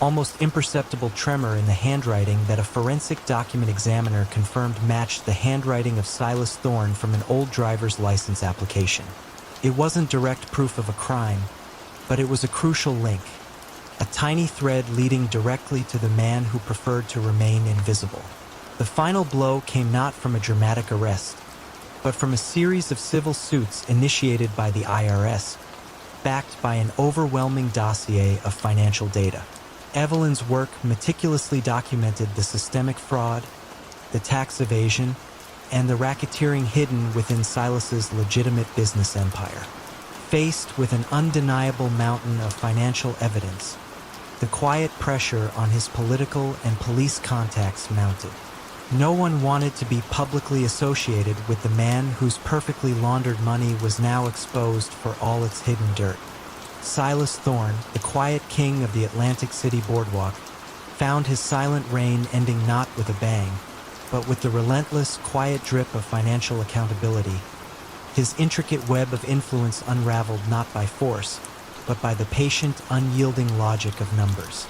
[SPEAKER 1] almost imperceptible tremor in the handwriting that a forensic document examiner confirmed matched the handwriting of Silas Thorne from an old driver's license application. It wasn't direct proof of a crime, but it was a crucial link, a tiny thread leading directly to the man who preferred to remain invisible. The final blow came not from a dramatic arrest, but from a series of civil suits initiated by the IRS, backed by an overwhelming dossier of financial data. Evelyn's work meticulously documented the systemic fraud, the tax evasion, and the racketeering hidden within Silas's legitimate business empire. Faced with an undeniable mountain of financial evidence, the quiet pressure on his political and police contacts mounted. No one wanted to be publicly associated with the man whose perfectly laundered money was now exposed for all its hidden dirt. Silas Thorne, the quiet king of the Atlantic City boardwalk, found his silent reign ending not with a bang, but with the relentless, quiet drip of financial accountability. His intricate web of influence unraveled not by force, but by the patient, unyielding logic of numbers.